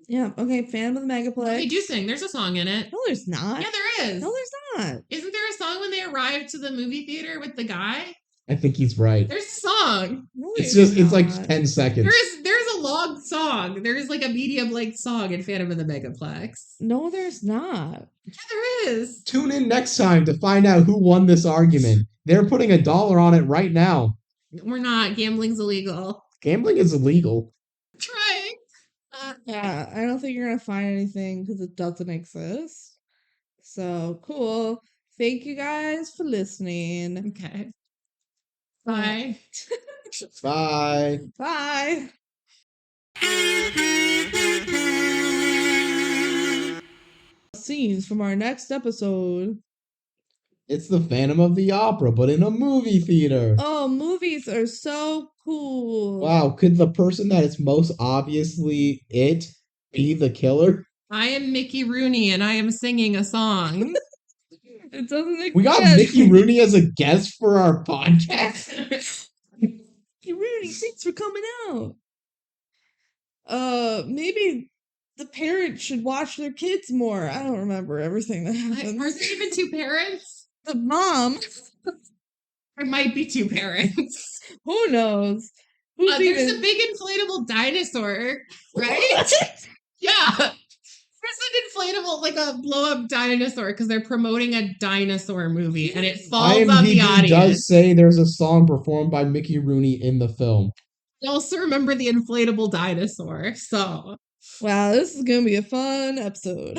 Yeah, okay, Phantom of the Megaplex. They do sing. There's a song in it. No, there's not. Yeah, there is. No, there's not. Isn't there a song when they arrive to the movie theater with the guy? I think he's right. There's a song. No, It's like 10 seconds. There's a long song. There's like a medium length song in Phantom of the Megaplex. No, there's not. Yeah, there is. Tune in next time to find out who won this argument. They're putting $1 on it right now. We're not. Gambling's illegal. Gambling is illegal. Trying. Yeah, I don't think you're gonna find anything because it doesn't exist. So cool. Thank you guys for listening. Okay. Bye. Bye. Bye. Scenes from our next episode. It's the Phantom of the Opera, but in a movie theater. Oh, movies are so cool. Wow, could the person that is most obviously it be the killer? I am Mickey Rooney and I am singing a song. It doesn't exist. We got Mickey Rooney as a guest for our podcast. Mickey Rooney, thanks for coming out. Maybe the parents should watch their kids more. I don't remember everything that happened. Are there even two parents? The mom. There might be two parents. Who knows? Who's There's even- a big inflatable dinosaur, right? Yeah. There's an inflatable, like a blow up dinosaur, because they're promoting a dinosaur movie and it falls on the IMDb audience. does say there's a song performed by Mickey Rooney in the film. I also remember the inflatable dinosaur. So Wow, this is gonna be a fun episode.